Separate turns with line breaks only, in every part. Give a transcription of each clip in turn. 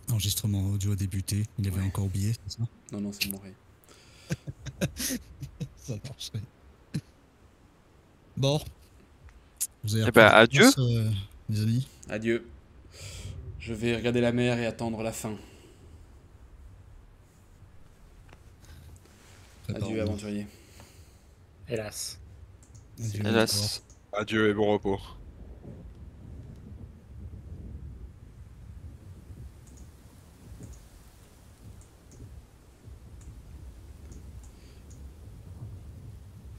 Enregistrement audio a débuté. Il avait encore oublié, c'est ça?
Non, non, c'est mon rêve.
Ça marcherait. Bon. Vous avez
Eh
repris
ben,
des
adieu.
vacances, les amis?
Adieu. Je vais regarder la mer et attendre la fin. Adieu,
Préparons-nous.
aventurier.
Hélas.
Adieu,
Hélas.
Adieu et bon repos.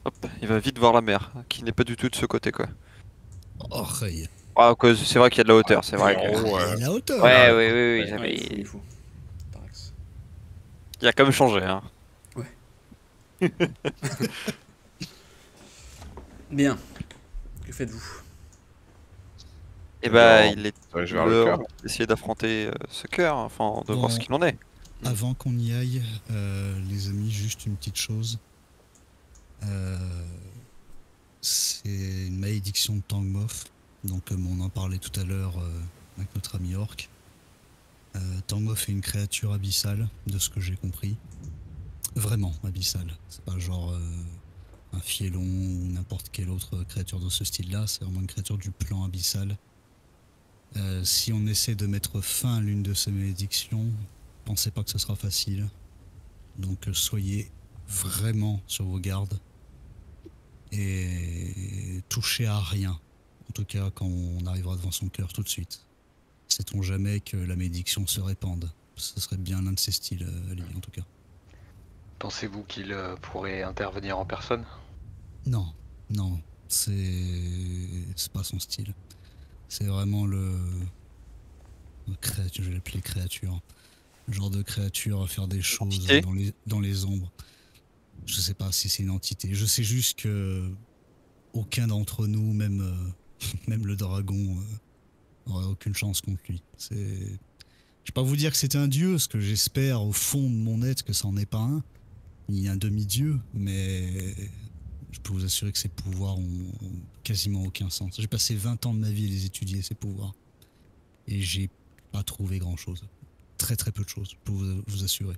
Hop, il va vite voir la mer, qui n'est pas du tout de ce côté quoi.
Oh, hey.
Ah, c'est vrai qu'il y a de la hauteur, c'est vrai que...
Oh,
Ah, la hauteur.
Ouais, oui,
Ouais,
mais
il est fou. Tarax.
il a quand même changé, hein.
Bien. Que faites-vous?
Et bah,
Alors,
il est
ouais, je vais vers le cœur.
d'essayer d'affronter ce cœur, enfin, de
Bon.
voir ce qu'il en est.
Avant qu'on y aille, les amis, juste une petite chose. C'est une malédiction de Tangmoth. Donc, comme on en parlait tout à l'heure avec notre ami Orc. Tangmoth est une créature abyssale, de ce que j'ai compris. Vraiment abyssale. C'est pas genre un fiélon ou n'importe quelle autre créature de ce style-là. C'est vraiment une créature du plan abyssal. Si on essaie de mettre fin à l'une de ces malédictions, pensez pas que ce sera facile. Donc soyez vraiment sur vos gardes et touchez à rien. En tout cas, quand on arrivera devant son cœur tout de suite. Sait-on jamais que la malédiction se répande? Ce serait bien l'un de ces styles, Ali, en tout cas.
Pensez-vous qu'il pourrait intervenir en personne?
Non, non, c'est pas son style. C'est vraiment le créature, je vais l'appeler créature. Le genre de créature à faire des choses dans les ombres. Je sais pas si c'est une entité. Je sais juste que aucun d'entre nous, même même le dragon, n'aurait aucune chance contre lui. Je vais pas vous dire que c'est un dieu, parce que j'espère au fond de mon être que ça en est pas un, ni un demi-dieu, mais je peux vous assurer que ses pouvoirs ont quasiment aucun sens. J'ai passé 20 ans de ma vie à les étudier, ces pouvoirs. Et j'ai pas trouvé grand-chose. Très très peu de choses, je peux vous assurer.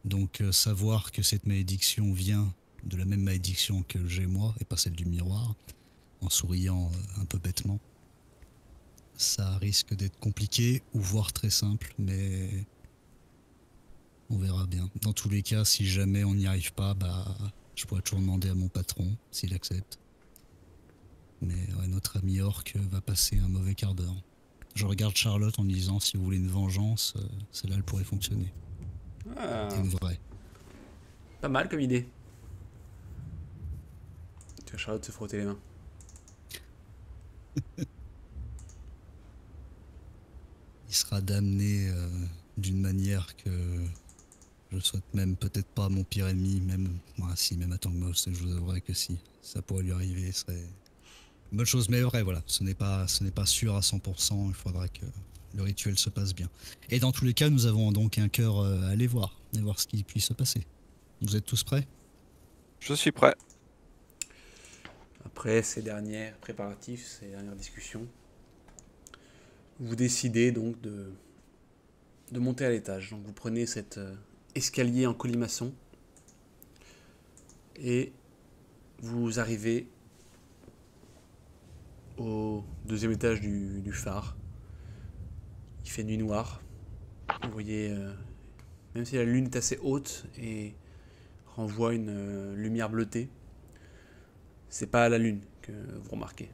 Donc savoir que cette malédiction vient de la même malédiction que j'ai moi, et pas celle du miroir, en souriant un peu bêtement, ça risque d'être compliqué, ou voire très simple, mais on verra bien. Dans tous les cas, si jamais on n'y arrive pas, bah, je pourrais toujours demander à mon patron s'il accepte. Mais ouais, notre ami Orc va passer un mauvais quart d'heure. Je regarde Charlotte en lui disant si vous voulez une vengeance, celle-là elle pourrait fonctionner.
Ah,
Une vraie.
pas mal comme idée. Tu vois Charlotte se frotter les mains.
Il sera damné d'une manière que je souhaite même peut-être pas à mon pire ennemi, même moi si, même à Tangmoth, je vous avouerai que si ça pourrait lui arriver, ce serait une bonne chose, mais vrai, voilà, ce n'est pas sûr à 100%, il faudra que le rituel se passe bien. Et dans tous les cas, nous avons donc un cœur à aller voir ce qui puisse se passer. Vous êtes tous prêts?
Je suis prêt.
Après ces derniers préparatifs, ces dernières discussions, vous décidez donc de monter à l'étage. Donc vous prenez cet escalier en colimaçon et vous arrivez au deuxième étage du phare. Il fait nuit noire. Vous voyez, même si la lune est assez haute et renvoie une lumière bleutée, c'est pas la lune que vous remarquez.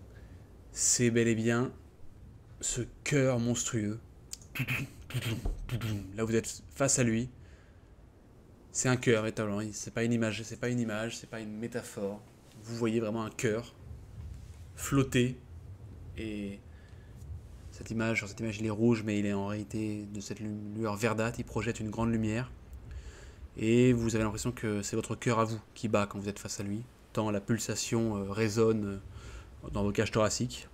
C'est bel et bien ce cœur monstrueux. Là vous êtes face à lui. C'est un cœur étalon. C'est pas une image, c'est pas une métaphore. Vous voyez vraiment un cœur flotter et cette image, il est rouge, mais il est en réalité de cette lueur verdâtre. Il projette une grande lumière et vous avez l'impression que c'est votre cœur à vous qui bat quand vous êtes face à lui, tant la pulsation résonne dans vos cages thoraciques.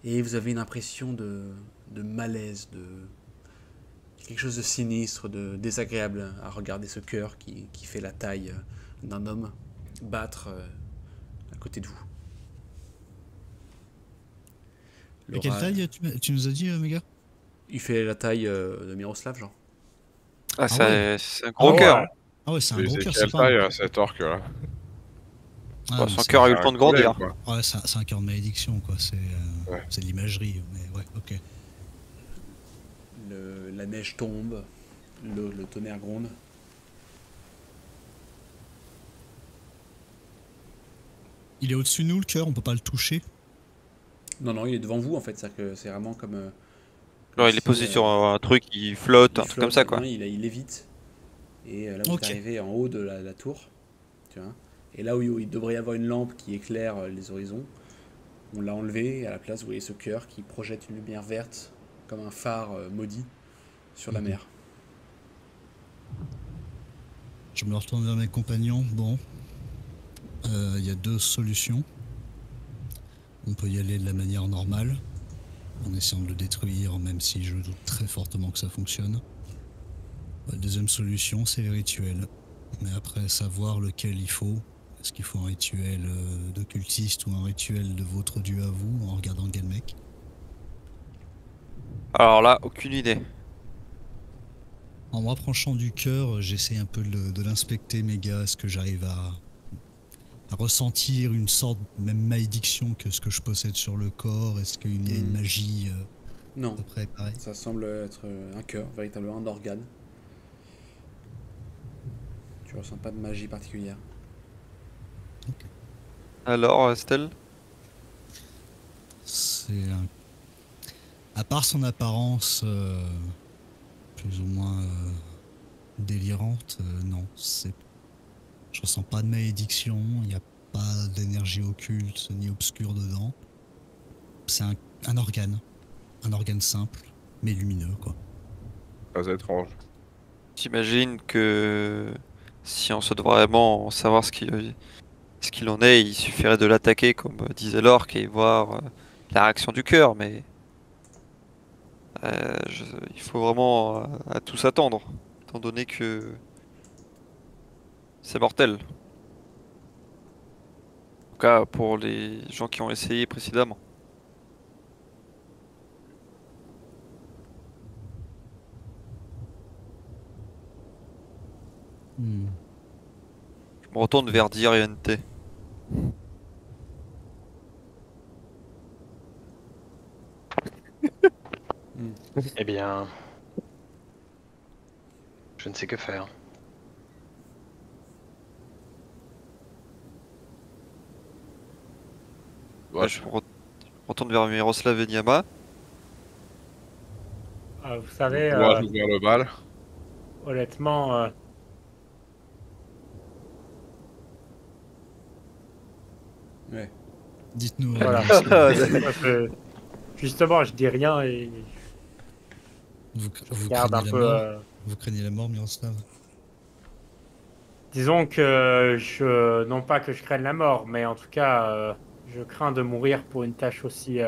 Et vous avez une impression de malaise, de quelque chose de sinistre, de désagréable à regarder ce cœur qui fait la taille d'un homme battre à côté de vous.
Et quelle taille tu nous as dit, Méga?
Il fait la taille de Miroslav, genre.
Ah,
ouais.
c'est un gros cœur.
Ah ouais, c'est un
Et
gros
c'est
cœur,
quelle
c'est pas
taille
un...
cet orc là?
Ah,
Bah,
mais
son
c'est-
cœur a eu le
C'est
temps
un
de grandir.
golem, quoi.
ouais, c'est un cœur de malédiction, quoi.
Ouais.
C'est de l'imagerie, mais ouais, ok.
La neige tombe, le tonnerre gronde.
Il est au-dessus de nous, le cœur, on peut pas le toucher.
Non, non, il est devant vous en fait, c'est-à-dire que c'est vraiment comme.
Genre, il est posé sur un truc, il flotte, un truc comme ça, quoi.
Non, il évite. Et là, vous
Ok.
êtes arrivé en haut de la tour, tu vois. Et là où il devrait y avoir une lampe qui éclaire les horizons, on l'a enlevé. Et à la place, vous voyez ce cœur qui projette une lumière verte, comme un phare maudit, sur la mer.
Je me retourne vers mes compagnons. Bon, il y a deux solutions. On peut y aller de la manière normale, en essayant de le détruire, même si je doute très fortement que ça fonctionne. La deuxième solution, c'est les rituels. Mais après, savoir lequel il faut. Est-ce qu'il faut un rituel d'occultiste ou un rituel de votre dieu à vous, en regardant Galmec?
Alors là, aucune idée.
En me rapprochant du cœur, j'essaie un peu de l'inspecter, mes gars. Est-ce que j'arrive à ressentir une sorte même malédiction que ce que je possède sur le corps? Est-ce qu'il y a une magie
Non,
à peu près pareil?
ça semble être un cœur, véritablement un organe. Tu ressens pas de magie particulière.
Alors, Estelle?
C'est à part son apparence plus ou moins délirante, non, je ressens pas de malédiction, il n'y a pas d'énergie occulte ni obscure dedans. C'est un organe simple mais lumineux, quoi.
Très étrange.
J'imagine que si on souhaite vraiment savoir ce qu'il en est, il suffirait de l'attaquer, comme disait l'orque, et voir la réaction du cœur, mais il faut vraiment à tout s'attendre, étant donné que c'est mortel. En tout cas, pour les gens qui ont essayé précédemment.
Hmm.
Je me retourne vers Dir et NT.
Eh bien, je ne sais que faire.
Ouais.
Je retourne vers Miroslav et Niama.
Vous savez,
Moi, j'ouvre le bal.
honnêtement,
Ouais.
Dites-nous.
voilà. Justement, je dis rien et
Vous,
je
vous
regarde un
craignez la
peu.
mort Vous craignez la mort, Miroslav?
Disons que non pas que je craigne la mort, mais en tout cas, je crains de mourir pour une tâche aussi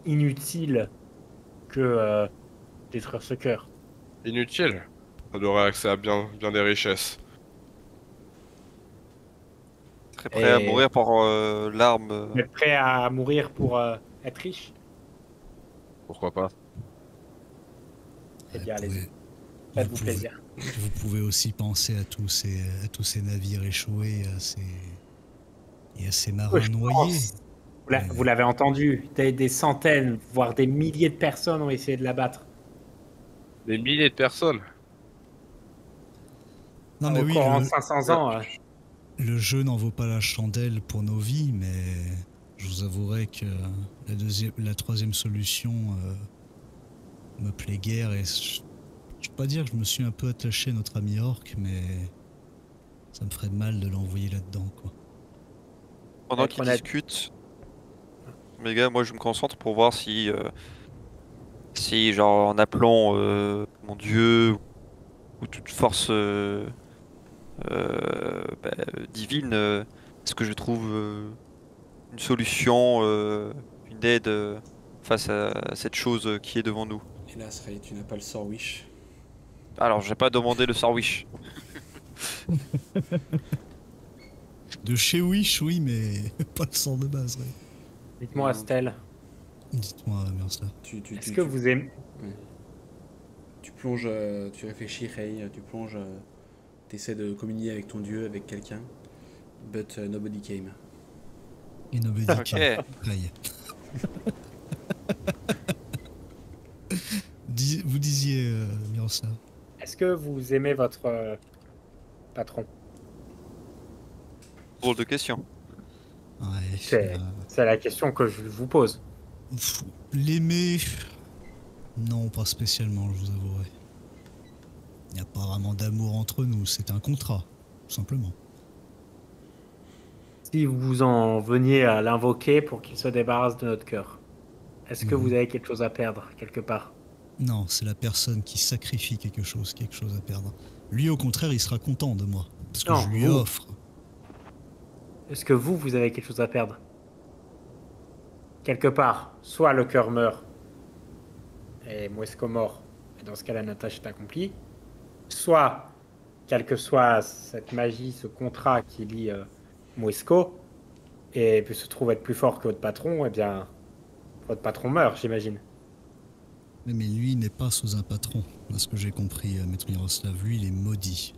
inutile que détruire ce cœur.
Inutile. Ça devrait accès à bien des richesses.
Très prêt à
Et-
mourir pour l'arme.
Vous êtes prêt à mourir pour être riche?
Pourquoi pas?
Eh bien,
Vous
allez-y.
pouvez-
Faites-vous
vous pouvez-
plaisir.
Vous pouvez aussi penser à tous ces navires échoués, et à ces marins
Je
noyés.
pense. Vous l'avez entendu, des centaines, voire des milliers de personnes ont essayé de l'abattre.
Des milliers de personnes.
Non mais
Au
oui,
courant de 500 ans.
le jeu n'en vaut pas la chandelle pour nos vies, mais je vous avouerai que la troisième solution me plaît guère, et je peux pas dire que je me suis un peu attaché à notre ami Orc, mais ça me ferait mal de l'envoyer là-dedans, quoi.
Pendant
Être
qu'ils
honnête.
discutent, mes gars, moi je me concentre pour voir si genre en appelant mon dieu ou toute force divine, est-ce que je trouve une solution, une aide face à cette chose qui est devant nous.
Hélas, Ray, tu n'as pas le sort Wish.
Alors, j'ai pas demandé le sort Wish.
De chez Wish, oui, mais pas de sort de base, ouais.
Dites-moi, Estelle,
Dites-moi, Miroslav.
Est-ce que vous aimez...
Tu plonges, tu réfléchis, Rey, tu plonges, t'essaies de communier avec ton dieu, avec quelqu'un, but nobody came.
Et nobody
Ok.
came. Aïe. Vous disiez, Miroslav.
Est-ce que vous aimez votre patron?
Drôle de question.
Ouais.
C'est la question que je vous pose.
L'aimer... Non, pas spécialement, je vous avouerai. Il n'y a pas vraiment d'amour entre nous, c'est un contrat, tout simplement.
Si vous en veniez à l'invoquer pour qu'il se débarrasse de notre cœur, est-ce que vous avez quelque chose à perdre, quelque part?
Non, c'est la personne qui sacrifie quelque chose à perdre. Lui, au contraire, il sera content de moi, parce que
Non,
je lui
vous.
offre.
Est-ce que vous avez quelque chose à perdre? Quelque part, soit le cœur meurt, et Muesco mort, et dans ce cas la notre tâche est accomplie, soit, quelle que soit cette magie, ce contrat qui lie Muesco, et peut se trouve être plus fort que votre patron, eh bien, votre patron meurt, j'imagine.
Mais lui n'est pas sous un patron, à ce que j'ai compris, Maître Miroslav. Lui, il est maudit.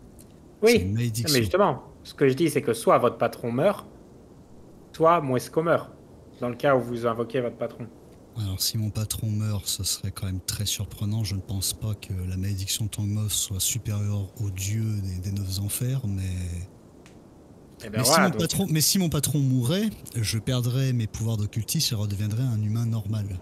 C'est
Oui,
une
non,
malédiction.
mais justement, ce que je dis, c'est que soit votre patron meurt, soit Muesco meurt, dans le cas où vous invoquez votre patron.
Alors, si mon patron meurt, ce serait quand même très surprenant. Je ne pense pas que la malédiction de Tangmos soit supérieure au dieu des 9 enfers, mais...
Eh ben voilà, donc-
mais si mon patron mourait, je perdrais mes pouvoirs d'occultisme et redeviendrais un humain normal.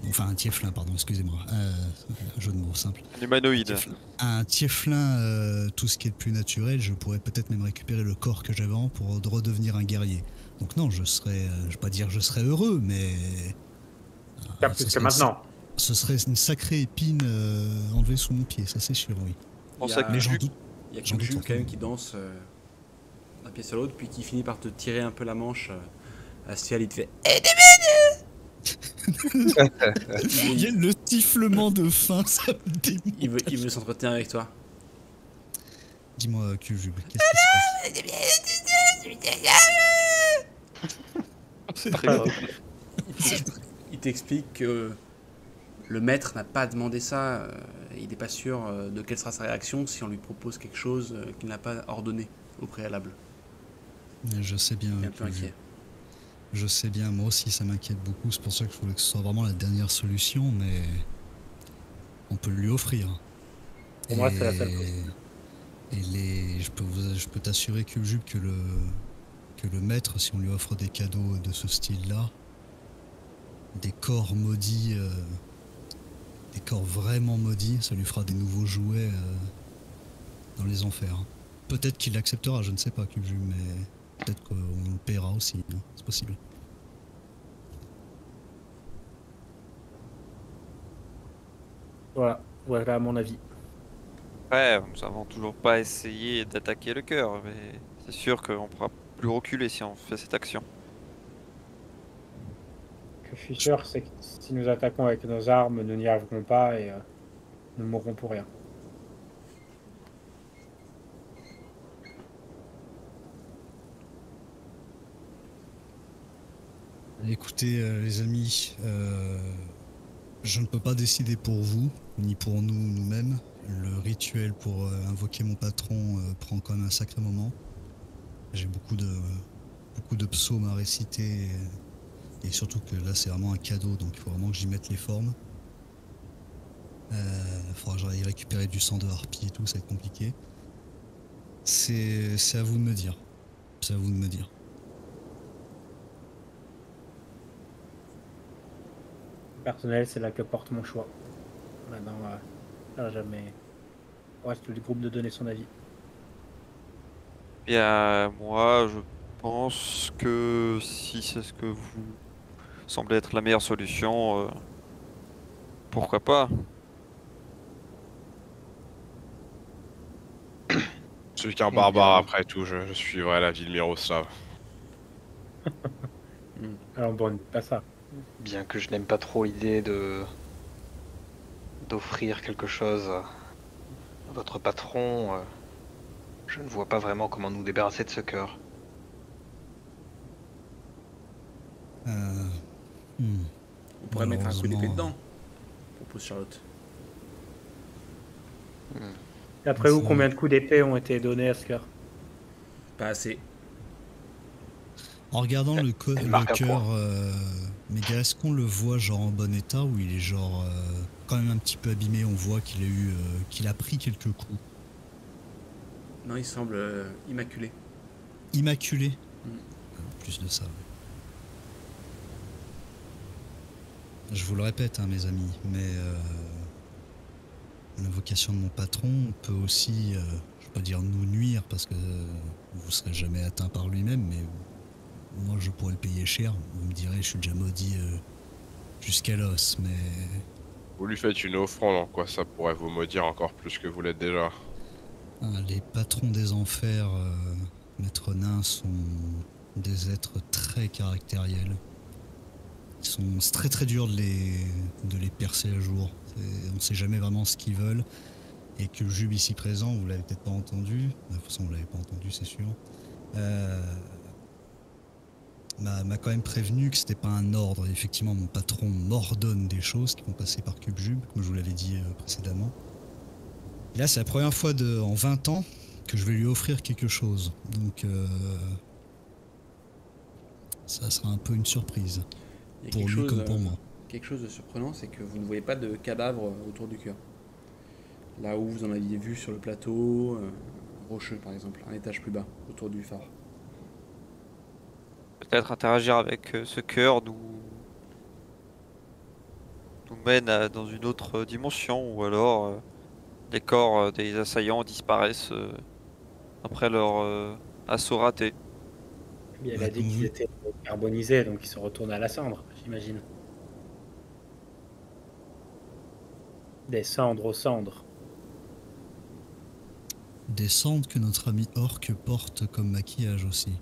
Enfin, un tieflin, pardon, excusez-moi. Un jeu de mots simple.
Un humanoïde.
Un tieflin, tout ce qui est de plus naturel, je pourrais peut-être même récupérer le corps que j'avais avant pour redevenir un guerrier. Donc non, je serais, je vais pas dire que je serais heureux, mais...
Pas plus que maintenant.
Ce serait une sacrée épine enlevée sous mon pied, ça c'est sûr, oui.
On
Il y a-
sait que
Mais j'en
Jules-
doute.
Il y a
J'en
Kyuju
doute
quand même
encore.
qui danse d'un pied sur l'autre, puis qui finit par te tirer un peu la manche. Astial, il te fait
Il y a le sifflement de faim, ça me démonte.
il veut s'entretenir avec toi.
Dis-moi, Kyujub, qu'est-ce qui se passe?
C'est très bien.
Il t'explique que le maître n'a pas demandé ça. Il n'est pas sûr de quelle sera sa réaction si on lui propose quelque chose qu'il n'a pas ordonné au préalable.
Je sais bien.
Il est un peu
Kyujub.
inquiet.
Je sais bien, moi aussi ça m'inquiète beaucoup, c'est pour ça que je voulais que ce soit vraiment la dernière solution, mais on peut lui offrir.
Pour moi, c'est la seule chose.
Et je peux t'assurer que le maître, si on lui offre des cadeaux de ce style-là, des corps maudits, des corps vraiment maudits, ça lui fera des nouveaux jouets dans les enfers. Peut-être qu'il l'acceptera, je ne sais pas, Kyujub, mais peut-être qu'on le paiera aussi, hein, c'est possible.
Voilà mon avis.
Ouais, nous avons toujours pas essayé d'attaquer le cœur, mais c'est sûr qu'on pourra plus reculer si on fait cette action.
Ce que je suis sûr, c'est que si nous attaquons avec nos armes, nous n'y arriverons pas et nous mourrons pour rien.
Écoutez, les amis, je ne peux pas décider pour vous, ni pour nous-mêmes. Le rituel pour invoquer mon patron prend quand même un sacré moment. J'ai beaucoup de psaumes à réciter, et surtout que là c'est vraiment un cadeau, donc il faut vraiment que j'y mette les formes. Il faudra que j'aille récupérer du sang de harpie et tout, ça va être compliqué. C'est à vous de me dire. C'est à vous de me dire.
Personnel, c'est là que porte mon choix. Maintenant, jamais au reste du groupe de donner son avis.
Bien, moi, je pense que si c'est ce que vous semblez être la meilleure solution, pourquoi pas?
Je suis qu'un barbare après tout, je suivrai la vie de Miroslav.
Alors bon, pas ça.
Bien que je n'aime pas trop l'idée d'offrir quelque chose à votre patron, je ne vois pas vraiment comment nous débarrasser de ce cœur.
On pourrait mettre un coup d'épée
Malheureusement,
dedans, propose Charlotte.
D'après vous,
Ça-
combien de coups d'épée ont été donnés à ce cœur?
Pas assez.
En regardant le
Elle marque un
cœur,
point.
mais est-ce qu'on le voit genre en bon état ou il est genre quand même un petit peu abîmé? On voit qu'il a eu, qu'il a pris quelques coups.
Non, il semble immaculé.
Immaculé.
Mm.
Plus de ça. Ouais. Je vous le répète, hein, mes amis, mais l'invocation de mon patron peut aussi, je vais pas dire nous nuire parce que vous serez jamais atteint par lui-même, mais moi je pourrais le payer cher. Vous me direz, je suis déjà maudit jusqu'à l'os, mais
Vous lui faites une offrande, en quoi ça pourrait vous maudire encore plus que vous l'êtes déjà.
les patrons des enfers, Maître Nain, sont des êtres très caractériels. C'est très très dur de les percer à jour. On ne sait jamais vraiment ce qu'ils veulent. Et que le Jube ici présent, vous l'avez peut-être pas entendu. De toute façon, vous l'avez pas entendu, c'est sûr. M'a quand même prévenu que c'était pas un ordre. Et effectivement, mon patron m'ordonne des choses qui vont passer par Cube Jube, comme je vous l'avais dit précédemment. Et là, c'est la première fois en 20 ans que je vais lui offrir quelque chose. Donc, ça sera un peu une surprise.
Il y a
Pour lui comme pour moi.
quelque chose de surprenant, c'est que vous ne voyez pas de cadavres autour du cœur. Là où vous en aviez vu sur le plateau, rocheux par exemple, un étage plus bas, autour du phare.
Peut-être interagir avec ce cœur nous mène dans une autre dimension, ou alors les corps des assaillants disparaissent après leur assaut raté.
Puis elle
Ouais,
a dit
comme
qu'ils
vous.
étaient carbonisés, donc ils se retournent à la cendre, j'imagine. Des cendres aux cendres.
Des cendres que notre ami Orc porte comme maquillage aussi.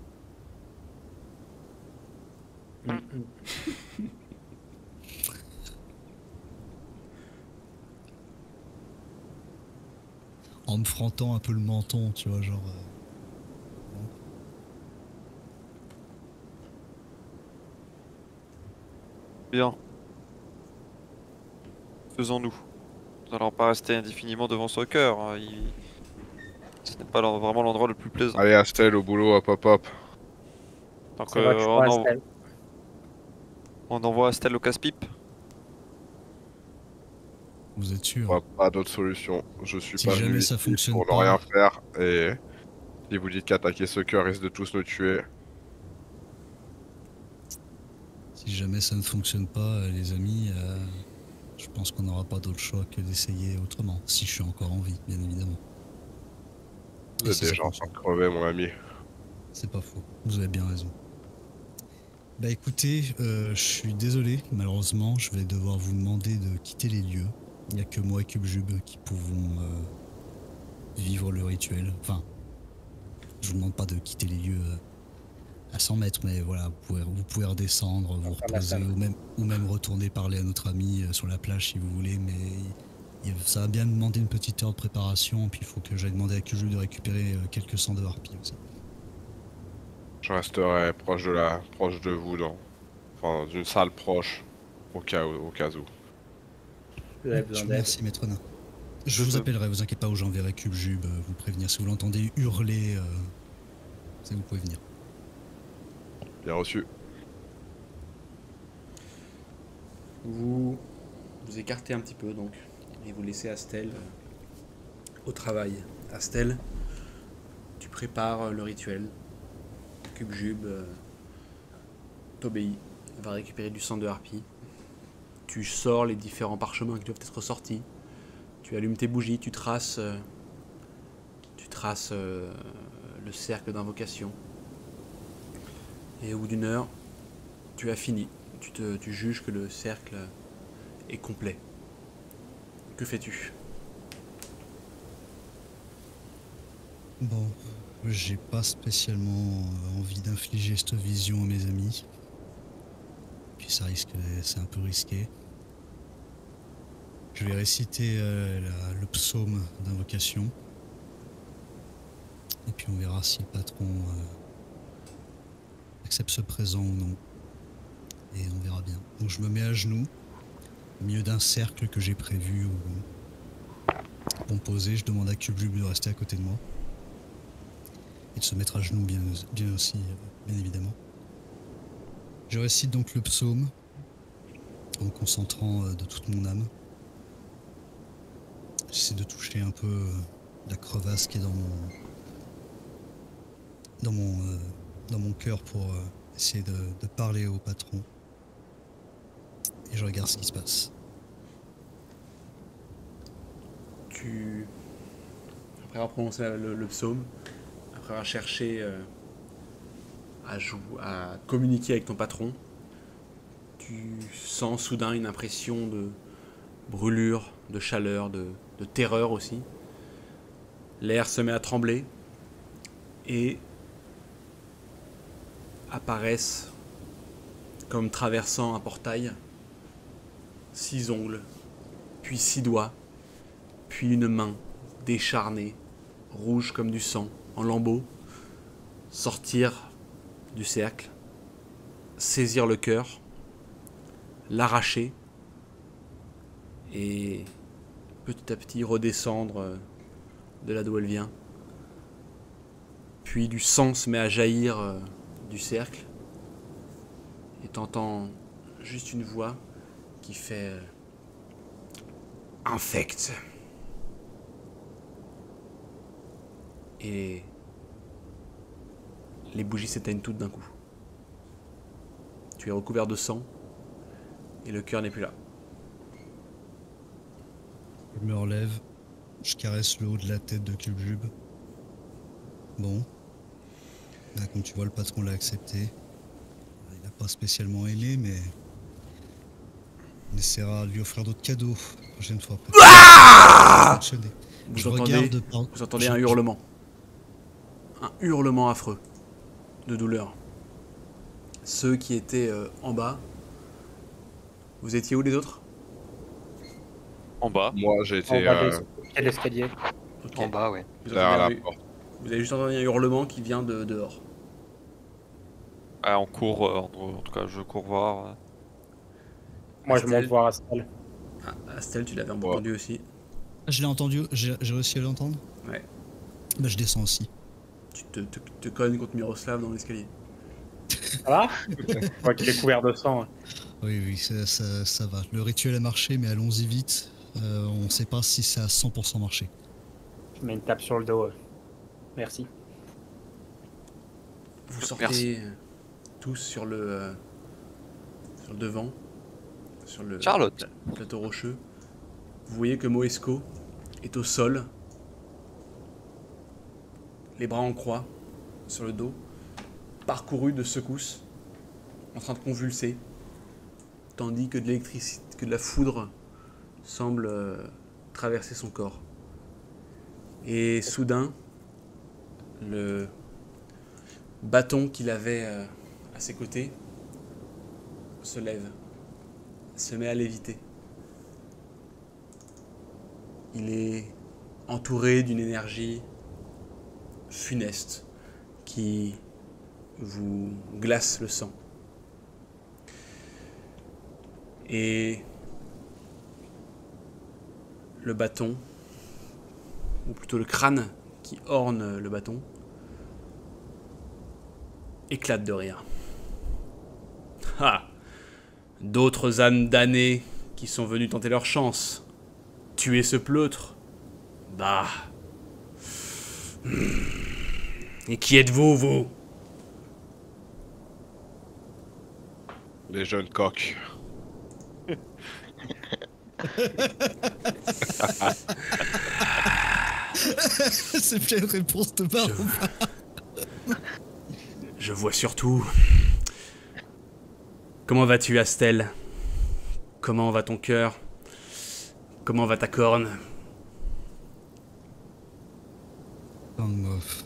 En me frottant un peu le menton, tu vois, genre.
Bien. Faisons-nous. Nous n'allons pas rester indéfiniment devant ce cœur. Hein. Ce n'est pas vraiment l'endroit le plus plaisant.
Allez, Astel, au boulot, hop hop hop.
Donc
Ça va que je crois à Estelle.
on envoie Estelle au casse-pipe.
Vous êtes sûr?
Ouais, pas d'autre solution. Je suis
Si
pas
jamais
venu
ça
ici
fonctionne
pour ne
pas.
rien faire. Et si vous dites qu'attaquer ce cœur risque de tous nous tuer,
Si jamais ça ne fonctionne pas, les amis, je pense qu'on n'aura pas d'autre choix que d'essayer autrement. Si je suis encore en vie, bien évidemment.
vous
Et
êtes
si ça
déjà en train
fonctionne
de crever, mon ami.
C'est pas faux. Vous avez bien raison. Bah écoutez, je suis désolé, malheureusement, je vais devoir vous demander de quitter les lieux. Il n'y a que moi et Cubejube qui pouvons vivre le rituel. Enfin, je vous demande pas de quitter les lieux à 100 mètres, mais voilà, vous pouvez redescendre, vous
faire la
reposer,
salle.
ou même retourner parler à notre ami sur la plage si vous voulez, mais ça va bien demander une petite heure de préparation, puis il faut que j'aille demander à Cubejube de récupérer quelques sangs de harpie aussi.
Je resterai proche de vous, enfin, d'une salle proche, au cas où.
Vous avez
Je
besoin
vous
d'aide.
remercie, maître Nain. Je vous appellerai, vous inquiétez pas, ou j'enverrai Cubejube vous prévenir. Si vous l'entendez hurler, vous pouvez venir.
Bien reçu.
Vous vous écartez un petit peu donc, et vous laissez Astel au travail. Astel, tu prépares le rituel. Cubejube t'obéit, va récupérer du sang de harpie. Tu sors les différents parchemins qui doivent être sortis. Tu allumes tes bougies, tu traces le cercle d'invocation. Et au bout d'une heure, tu as fini. Tu juges que le cercle est complet. Que fais-tu?
Bon, j'ai pas spécialement envie d'infliger cette vision à mes amis. Puis ça risque, c'est un peu risqué. Je vais réciter le psaume d'invocation. Et puis on verra si le patron accepte ce présent ou non. et on verra bien. Donc je me mets à genoux, au milieu d'un cercle que j'ai prévu composé. Je demande à Cubjub de rester à côté de moi et de se mettre à genoux bien aussi, bien évidemment. Je récite donc le psaume en me concentrant de toute mon âme. J'essaie de toucher un peu la crevasse qui est dans mon cœur pour essayer de parler au patron. Et je regarde ce qui se passe.
Après avoir prononcé le psaume, après avoir cherché à communiquer avec ton patron, tu sens soudain une impression de brûlure, de chaleur, de terreur aussi. L'air se met à trembler et apparaissent, comme traversant un portail, 6 ongles, puis 6 doigts, puis une main décharnée, rouge comme du sang, en lambeaux, sortir du cercle, saisir le cœur, l'arracher et petit à petit redescendre de là d'où elle vient. Puis du sang se met à jaillir du cercle et t'entends juste une voix qui fait infect. Et les bougies s'éteignent toutes d'un coup. Tu es recouvert de sang et le cœur n'est plus là.
Je me relève, je caresse le haut de la tête de Cubjub. Bon. Là, comme tu vois, le patron l'a accepté. Il n'a pas spécialement aimé, mais on essaiera de lui offrir d'autres cadeaux la prochaine fois.
Vous entendez un hurlement. Un hurlement affreux de douleur. Ceux qui étaient en bas, vous étiez où les autres?
En bas.
Moi, j'ai été
Quel escalier?
Ok.
En bas, ouais.
Vous
derrière la
avez,
porte.
vous avez juste entendu un hurlement qui vient de dehors.
On court, en tout cas, je cours voir.
Moi, je
Astel.
monte voir Astel.
Ah, Astel, tu l'avais entendu aussi.
Je l'ai entendu, j'ai réussi à l'entendre.
Ouais.
Bah, je descends aussi.
Tu te cognes contre Miroslav dans l'escalier.
Ça va? Je vois qu'il est couvert de sang.
Oui, ça va. Le rituel a marché, mais allons-y vite. On ne sait pas si ça a 100% marché.
Je mets une tape sur le dos. Merci.
Vous sortez
Merci.
tous sur le devant, sur le
Charlotte.
plateau rocheux. Vous voyez que Moesco est au sol, les bras en croix, sur le dos, parcouru de secousses, en train de convulser, tandis que de l'électricité, que de la foudre semble traverser son corps. Et soudain, le bâton qu'il avait à ses côtés se lève, se met à léviter. Il est entouré d'une énergie funeste qui vous glace le sang. Et le bâton, ou plutôt le crâne qui orne le bâton, éclate de rire. Ah! D'autres âmes damnées qui sont venus tenter leur chance. Tuer ce pleutre. Bah. Et qui êtes-vous, vous?
Des jeunes coqs.
C'est bien une réponse de part.
Je vois surtout. Comment vas-tu, Astel? Comment va ton cœur? Comment va ta corne?
Mof.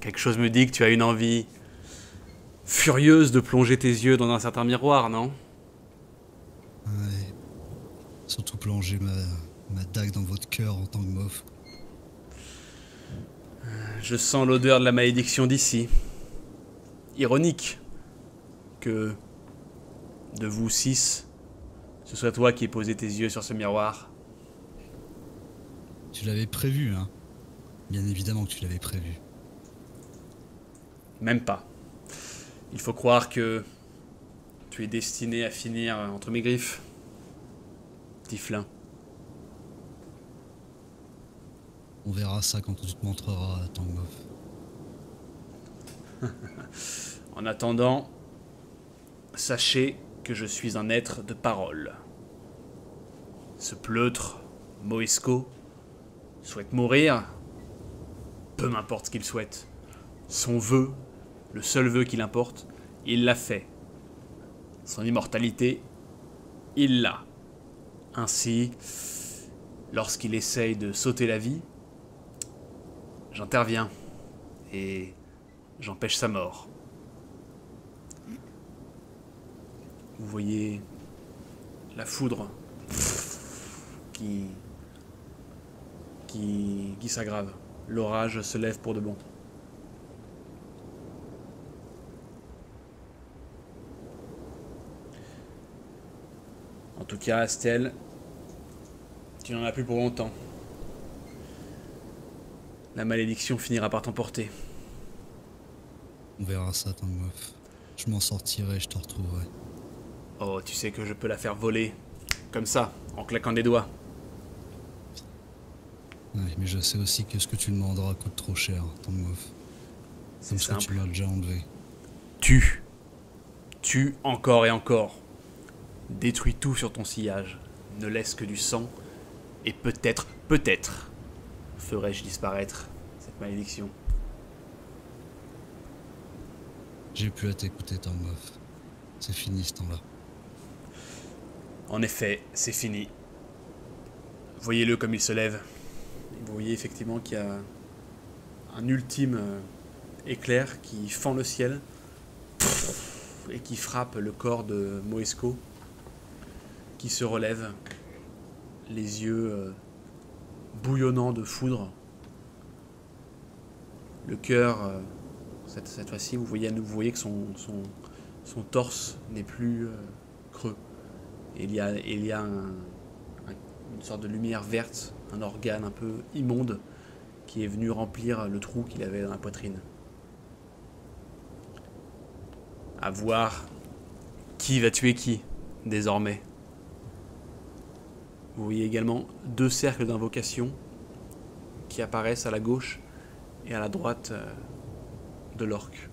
Quelque chose me dit que tu as une envie furieuse de plonger tes yeux dans un certain miroir, non?
Ouais. Surtout plonger ma dague dans votre cœur en tant que mof.
Je sens l'odeur de la malédiction d'ici. Ironique que de vous 6, ce soit toi qui aies posé tes yeux sur ce miroir.
Tu l'avais prévu, hein. Bien évidemment que tu l'avais prévu.
Même pas. Il faut croire que tu es destiné à finir entre mes griffes. Tiflin.
On verra ça quand tu te montreras, Tangoff.
En attendant, sachez que je suis un être de parole. Ce pleutre, Moesco, souhaite mourir. Peu m'importe ce qu'il souhaite. Son vœu, le seul vœu qu'il importe, il l'a fait. Son immortalité, il l'a. Ainsi, lorsqu'il essaye de sauter la vie, j'interviens et j'empêche sa mort. Vous voyez la foudre qui s'aggrave. L'orage se lève pour de bon. En tout cas, Astel, tu n'en as plus pour longtemps. La malédiction finira par t'emporter.
On verra ça, Tangoff. Je m'en sortirai, je te retrouverai.
Oh, tu sais que je peux la faire voler. Comme ça, en claquant des doigts.
Ouais, mais je sais aussi que ce que tu demanderas coûte trop cher, Tangoff.
C'est
Comme ce que tu
simple.
m'as déjà enlevé.
Tue. Tue encore et encore. Détruis tout sur ton sillage. Ne laisse que du sang. Et peut-être, ferai-je disparaître cette malédiction.
J'ai plus à t'écouter, Tangoff. C'est fini ce temps-là.
En effet, c'est fini. Voyez-le comme il se lève. Vous voyez effectivement qu'il y a un ultime éclair qui fend le ciel et qui frappe le corps de Moesco, qui se relève, les yeux bouillonnants de foudre. Le cœur, cette fois-ci, vous voyez que son torse n'est plus creux. Et il y a une sorte de lumière verte, un organe un peu immonde qui est venu remplir le trou qu'il avait dans la poitrine. À voir qui va tuer qui, désormais. Vous voyez également 2 cercles d'invocation qui apparaissent à la gauche et à la droite de l'orque.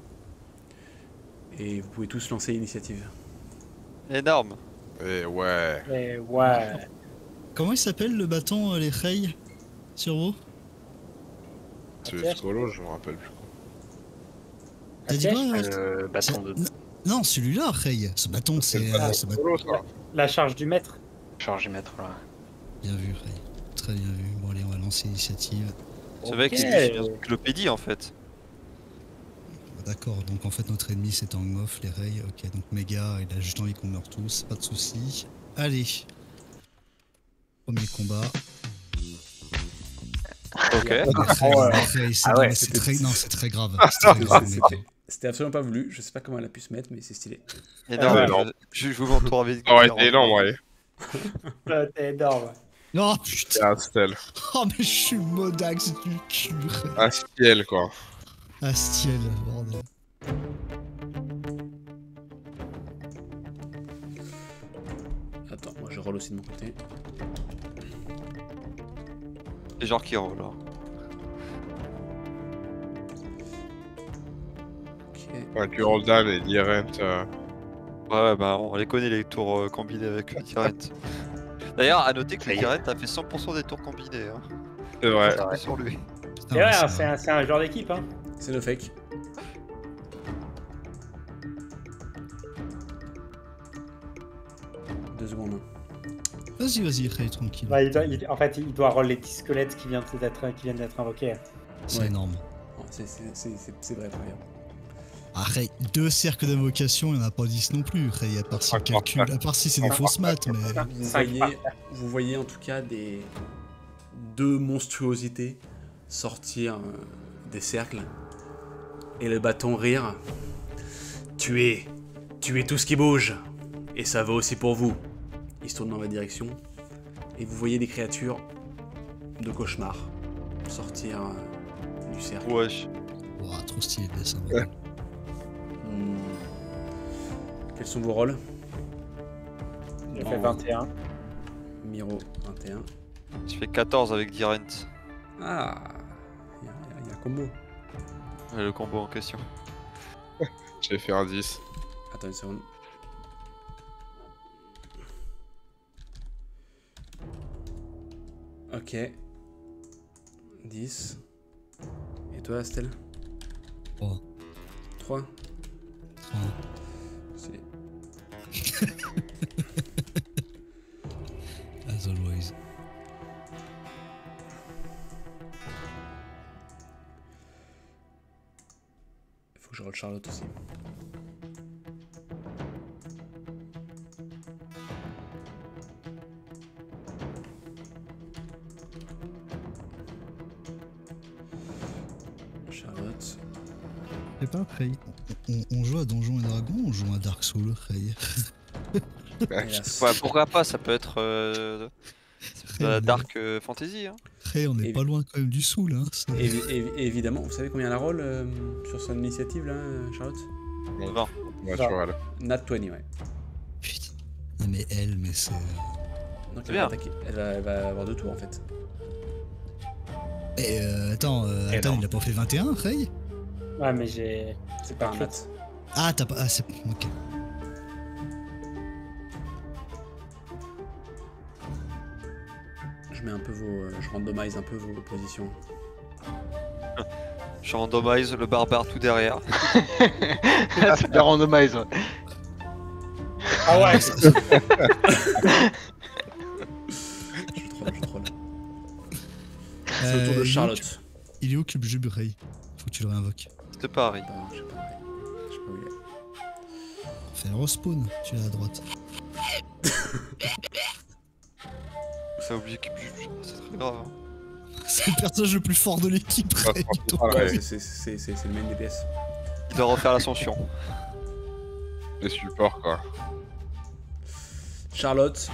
Et vous pouvez tous lancer l'initiative.
Énorme.
Et ouais.
Et ouais.
Comment il s'appelle le bâton, les Rey sur vous?
C'est
Ok.
le solo, je me rappelle plus.
T'as dit
Ok.
quoi?
Le bâton de
Non, celui-là, Rey. Ce bâton, c'est...
le
ce bâton.
solo, ça.
La charge du maître.
charge du maître, là.
Bien vu, Rey. Très bien vu. Bon, allez, on va lancer l'initiative.
Ce mec,
Ok.
c'est une encyclopédie en fait.
D'accord, donc en fait notre ennemi c'est Tangoff, les Rey. Ok, donc Méga, il a juste envie qu'on meure tous, pas de soucis. Allez. Premier combat.
Ok.
Les Rey,
ouais.
les Rey, c'est
Ah ouais,
non, c'est très, non, c'est très grave.
Ah,
C'est très grave, mais-
C'était absolument pas voulu, je sais pas comment elle a pu se mettre, mais c'est stylé.
Énorme.
Ouais, non.
Je vous m'entoure avec.
Ça aurait été énorme, ouais.
C'est énorme.
Oh
C'est
putain.
Astel.
Oh mais je suis modax du cul.
Astiel, quoi.
Astiel, bordel.
Attends, moi je roll aussi de mon côté.
Les gens qui roulent.
Ok.
Ouais, tu Roldan et Dirent.
Ouais, bah on les connaît les tours combinés avec Tyrant. D'ailleurs, à noter que
Ça y est.
Tyrant a fait 100% des tours combinés. Hein.
C'est vrai.
C'est vrai.
Sur lui.
Putain,
Et ouais,
ça
c'est
va.
c'est un joueur d'équipe. Hein.
C'est le fake. Deux secondes.
Vas-y, vas-y, Rey, tranquille.
Ouais, en fait, il doit roll les petits squelettes qui viennent d'être invoqués.
C'est
Ouais.
énorme.
Oh, c'est vrai, par exemple.
Ah, Rey, 2 cercles d'invocation, il n'y en a pas 10 non plus, Rey, à part si le calcul, à part si c'est des fausses maths, mais...
Vous voyez en tout cas deux monstruosités sortir des cercles. Et le bâton rire. Tuez tout ce qui bouge. Et ça vaut aussi pour vous. Il se tourne dans votre direction. Et vous voyez des créatures de cauchemar sortir du cercle.
Wesh.
Ouah, trop stylé le dessin.
Quels sont vos rôles?
J'ai fait 21.
Miro, 21.
Je fais 14 avec Dirent.
Ah, il y a un combo.
Le combo en question.
J'ai fait un 10.
Attends une seconde. Ok. 10. Et toi, Astel?
3.
3.
3.
C'est...
As always.
Faut que je roule Charlotte aussi. Charlotte.
Je sais pas, Frey. On joue à Donjons et Dragons ou on joue à Dark Souls, Frey?
Hélas.
Ouais, pourquoi pas, ça peut être de la dark fantasy. Hein.
Frey, on est
Et-
pas loin quand même du Soul, hein. c'est-
Et évidemment, vous savez combien la roll sur son initiative là, Charlotte?
20.
Naturel.
Nat 20, ouais.
Putain. Ah, mais elle, mais c'est.
Donc
C'est
elle va
bien.
attaquer. Elle va avoir 2 tours en fait.
Eh, attends, attends,
non.
il a pas fait 21, Frey?
Ouais, mais j'ai. C'est pas un
Crit.
mat.
Ah, t'as pas. Ah, c'est. Ok.
Je mets un peu vos. Je randomise un peu vos positions.
Je randomise le barbare tout derrière.
C'est bien randomise. Ouais.
Ah ouais,
Je troll. C'est au tour de Charlotte.
Il est où Cube Jub, Frey? Faut que tu le réinvoques.
C'était pas Harry.
Je sais pas où il est.
Fais un respawn, tu es à droite.
Ça oublie que c'est très grave. Hein.
C'est le personnage le plus fort de l'équipe,
Ah,
Frey.
franchement,
Ouais,
ouais,
c'est le main DPS.
Il doit refaire l'ascension.
les supports quoi.
Charlotte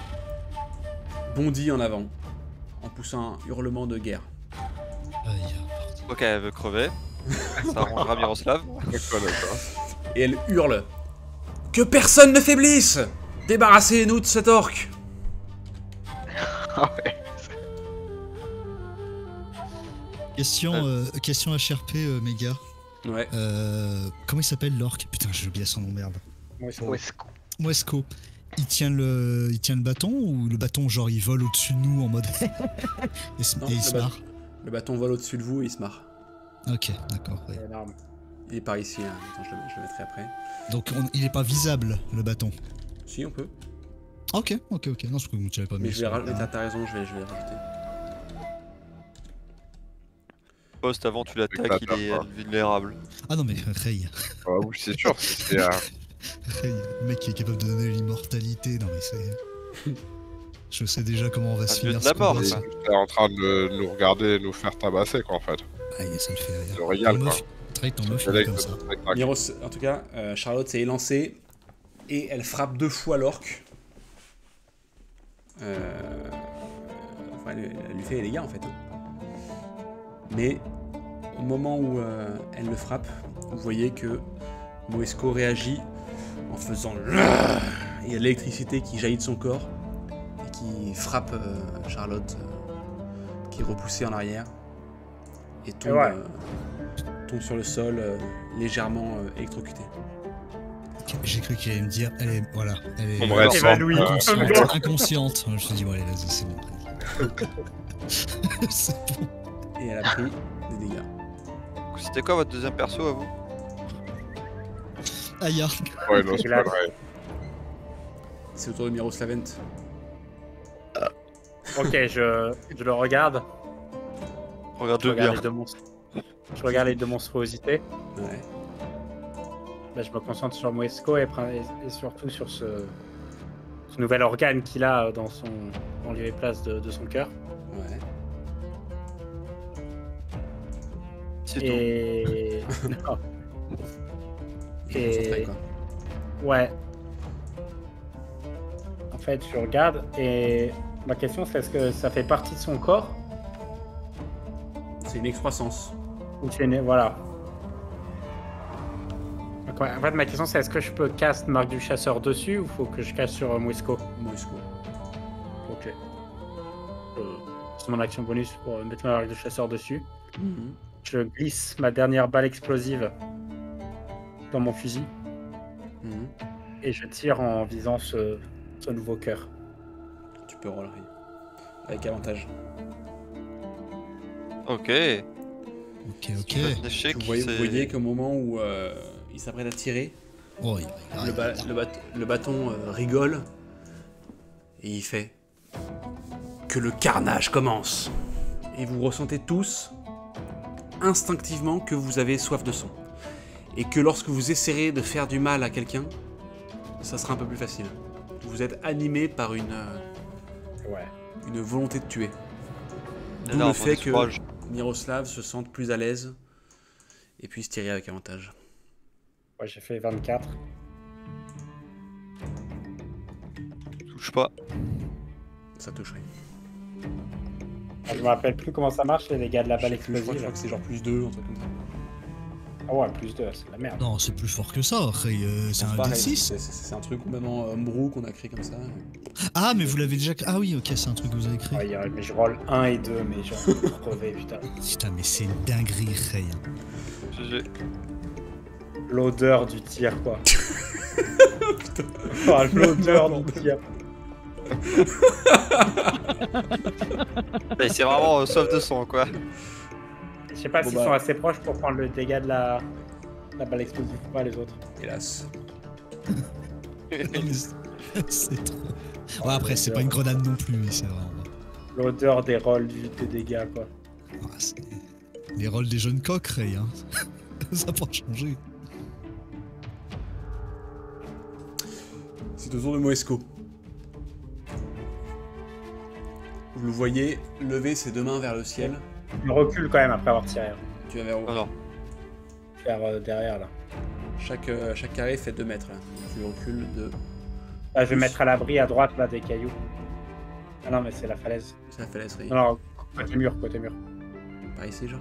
bondit en avant en poussant un hurlement de guerre.
Aïe,
Ok, elle veut crever. Ça arrangera Miroslav.
D'accord.
Et elle hurle. Que personne ne faiblisse! Débarrassez-nous de cet orc!
Ah ouais.
Question HRP, méga.
Ouais.
Comment il s'appelle l'orc? Putain, j'ai oublié son nom, merde.
moi, c'est
Ouais, c'est cool.
Moesco. Il tient le bâton ou le bâton, genre, il vole au-dessus de nous en mode. et
Non,
il
le
se
bâton.
marre.
Le bâton vole au-dessus de vous et il se marre.
Ok, d'accord. Ouais.
énorme.
Il est par ici, hein. Attends, je le mettrai après.
Donc, il est pas visible, le bâton.
Si, on peut.
Ok. Non, parce que tu l'avais pas mis.
Mais je vais
sur-
rajouter. T'as raison, je vais le rajouter.
Poste avant tu l'attaques, il est vulnérable.
Ah non, mais Ray.
Ah oui, c'est sûr. C'est
Ray, le mec qui est capable de donner l'immortalité. Non, mais c'est. Je sais déjà comment on va se
dieu
finir
de la
ce
mort,
combat.
ça.
t'es en train de nous regarder et nous faire tabasser quoi en fait.
Ah, ça le fait rire.
Le régal
Ton
quoi.
meuf- Ray, ton meuf, il est
Avec
comme
le
ça.
spectacle.
Miros, en tout cas, Charlotte s'est élancée et elle frappe 2 fois l'orc. Enfin, elle lui fait les dégâts en fait. Mais au moment où elle le frappe, vous voyez que Moesco réagit en faisant il y a de l'électricité qui jaillit de son corps et qui frappe Charlotte, qui est repoussée en arrière et tombe,
Ouais.
tombe sur le sol légèrement électrocutée.
J'ai cru qu'il allait me dire, elle est, voilà, elle est
On me reste
Évanoui.
inconsciente. inconsciente. Je me suis dit, bon, allez, vas-y, c'est bon. C'est bon.
Et elle a pris des dégâts.
C'était quoi votre deuxième perso à vous?
Aya.
Ouais, non, c'est
C'est
pas
là.
vrai.
C'est au tour de Miroslavent.
Ok, je le regarde.
Regarde
Je
le
regarde
bien.
je regarde les deux monstruosités.
Ouais.
Là, je me concentre sur Moesco et surtout sur ce nouvel organe qu'il a dans lieu et place de son cœur.
Ouais.
C'est
Et. Non.
Il est concentré,
Et.
quoi.
Ouais. En fait, je regarde et ma question c'est est-ce que ça fait partie de son corps
C'est une excroissance.
ou c'est une... Voilà. Donc, ouais, en fait, ma question c'est est-ce que je peux cast Marque du Chasseur dessus ou faut que je casse sur Moisco?
Moisco.
Ok. C'est mon action bonus pour mettre ma Marque du Chasseur dessus.
Mhm.
Je glisse ma dernière balle explosive dans mon fusil
Mhm.
et je tire en visant ce nouveau cœur.
Tu peux roller. Avec avantage.
Ok.
Ok, ok.
Un échec,
Vous voyez
c'est-
qu'au moment où il s'apprête à tirer,
Oh,
le bâton rigole et il fait que le carnage commence. Et vous ressentez tous instinctivement que vous avez soif de sang. Et que lorsque vous essayerez de faire du mal à quelqu'un, ça sera un peu plus facile. Vous êtes animé par une volonté de tuer. D'où
énorme,
le fait que
courage.
Miroslav se sente plus à l'aise et puisse tirer avec avantage.
Ouais, j'ai fait 24.
Touche pas.
Ça toucherait.
Je me rappelle plus comment ça marche les dégâts de la balle
Je crois
explosive.
que c'est genre plus 2, un truc comme ça.
Ah ouais, plus 2, c'est de la merde.
Non, c'est plus fort que ça, Ray. C'est un
pareil,
D6.
c'est un truc même en Homebrew qu'on a créé comme ça.
Ah, mais vous l'avez déjà. Ah oui, ok, c'est un truc que vous avez créé.
Ouais, mais je roll 1 et 2, mais genre crevé, putain.
Putain, mais c'est une dinguerie, Ray.
GG.
L'odeur du tir, quoi. Oh, l'odeur du tir.
Et c'est vraiment soif de sang, quoi.
Je sais pas
Bon,
s'ils
bah.
sont assez proches pour prendre le dégât de la balle explosive ou pas, les autres.
Hélas.
C'est trop. Ouais, après, c'est pas une grenade non plus, mais c'est vraiment.
L'odeur des rolls de dégâts, quoi.
Ah, c'est les rôles des jeunes coqs, Ray. Hein. Ça n'a pas changé.
C'est au tour de Moesco. Vous le voyez lever ses deux mains vers le ciel.
Je recule quand même après avoir tiré.
Tu vas vers
Non, non.
Vers derrière, là.
chaque carré fait 2 mètres. Là. Tu recules de.
Là, je vais mettre à l'abri à droite, là, des cailloux. Ah non, mais c'est la falaise.
C'est la falaise, oui.
Non, non, côté mur, côté mur.
Par ici, genre.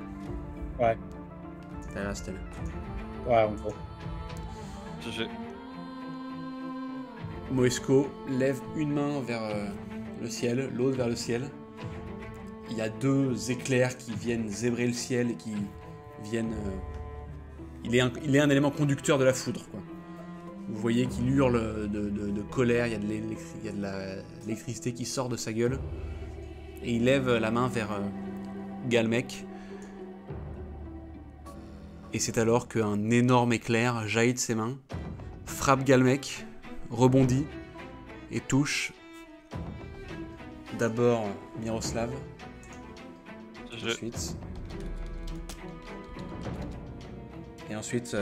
Ouais.
Derrière la stèle.
Ouais, en gros.
GG.
Moesco lève une main vers le ciel, l'autre vers le ciel. Il y a 2 éclairs qui viennent zébrer le ciel et qui viennent. Il est un élément conducteur de la foudre, quoi. Vous voyez qu'il hurle de colère, il y a de l'électricité qui sort de sa gueule. Et il lève la main vers Galmec. Et c'est alors qu'un énorme éclair jaillit de ses mains, frappe Galmec, rebondit et touche d'abord Miroslav,
GG.
ensuite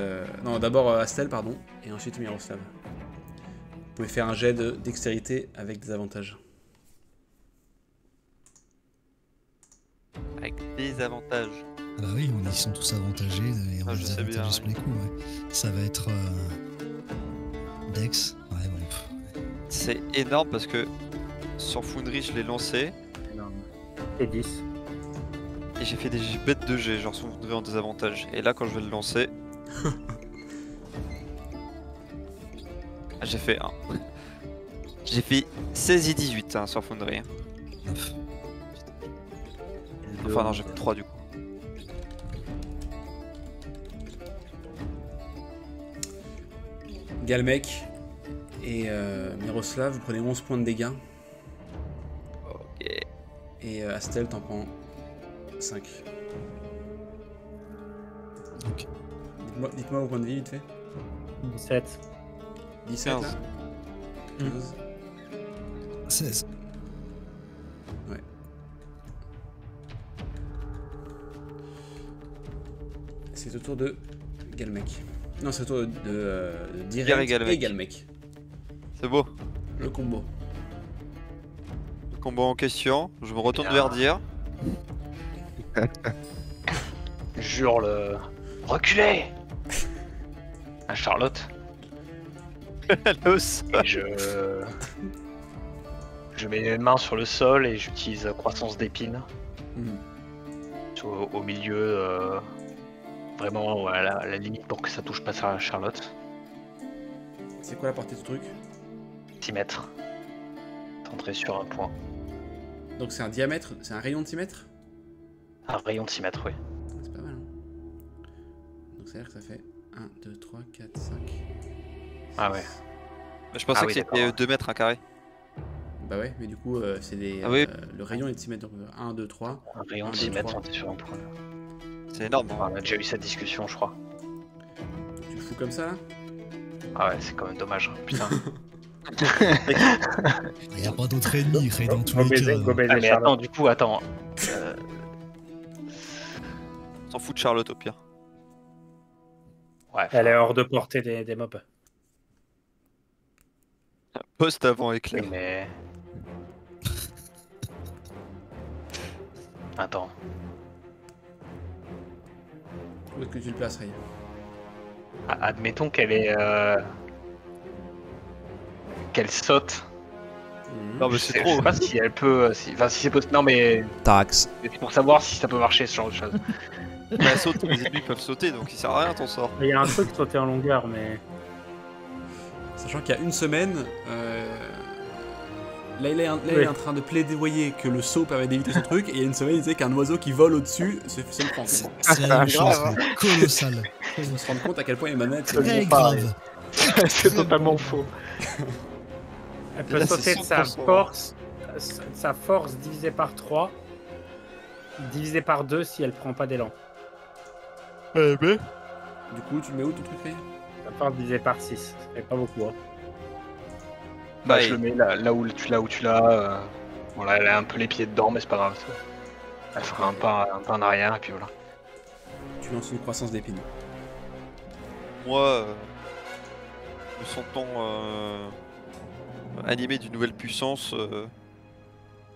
non, d'abord Astel, pardon, et ensuite Miroslav. Vous pouvez faire un jet de dextérité avec des avantages.
Avec des avantages.
Ah bah oui, ils sont tous avantagés. Et on
Ah, je
les
sais bien,
avantage tous les coups, ouais. Ça va être. Dex. Ouais, bon.
C'est énorme parce que sur Foundry, je l'ai lancé
Et 10.
et j'ai fait des bêtes de G, genre sur Foundry en désavantage. Et là, quand je vais le lancer. Ah, j'ai fait 1. J'ai fait 16 et 18 hein, sur Foundry.
9.
Enfin, non, j'ai fait 3 du coup.
Galmec et Miroslav, vous prenez 11 points de dégâts.
Ok.
Et Astel, t'en prends 5.
Ok.
Dites-moi vos points de vie, vite fait.
17.
17 là
15.
15.
16.
C'est au tour de Galmec. Non, c'est au tour de
Dire
Direct
et Galmec.
et Galmec.
C'est beau.
Le combo.
Le combo en question. Je me retourne
Bien.
vers Dire.
j'hurle reculez à Charlotte.
Los.
Et je mets mes mains sur le sol et j'utilise croissance d'épines
Mhm.
au milieu, vraiment à la limite pour que ça touche pas à Charlotte.
C'est quoi la portée du truc?
6 mètres. Centré sur un point.
Donc c'est un diamètre, c'est un rayon de 6 mètres?
Un rayon de 6 mètres, oui.
C'est pas mal, hein. Donc c'est-à-dire que ça fait 1, 2, 3, 4, 5...
Ah ouais.
Je pensais
Ah
que
oui,
c'était
d'accord.
2 mètres un carré.
Bah ouais, mais du coup, c'est des...
Ah oui.
le rayon est de 6 mètres, donc 1, 2, 3...
Un rayon
Un,
de
deux,
6 mètres
trois.
centré sur un point.
C'est énorme.
Enfin, on a déjà eu cette discussion, je crois.
Tu le fous comme ça, là?
Ah ouais, c'est quand même dommage. Putain.
Il n'y a pas d'autre ennemi, Ray, dans tous les cas.
Go baiser
Ah, mais
Charlotte.
attends, du coup, attends.
On s'en fout de Charlotte au pire.
Ouais.
Elle est hors de portée des mobs.
Poste avant éclair.
Oui, mais. Attends.
Où est-ce que tu le places, Ray?
Admettons qu'elle est. Qu'elle saute.
Mhm.
Non mais
Je
c'est
sais, je
trop.
sais pas si elle peut. Enfin, si c'est possible. Non, mais.
Tax.
C'est pour savoir si ça peut marcher, ce genre de choses.
Bah, sauter, les ennemis peuvent sauter donc il sert à rien ton sort.
Il y a un truc sauter en longueur, mais.
Sachant qu'il y a une semaine, Layla est en train de plaidoyer que le saut permet d'éviter ce truc, et il y a une semaine, il disait qu'un oiseau qui vole au-dessus, c'est le prend.
C'est la même chose, mais colossal.
On se rend compte à quel point les manettes, c'est
Très
pareil.
grave.
C'est totalement faux.
Elle peut
Là, c'est
sauter de sa
100%.
force divisée par 3, divisée par 2 si elle prend pas d'élan.
Eh ben.
Du coup, tu le mets où ton truc, Ray?
Sa force divisée par 6, ça fait pas beaucoup. Hein.
Bah, je le mets là où tu l'as. Voilà, elle a un peu les pieds dedans, mais c'est pas grave. Elle fera un pas en arrière, et puis voilà.
Tu lances une croissance d'épines.
Moi, me sentant animé d'une nouvelle puissance,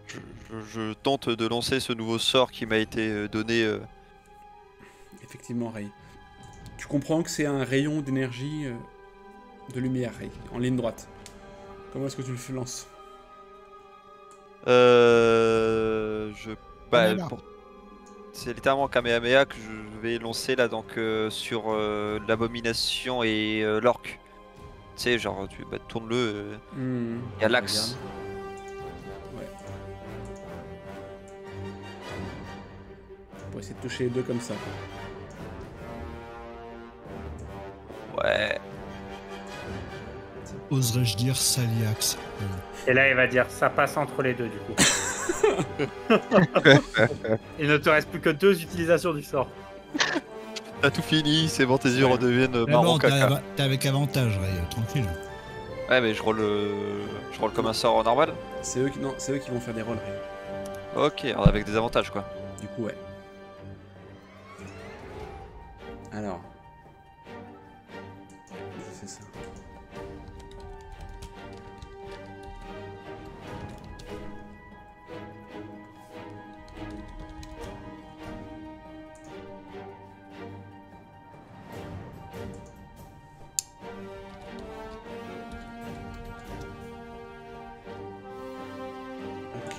je tente de lancer ce nouveau sort qui m'a été donné.
Effectivement, Ray. Tu comprends que c'est un rayon d'énergie de lumière, Ray, en ligne droite. Comment est-ce que tu le lances?
Kamehameha.
C'est littéralement Kamehameha que je vais lancer là donc sur l'abomination et l'orque. Tu sais, genre tu tournes-le. Il y a l'axe.
Ouais. Pour essayer de toucher les deux comme ça.
Ouais.
Oserais-je dire Saliax?
Et là, il va dire ça passe entre les deux du coup. Il ne te reste plus que 2 utilisations du sort.
T'as tout fini, c'est bon, tes yeux
Ouais.
redeviennent
Mais
marron
non,
caca.
t'es avec avantage, Ray, tranquille.
Ouais, mais je roule comme un sort normal.
C'est eux qui vont faire des rôles, Ray.
Ok, alors avec des avantages quoi.
Du coup, ouais. Alors. C'est ça.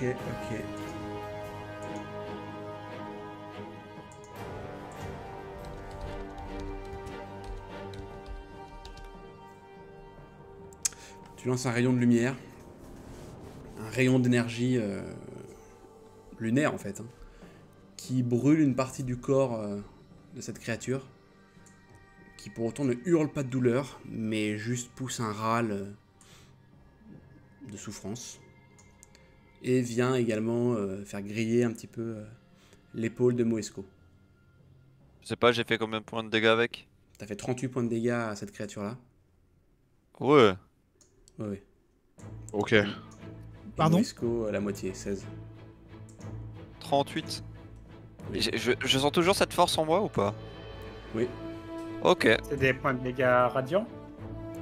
Ok. Tu lances un rayon de lumière, un rayon d'énergie lunaire en fait, hein, qui brûle une partie du corps de cette créature, qui pour autant ne hurle pas de douleur, mais juste pousse un râle de souffrance, et vient également faire griller un petit peu l'épaule de Moesco.
Je sais pas, j'ai fait combien de points de dégâts avec?
T'as fait 38 points de dégâts à cette créature-là.
Ouais.
Ouais.
Ok.
Et
Pardon?
Moesco, la moitié, 16.
38.
Oui.
Je sens toujours cette force en moi ou pas?
Oui,
Ok.
C'est des points de dégâts radiants.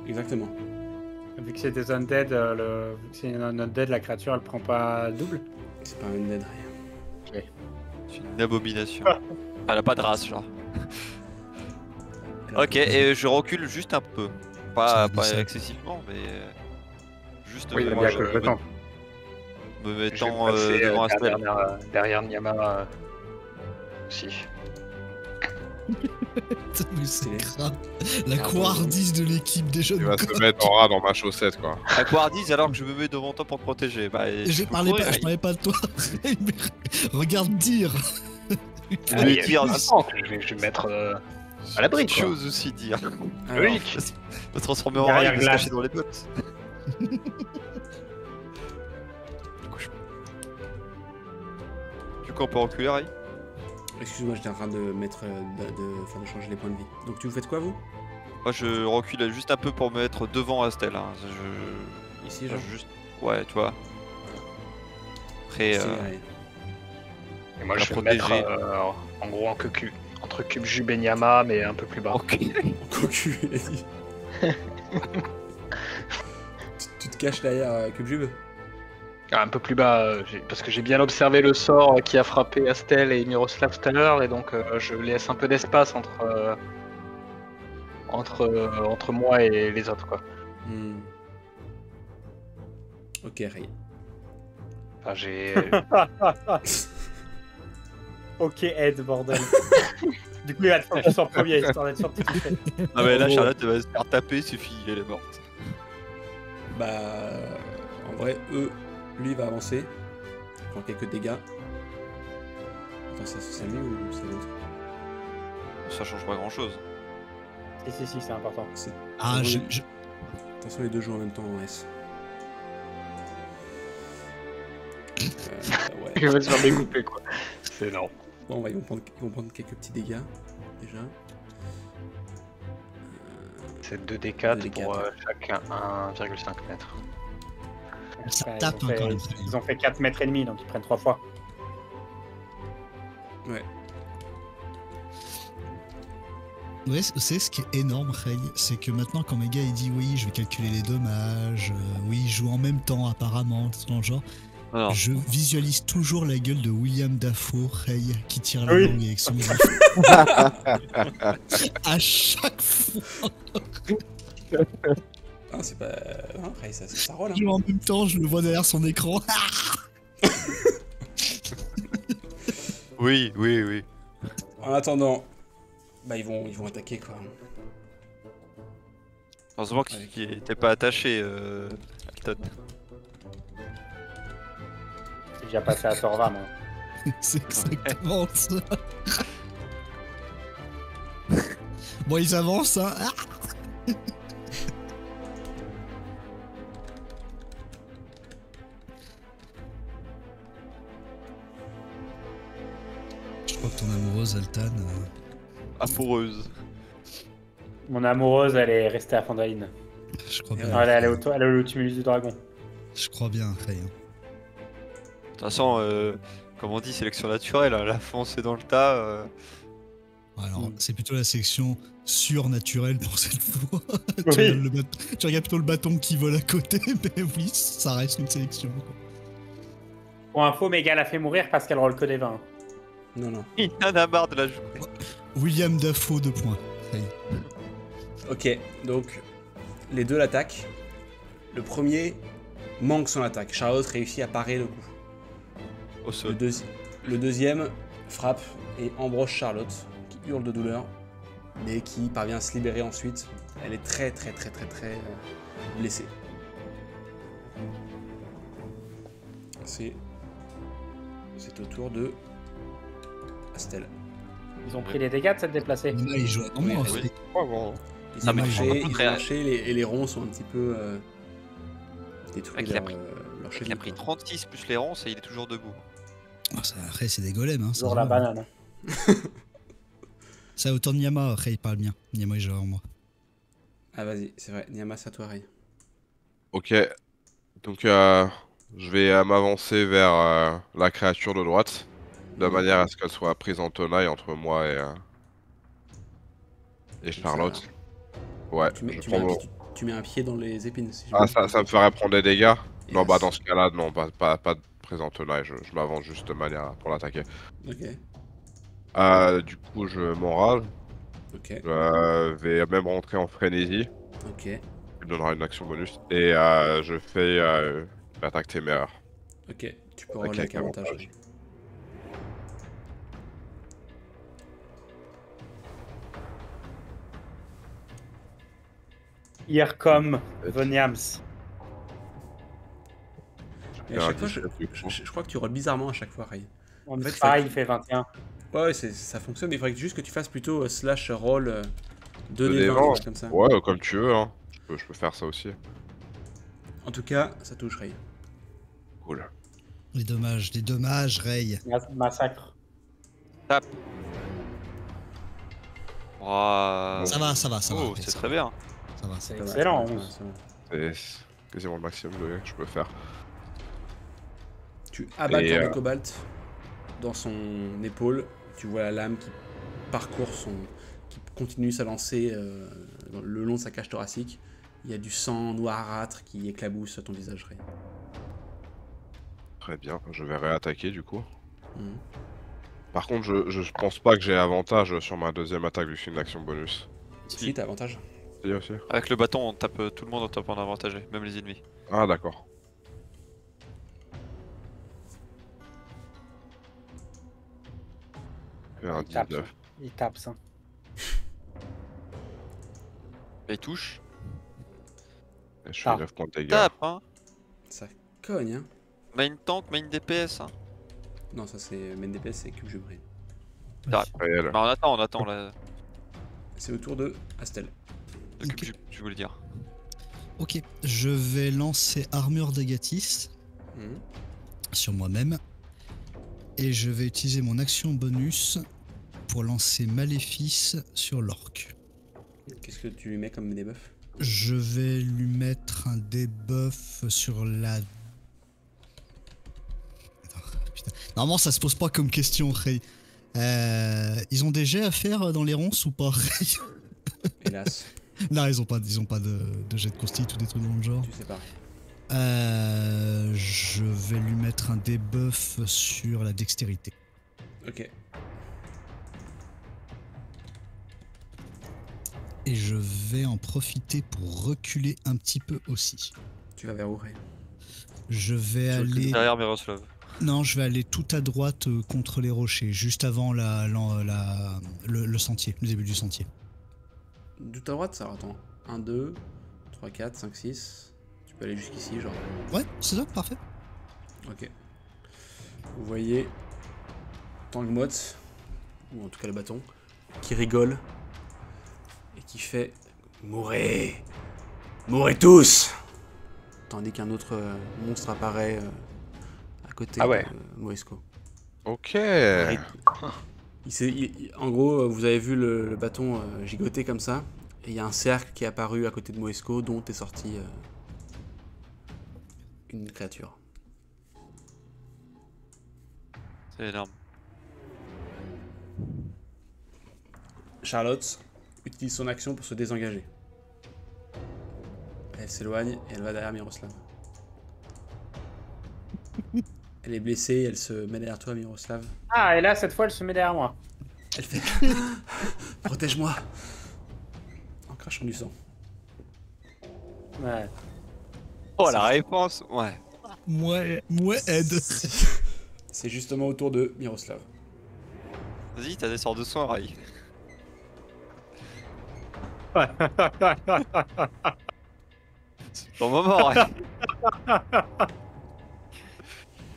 exactement.
Vu que c'est des undead, vu que c'est un undead, la créature elle prend pas double.
C'est pas un undead, rien.
C'est une abomination. Elle a pas de race, genre. Ok, et je recule juste un peu. Pas excessivement, mais juste
Oui,
moi,
bien que je le tente.
me
Je vais
mettant
passer
devant Astel.
derrière Niama aussi.
Mais c'est grave. La couardise de l'équipe déjà.
Il va se mettre en rat dans ma chaussette, quoi.
À couardise alors que je me mets devant toi pour te protéger. Bah,
Je parlais pas de toi. Regarde dire.
Ah, il y a un temps que je vais me mettre à l'abri, quoi.
Chose aussi dire.
Alors,
Logique.
Va se transformer en
Derrière
rat, il va se
glace.
cacher dans les bottes. Du coup, on peut reculer, Ray?
excuse-moi, j'étais en train de mettre, de changer les points de vie. Donc vous faites quoi vous?
Moi, je recule juste un peu pour me mettre devant Astel. Hein.
Ici, genre.
Juste... Ouais, tu vois. Après,
Ici, allez.
Et moi,
La
je vais me mettre
protéger.
en gros entre Cube Jube et Niama, mais un peu plus bas.
ok.
Cocu, il a dit. tu te caches derrière Cubejube?
Un peu plus bas, parce que j'ai bien observé le sort qui a frappé Astel et Miroslav tout à l'heure, et donc je laisse un peu d'espace entre moi et les autres, quoi.
Ok, Ray.
Enfin, j'ai...
Ok, Ed, bordel. Du coup, il va te focus en premier, histoire d'être sûr que tu fais.
Non, mais là,
gros.
Charlotte, elle va se faire taper, suffit, elle est morte.
Bah, en vrai, lui va avancer, prendre quelques dégâts. Attends, c'est lui ou c'est l'autre?
Ça change pas grand chose.
Si, c'est important.
Ah,
Attention, les deux jouent en même temps en S. Ouais.
Je vais se faire découper, quoi. C'est énorme.
Bon, ils vont prendre quelques petits dégâts, déjà.
C'est 2d4
2d4.
pour chacun 1,5 mètres.
ça
Ouais,
tape
ils ont fait-
encore.
Ils ont fait 4 mètres et demi, donc ils prennent 3 fois.
Ouais.
Ouais, c'est ce qui est énorme, Ray, c'est que maintenant quand mes gars il dit oui, je vais calculer les dommages, oui, ils jouent en même temps apparemment, tout dans le genre,
Alors,
je visualise toujours la gueule de William Dafoe, Ray, qui tire la
Oui.
langue avec son griffe. À chaque fois,
Ah, c'est pas. Non, Ray, ça roule. Hein.
en même temps, je le vois derrière son écran.
oui.
En attendant, bah ils vont attaquer quoi.
Heureusement qu'il était pas attaché, Alton.
J'ai déjà passé à Torva, moi.
C'est exactement ça. Bon, ils avancent, hein. Ah, je crois que ton amoureuse, Altan,
Amoureuse.
Mon amoureuse, elle est restée à Fondaline.
je crois
Ouais.
bien.
Non, elle est au tumulus du dragon.
Je crois bien, Ray.
De toute façon, comme on dit, sélection naturelle, hein, la foncer dans le tas.
Alors, c'est plutôt la section surnaturelle pour cette fois.
Oui.
Tu regardes plutôt le bâton qui vole à côté, mais oui, ça reste une sélection. Quoi.
Pour info, Megan l'a fait mourir parce qu'elle roule que des 20.
Non.
Il en a marre de la jouer.
William Dafoe, 2 points. Ray.
Ok, donc les deux l'attaquent. Le premier manque son attaque. Charlotte réussit à parer le coup.
Au sol.
Le deuxième frappe et embroche Charlotte, qui hurle de douleur, mais qui parvient à se libérer ensuite. Elle est très blessée. C'est au tour de Astel.
Ils ont pris les dégâts de s'être déplacés.
Nima, il joue à moi, en
oui.
fait.
Ils
Ah,
ont
mais
marché,
par
ils
contre,
ont marché, et les ronds sont un petit peu détruits
Il a pris-
leur
Il
cheville.
a pris 36 plus les ronces et il est toujours debout.
Ah, après, c'est des golems. Hein, ça
Toujours
se
la
voit.
banane.
Ça, autant de Nyama, Ray parle bien. Nyama, il joue en moi.
Ah vas-y, c'est vrai, Niama, c'est à toi, Ray.
Ok. Donc, je vais m'avancer vers la créature de droite, de manière à ce qu'elle soit prise en tenaille entre moi et Charlotte. Ouais,
Tu mets,
je
tu mets
prends
un
mon-
pied, tu mets un pied dans les épines. Si je
Ah,
me-
ça me ferait prendre des dégâts? Non,
Yes.
bah dans ce cas-là, non, pas de prise en tenaille, je m'avance juste de manière pour l'attaquer.
Ok.
Du coup, je m'enrage.
Ok,
Je vais même rentrer en frénésie.
ok,
Il me donnera une action bonus. Et je fais l'attaque téméraire.
ok. Tu peux
Avec
rouler avec avantage.
avantage.
Here come Voniams.
Et à chaque fois,
17, du coup.
je crois que tu roules bizarrement à chaque fois, Ray.
On
fait,
try, il fait 21.
Ouais, ça fonctionne, mais il faudrait juste que tu fasses plutôt slash roll
2
2d20,
D20.
un truc comme ça.
Ouais, comme tu veux, hein. Je peux faire ça aussi.
En tout cas, ça touche Ray.
Cool.
Les dommages, Ray.
Massacre.
Ouah.
Ça va, ça va.
Oh,
Ray,
c'est
ça
très
va.
bien.
Ça va,
C'est
ça va.
excellent,
Ouais,
11.
c'est bon.
C'est quasiment le maximum que je peux faire.
Tu abats
Et,
le cobalt dans son épaule. Tu vois la lame qui parcourt qui continue sa lancée le long de sa cage thoracique. Il y a du sang noirâtre qui éclabousse ton visage, Ray.
Très bien, je vais réattaquer du coup.
Mhm.
Par contre, je pense pas que j'ai avantage sur ma deuxième attaque vu que c'est une action bonus.
Si, t'as avantage.
Si aussi.
Avec le bâton, on tape tout le monde, on tape en avantagé, même les ennemis.
Ah d'accord. Et un
Il tape,
19.
Il tape ça.
Et il touche.
Et je fais
Ah.
9 points de dégâts.
Tape, hein.
Ça cogne, hein.
Main tank, main DPS. Hein.
Non, ça c'est main DPS, c'est cube jubré.
Réel.
Bah on attend là.
C'est au tour de Astel.
Le cube, je voulais dire.
Ok, je vais lancer Armure d'Agatis
Mhm.
sur moi-même. Et je vais utiliser mon action bonus pour lancer Maléfice sur l'orque.
Qu'est-ce que tu lui mets comme debuff?
Je vais lui mettre un debuff sur la... Attends, putain. Normalement, ça se pose pas comme question, Ray. Ils ont des jets à faire dans les ronces ou pas, Ray?
Hélas,
Non, ils ont pas de jet de consti ou des trucs dans le genre.
tu sais pas.
Je vais lui mettre un debuff sur la dextérité.
Ok.
Et je vais en profiter pour reculer un petit peu aussi.
Tu vas vers où, Ray?
Je vais
Je recule
aller...
derrière Miroslav.
Non, je vais aller tout à droite contre les rochers, juste avant le sentier, le début du sentier.
De ta droite, ça attends. 1, 2, 3, 4, 5, 6. Tu peux aller jusqu'ici, genre.
Ouais, c'est ça, parfait.
Ok. Vous voyez Tangmot, ou en tout cas le bâton, qui rigole et qui fait mourez, mourez tous, tandis qu'un autre monstre apparaît à côté de Moesco.
Ok.
En gros, vous avez vu le bâton gigoter comme ça, et il y a un cercle qui est apparu à côté de Moesco, dont est sorti une créature.
C'est énorme.
Charlotte utilise son action pour se désengager. Elle s'éloigne et elle va derrière Miroslav. Elle est blessée, elle se met derrière toi, Miroslav.
Ah, et là, cette fois, elle se met derrière moi.
Elle fait protège-moi en crachant du sang.
Ouais.
Oh la réponse. Ouais.
Moi, aide.
C'est justement au tour de Miroslav.
Vas-y, t'as des sorts de soins, Rai. C'est ton moment, Rai.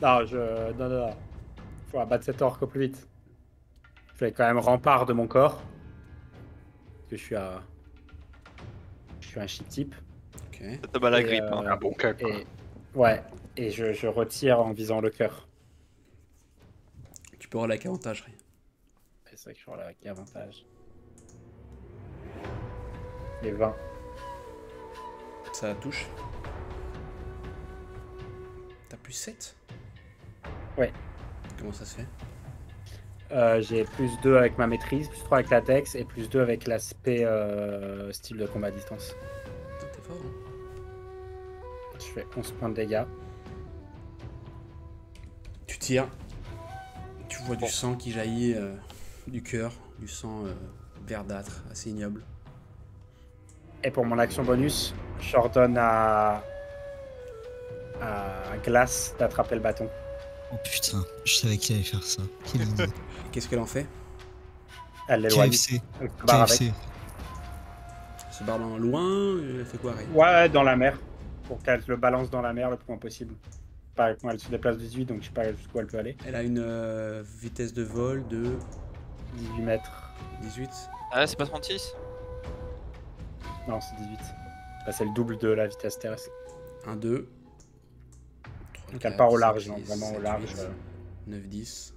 Non. Faut abattre cet orque au plus vite. Je fais quand même rempart de mon corps. Parce que je suis un shit type.
Ok.
Ça te bat la
Et,
grippe. Hein.
Un bon cas, quoi.
Et je retire en visant le cœur.
Tu peux rouler avec avantage, Ray.
C'est ça que je suis là avec avantage. Les 20.
Ça touche. T'as plus 7?
Ouais.
Comment ça se fait?
J'ai plus 2 avec ma maîtrise, plus 3 avec la dex et plus 2 avec l'aspect style de combat à distance.
Putain, t'es fort, hein.
Je fais 11 points de dégâts.
Tu tires. Tu vois du sang qui jaillit du cœur, du sang verdâtre, assez ignoble.
Et pour mon action bonus, j'ordonne à Glace d'attraper le bâton.
Oh putain, je savais qui allait faire ça. Qui l'a dit?
Qu'est-ce qu'elle en fait?
Elle l'éloigne.
KFC.
Elle se barre avec.
KFC.
Elle se barre dans loin, elle fait quoi, Ray?
Ouais, dans la mer. Pour qu'elle le balance dans la mer le plus loin possible. Pareil, elle se déplace 18, donc je sais pas jusqu'où elle peut aller.
Elle a une vitesse de vol de
18 mètres.
18.
Ah ouais, c'est pas 36?
Non, c'est 18. Bah, c'est le double de la vitesse terrestre.
1, 2.
Donc elle part au large, non, vraiment au large.
9, 10.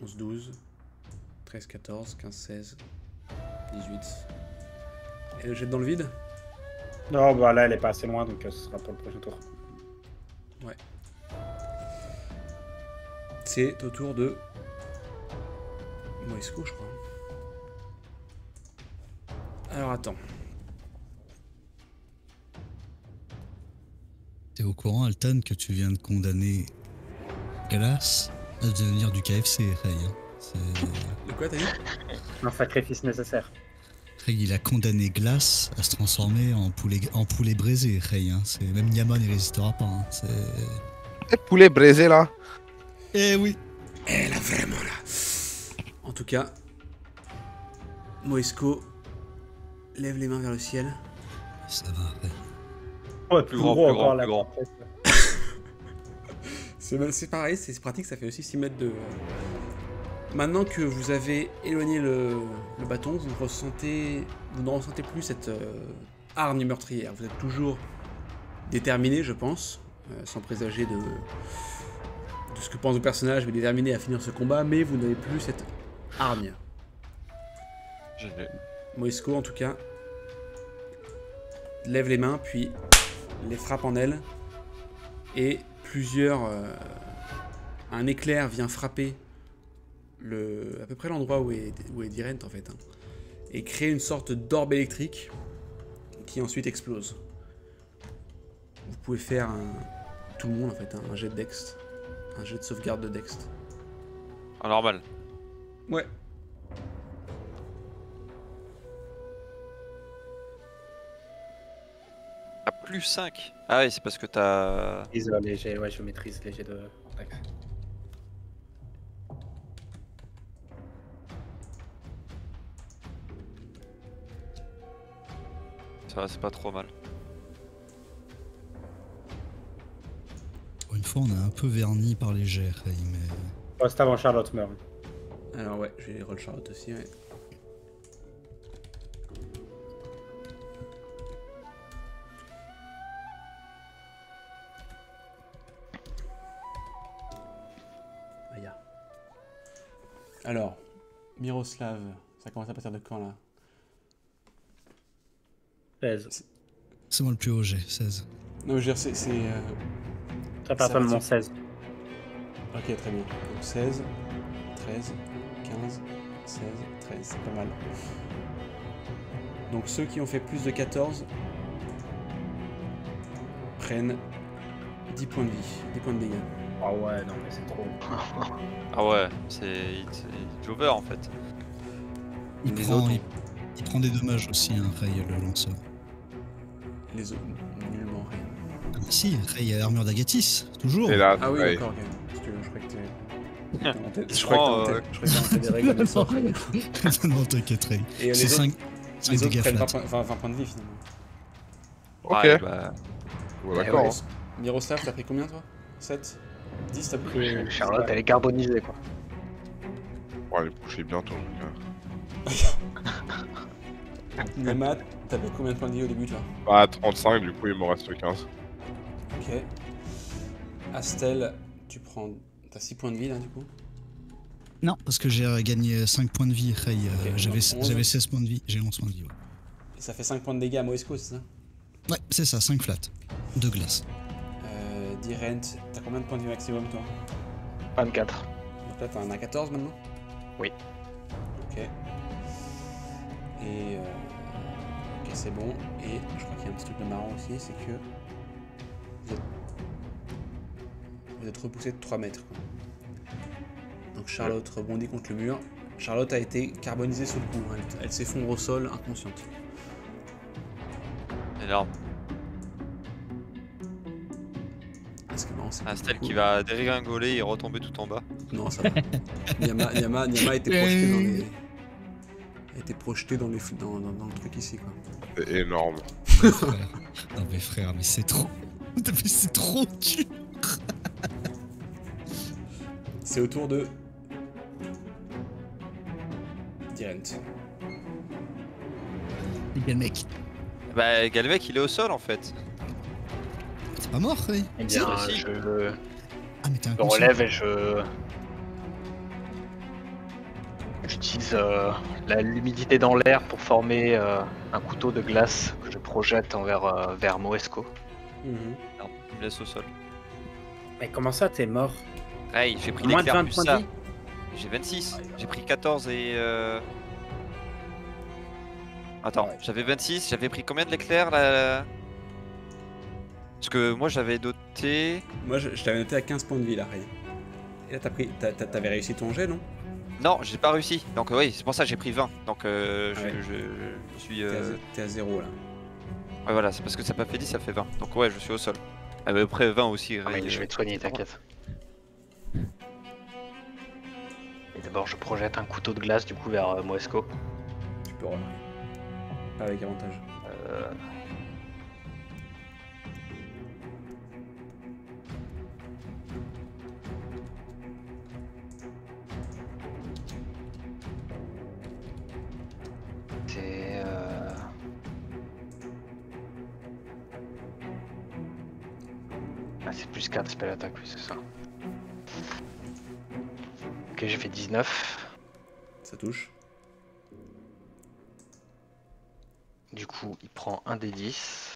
11, 12. 13, 14, 15, 16. 18. Et elle jette dans le vide?
Non, bah là elle est pas assez loin, donc ce sera pour le prochain tour.
Ouais. C'est au tour de Moesco, je crois. Alors attends.
T'es au courant, Altan, que tu viens de condamner Glace à devenir du KFC, Ray, hein.
De quoi t'as dit?
Un sacrifice nécessaire.
Ray, il a condamné Glace à se transformer en poulet braisé, Ray, hein. Même Yaman n'y résistera pas, hein.
Et poulet braisé là.
Eh oui.
Elle a vraiment là. En tout cas, Moesco lève les mains vers le ciel.
Ça va, Ray.
Ouais, plus gros encore la
grand.
C'est pareil, c'est pratique, ça fait aussi 6 mètres de... Maintenant que vous avez éloigné le bâton, vous ne ressentez plus cette hargne meurtrière. Vous êtes toujours déterminé, je pense, sans présager de ce que pense le personnage, mais déterminé à finir ce combat, mais vous n'avez plus cette hargne. Moesco, en tout cas, lève les mains, puis les frappe en aile, et un éclair vient frapper à peu près l'endroit où est Dirent en fait, hein, et créer une sorte d'orbe électrique qui ensuite explose. Vous pouvez faire tout le monde en fait, hein, un jet de Dex, un jet de sauvegarde de Dex.
Ah, normal.
Ouais.
À plus 5. Ah oui, c'est parce que t'as...
Léger, ouais, je maîtrise léger de Dex.
Ça va, c'est pas trop mal.
Pour une fois, on est un peu verni par les jets, Ray, mais...
Poste avant Charlotte meurt.
Alors ouais, je vais roll Charlotte aussi, ouais. Aïe. Alors, Miroslav, ça commence à partir de quand là?
16.
C'est moi le plus haut jet, 16.
Non, je veux dire, c'est...
Ça part de mon 16.
Ok, très bien. Donc 16, 13, 15, 16, 13, c'est pas mal. Donc ceux qui ont fait plus de 14 prennent 10 points de vie, 10 points de dégâts.
Ah ouais, non mais c'est trop.
Ah ouais, c'est Jover en fait.
Il
Les
prend,
autres,
il prend des dommages aussi, hein, Ray, le lanceur.
les autres, nullement rien.
Ah bah si, Ray a l'armure d'Agatis, toujours.
Et là,
Ah oui,
ouais.
d'accord, ok. Si tu veux, je crois que t'es...
Je crois,
Je crois que t'as des règles de sort.
Non, t'inquiète, Ray.
Et
C'est
les autres,
5
les autres
dégâts
prennent
flat.
20 points de vie finalement.
Ok.
ouais, bah,
Ouais, d'accord.
Ouais, Miroslav, t'as pris combien toi? 7? 10 t'as pris?
Charlotte, elle est carbonisée quoi.
On va aller coucher bientôt.
Namat, t'as pris combien de points de vie au début toi?
Ah, 35, du coup, il me reste 15.
Ok. Astel, tu prends... T'as 6 points de vie là du coup?
Non, parce que j'ai gagné 5 points de vie, Ray.
Ok,
J'avais
donc 11.
16 points de vie, j'ai 11 points de vie. Ouais,
Et ça fait 5 points de dégâts à Moesco, c'est ça?
ouais c'est ça, 5 flats. 2 glaces.
Dirent, t'as combien de points de vie maximum toi?
24.
Donc là t'en as 14 maintenant?
Oui.
Ok. Et ok, c'est bon. Et je crois qu'il y a un petit truc de marrant aussi, c'est que vous êtes repoussé de 3 mètres. Quoi. Donc Charlotte rebondit contre le mur Charlotte a été carbonisée sur le coup. Elle s'effondre au sol, inconsciente.
Énorme.
Ce qui est marrant, c'est que
Astel
du coup-
qui va dégringoler et retomber tout en bas.
Non, ça va. Nyama a été projeté dans les... a été projeté dans, dans le truc ici, quoi.
C'est énorme.
Frère. Non mais frère, mais c'est trop... Mais c'est trop dur.
C'est au tour de... Dirent.
Les gars, mec.
Bah, Galvec, il est au sol en fait.
T'es pas mort, oui.
Eh bien,
Si.
je
Ah mais t'es
me
inconscient.
relève et j'utilise l'humidité dans l'air pour former un couteau de glace que je projette vers Moesco.
Mhm.
Non, il me laisse au sol.
Mais comment ça, t'es mort?
Hey, j'ai pris
Moins de
l'éclair
20
plus
points de
ça.
vie?
J'ai 26. J'ai pris 14 et... Attends, j'avais 26, j'avais pris combien de l'éclair là? Parce que moi j'avais noté...
Moi, je t'avais noté à 15 points de vie, là, Ray. Et là, t'avais réussi ton jet, non?
Non, j'ai pas réussi. Donc oui, c'est pour ça que j'ai pris 20. Donc
ouais.
je suis...
T'es à 0, là.
Ouais voilà, c'est parce que ça m'a fait 10, ça fait 20. Donc ouais, je suis au sol. À peu près 20 aussi.
Ah, mais je vais te soigner, t'inquiète. Et d'abord, je projette un couteau de glace du coup vers Moesco.
Tu peux remarquer. Pas avec avantage.
C'est Ah, c'est plus 4 spell attack, oui, c'est ça. Ok, j'ai fait 19.
Ça touche.
Du coup, il prend un des 10.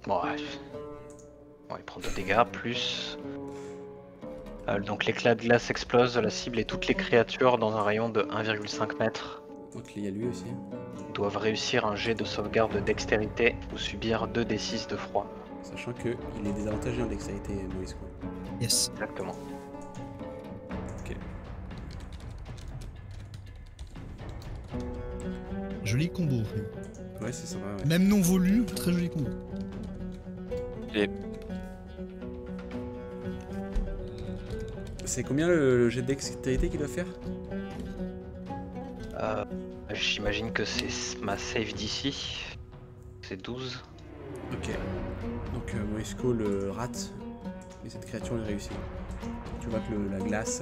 Bon, ouais. Bon, il prend 2 dégâts, plus... donc l'éclat de glace explose, la cible et toutes les créatures dans un rayon de 1,5 mètre
Donc il y a lui aussi.
doivent réussir un jet de sauvegarde de dextérité ou subir 2d6 de froid.
Sachant qu'il est désavantagé en dextérité, Moïse, quoi.
Yes.
Exactement.
Ok.
Joli combo.
Ouais, c'est sympa, ouais.
Même non voulu, très joli combo.
C'est combien le jet de dextérité qu'il doit faire?
J'imagine que c'est ma save d'ici. C'est 12.
Ok. Donc Moisco le rate, mais cette créature le réussit. Tu vois que la glace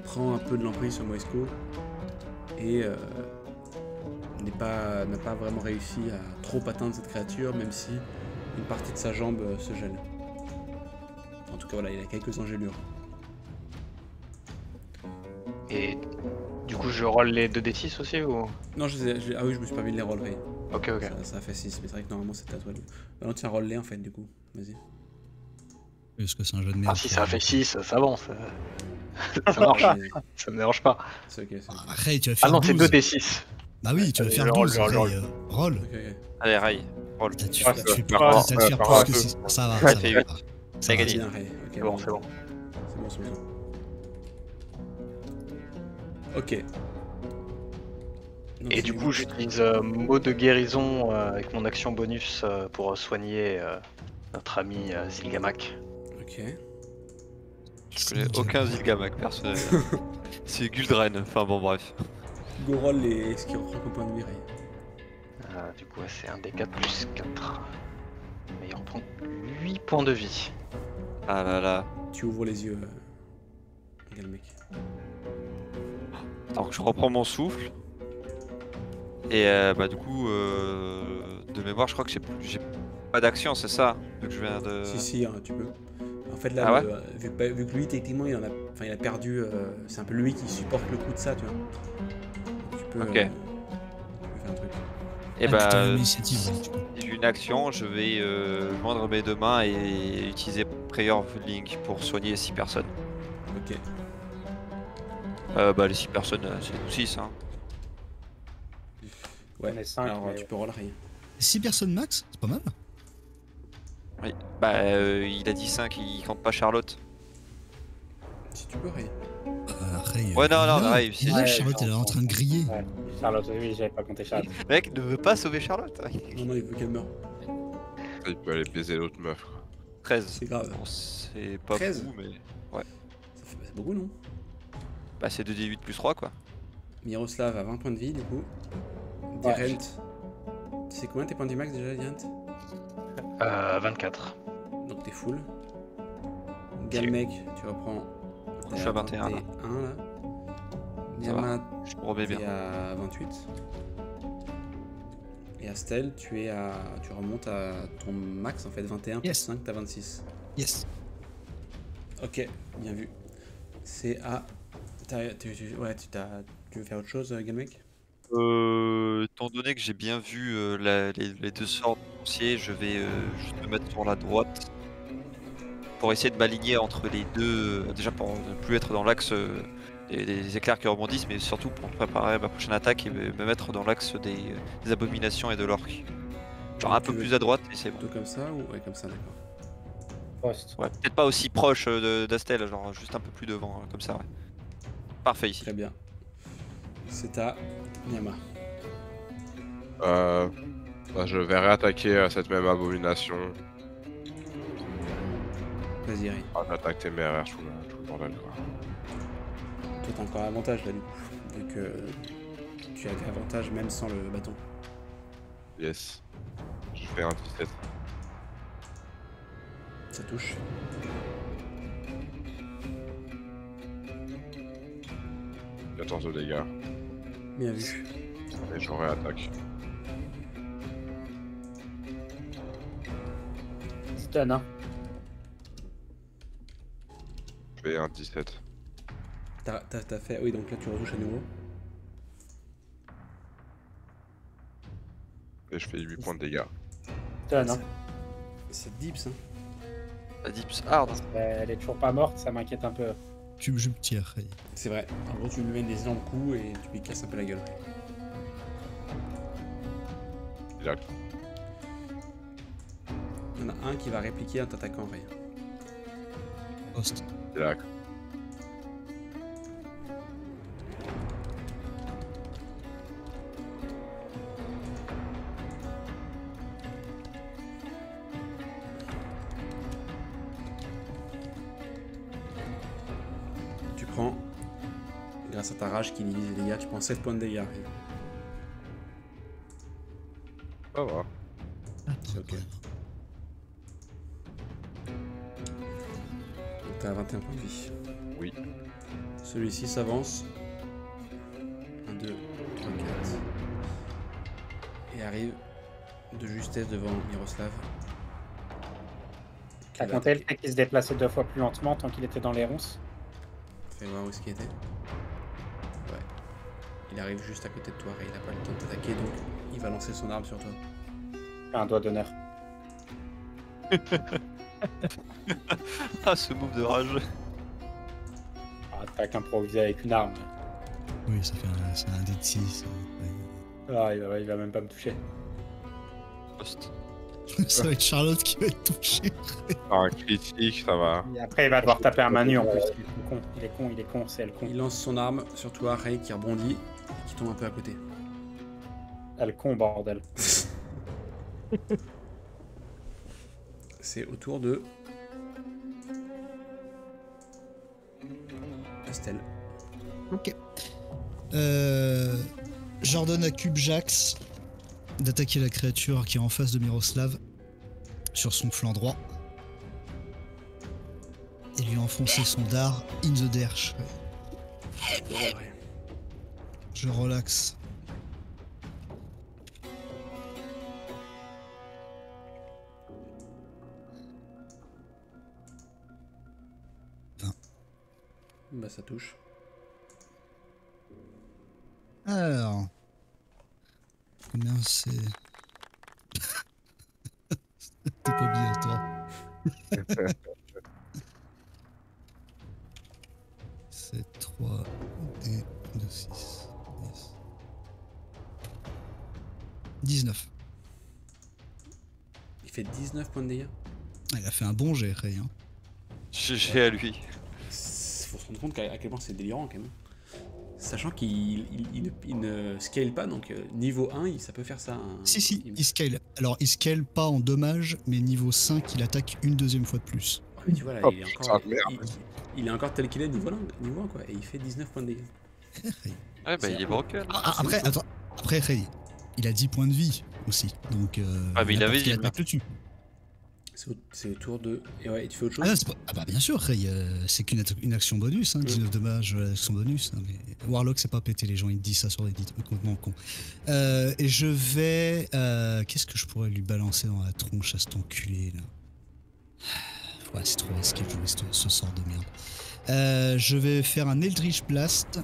prend un peu de l'emprise sur Moisco et n'a pas vraiment réussi à trop atteindre cette créature, même si une partie de sa jambe se gèle. En tout cas, voilà, il a quelques engelures.
Et du coup, je roll les 2d6 aussi ou...
Non, ah oui, je me suis pas mis de les rolleries.
Ok, ok.
Ça a fait 6, mais c'est vrai que normalement c'était à toi. Bah non, tiens, roll-les en fait, du coup. Vas-y.
Parce que c'est un jeu de merde.
Ah, si ça a fait 6, ça avance. Ça marche. Ça me dérange pas.
C'est ok, c'est ok.
Après, tu vas faire
Ah non, c'est
12.
2d6.
Bah oui, tu vas faire
Je
12.
roll,
Roll.
Ok, ok.
Allez, raille. Roll.
T'as dû
Ah,
faire
ça
plus
va.
t'as dû faire
Ah,
plus que 6. Ça va,
Ça
ça
fait
va.
huit.
Ça va.
gagné.
Bien, Ray. Ok,
C'est bon, c'est bon.
C'est bon. Ok. Donc,
Et
c'est
du
bon.
coup, j'utilise mot de guérison avec mon action bonus pour soigner notre ami Zilgamak.
Ok.
Je connais aucun Zilgamak personnel. C'est Guldren, enfin bon bref.
Go roll ce qui reprend comme point de vie, Ray.
Du coup, c'est un D4 plus 4. Mais il reprend 8 points de vie.
Ah là là.
Tu ouvres les yeux, Galmec.
Donc je reprends mon souffle. Et bah du coup, de mémoire, je crois que j'ai pas d'action, c'est ça? Vu que je viens de...
Si, hein, tu peux. En fait, là,
Ah ouais
vu que lui, techniquement, il a perdu. C'est un peu lui qui supporte le coup de ça, tu vois. Tu peux,
Ok.
tu peux faire un truc.
Et
Ah, t'as
bah,
l'initiative, tu peux.
si j'ai une action, je vais joindre mes deux mains et utiliser Prayer of Healing pour soigner 6 personnes.
Ok.
Bah les 6 personnes, c'est nous 6 hein.
Ouais,
On est cinq,
alors
mais
tu peux roll rien.
6 personnes max, c'est pas mal.
Oui. Bah, il a dit 5, il compte pas Charlotte.
Si tu peux, Ray.
Ray,
Ouais, non,
il est
non,
là.
Ray,
Il est là,
Ouais,
Charlotte, elle est en train de griller.
Ouais. Charlotte, oui, j'avais pas compté Charlotte.
Le mec ne veut pas sauver Charlotte.
Non, non, il veut qu'elle meure.
Il peut aller baiser l'autre meuf, quoi.
13.
C'est grave.
Bon, c'est pas
13.
fou, mais.
C'est beaucoup, non?
Bah, c'est 2d8 plus 3, quoi.
Miroslav a 20 points de vie, du coup.
Ouais.
Dirent. C'est combien tes points de vie max déjà, Dirent?
24.
Donc t'es full. Galmec, tu reprends.
Je suis à 21 là.
21 là.
Ça va.
Niama,
Je me remets
tu
bien.
es à 28. Et Astel, tu remontes à ton max en fait, 21 plus
Yes.
5, t'as 26.
Yes.
Ok, bien vu. C'est à. Tu veux faire autre chose, Galmec?
Étant donné que j'ai bien vu les deux sorts de foncier, je vais juste me mettre sur la droite pour essayer de m'aligner entre les deux. Déjà pour ne plus être dans l'axe des éclairs qui rebondissent, mais surtout pour préparer ma prochaine attaque et me mettre dans l'axe des abominations et de l'orque. Genre un
Tu
peu
veux
plus à droite et c'est bon.
Plutôt comme ça ou ouais, comme ça, d'accord.
Poste.
Ouais, peut-être pas aussi proche d'Astel, genre juste un peu plus devant, comme ça, ouais. Parfait ici.
Très bien. C'est à Niama.
Bah, je vais réattaquer cette même abomination.
Vas-y, Ray.
Ah, j'attaque téméraire, tout le bordel, quoi.
Toi, t'as encore avantage là, du coup. Vu que tu avais avantage même sans le bâton.
Yes. Je fais un 17.
Ça touche.
« 14 de dégâts.
Bien vu.
Et je réattaque.
Stun, hein.
Je fais un 17.
T'as fait. Oui, donc là, tu retouches à nouveau.
Et je fais 8 points de dégâts.
Stun, hein.
C'est dips, hein.
La dips hard.
Elle est toujours pas morte, ça m'inquiète un peu.
Je me tire, Ray.
C'est vrai. En gros, tu lui mets des énormes coups et tu lui casses un peu la gueule.
Il a...
Il y en a un qui va répliquer en t'attaquant, Ray.
Poste.
Il a...
Tu prends, grâce à ta rage qui divise les dégâts, tu prends 7 points de dégâts. Ray.
Ça va.
C'est ok. Donc t'as 21 points de vie.
Oui.
Celui-ci s'avance. 1, 2, 3, 4. Et arrive de justesse devant Miroslav.
T'as compté le fait qu'il se déplaçait 2 fois plus lentement tant qu'il était dans les ronces.
Fais voir où est-ce qu'il était. Ouais. Il arrive juste à côté de toi et il a pas le temps de t'attaquer donc il va lancer son arme sur toi.
Un doigt d'honneur.
Ah, ce move de rage.
Attaque improvisée avec une arme.
Oui, ça fait un dé de 6.
Ah, il va même pas me toucher.
Poste.
Ça va être Charlotte qui va être touchée.
Un critique, ça va.
Et après, il va devoir taper un Manu en plus. Il est con, c'est elle con.
Il lance son arme sur toi, Ray, qui rebondit et qui tombe un peu à côté.
Elle con, bordel.
C'est au tour de Estelle.
Ok. J'ordonne à Cube Jax d'attaquer la créature qui est en face de Miroslav sur son flanc droit et lui enfoncer son dard in the derche. Je relaxe.
Bah ça touche.
Alors, combien c'est? T'es pas bien, toi. C'est 3 et 2, 6, 10. 19.
Il fait 19 points de dégâts.
Il a fait un bon jet, Ray. Hein.
GG à lui.
Faut se rendre compte à quel point c'est délirant quand même. Sachant qu'il ne scale pas, donc niveau 1, ça peut faire ça.
Si, il scale. Alors, il scale pas en dommage, mais niveau 5, il attaque une deuxième fois de plus.
Ouais, mais tu vois, là,
Oh,
il, est
putain,
encore,
merde.
il est encore tel qu'il est niveau 1, quoi. Et il fait 19 points de dégâts.
Ouais, bah il est broken.
Après, Ray, il a 10 points de vie aussi. Donc,
Ah, mais il avait dit,
attaque le tue.
C'est au tour de. Et ouais, tu fais autre chose?
Ah, non, bah bien sûr, Ray, c'est qu'une action bonus, hein, 19 dommages, action bonus. Hein, mais Warlock, c'est pas péter, les gens ils disent ça sur Reddit, complètement con. Et je vais. Qu'est-ce que je pourrais lui balancer dans la tronche à cet enculé là? Ouais, c'est trop risqué de jouer ce sort de merde. Je vais faire un Eldritch Blast.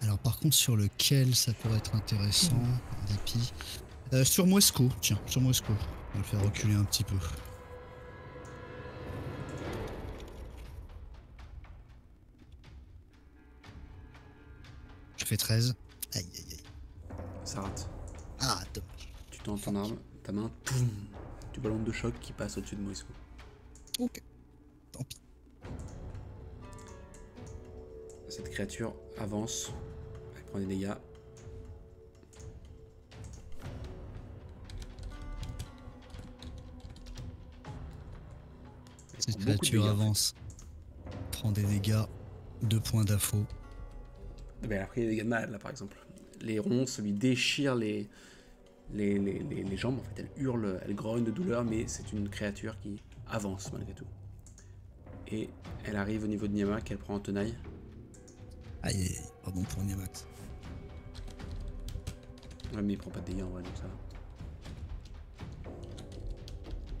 Alors, par contre, sur lequel ça pourrait être intéressant, en dépit. Sur Moesco, tiens, sur Moesco. On va le faire reculer un petit peu. Je fais 13. Aïe, aïe, aïe.
Ça rate.
Ah, dommage.
Tu tends ton arme, ta main, poum, du ballon de choc qui passe au-dessus de Moisco.
Ok. Tant pis.
Cette créature avance, elle prend des dégâts.
Cette créature avance. Prend des dégâts. 2 points d'info.
Ben, elle a pris des dégâts de mal, là, par exemple. Les ronces lui déchirent les jambes, en fait, elle hurle, elle grogne de douleur, mais c'est une créature qui avance malgré tout. Et elle arrive au niveau de Niamak, elle prend en tenaille.
Aïe, aïe, aïe, pas bon pour Niamak.
Ouais, mais il prend pas de dégâts en vrai, donc ça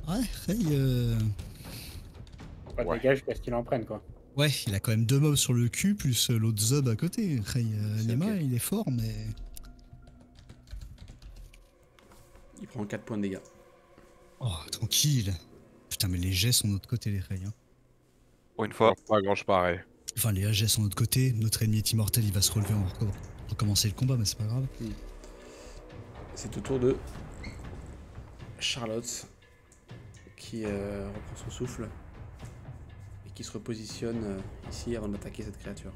va.
Ouais, Ray,
Pas de
Ouais.
dégâts jusqu'à ce qu'il en prenne, quoi.
ouais, il a quand même 2 mobs sur le cul, plus l'autre zob à côté. Ray,
C'est
Nema,
ok.
il est fort, mais...
Il prend 4 points de dégâts.
Oh, tranquille. Putain, mais les jets sont de notre côté, les Ray. Hein.
Pour une fois.
Pas grand pareil.
Enfin, les jets sont de notre côté. Notre ennemi est immortel, il va se relever, on va recommencer le combat, mais c'est pas grave.
C'est au tour de Charlotte qui reprend son souffle et qui se repositionne ici avant d'attaquer cette créature.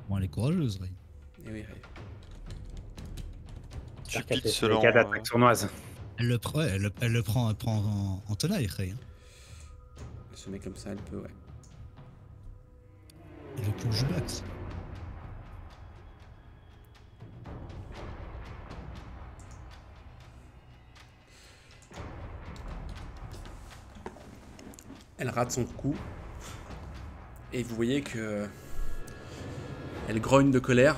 Bon, elle est courageuse, Ray.
Et oui, Ray.
Tu
J'espère qu'elle
piques
fait
selon.
des cas d'attaque sournoise.
Elle le prend en tenaille, Ray. Hein.
Elle se met comme ça, elle peut, ouais.
Et le coup de Jubax.
Elle rate son coup. Et vous voyez que elle grogne de colère.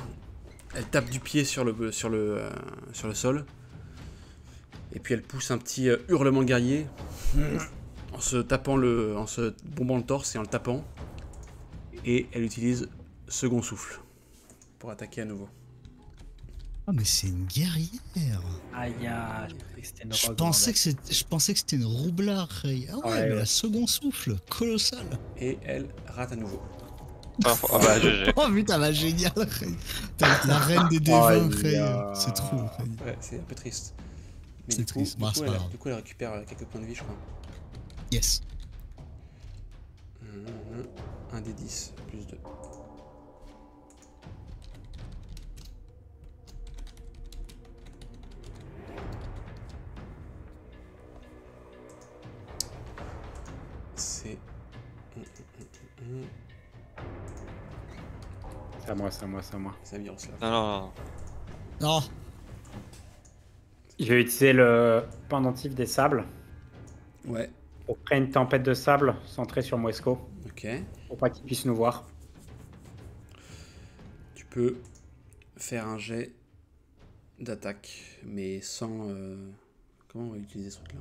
Elle tape du pied sur le sol. Et puis elle pousse un petit hurlement guerrier en se bombant le torse et en le tapant. Et elle utilise second souffle pour attaquer à nouveau.
Ah, mais c'est une guerrière.
Aïe, aïe, je pensais que c'était une
Je
rogue,
pensais
bordel.
que c'était une roublard, Ray. Ah ouais,
Ouais,
mais
ouais.
la second souffle, colossal.
Et elle rate à nouveau.
Ah bah GG.
Oh putain, bah génial, Ray. T'as la reine des
Oh,
dévins,
il y
Ray.
a-
C'est trop, Ray.
Ouais, c'est un peu triste. Mais
C'est
du coup,
triste. Bah, c'est pas grave.
du coup, elle récupère quelques points de vie, je crois.
Yes.
1 des 10, plus 2. C'est...
C'est à moi, c'est à moi, c'est à moi.
Ça Miroslav.
Non, non, non.
Non.
Je vais utiliser le pendentif des sables
Ouais,
pour créer une tempête de sable centrée sur Moesco,
ok.
pour pas qu'il puisse nous voir.
Tu peux faire un jet d'attaque, mais sans... Comment on va utiliser ce truc-là?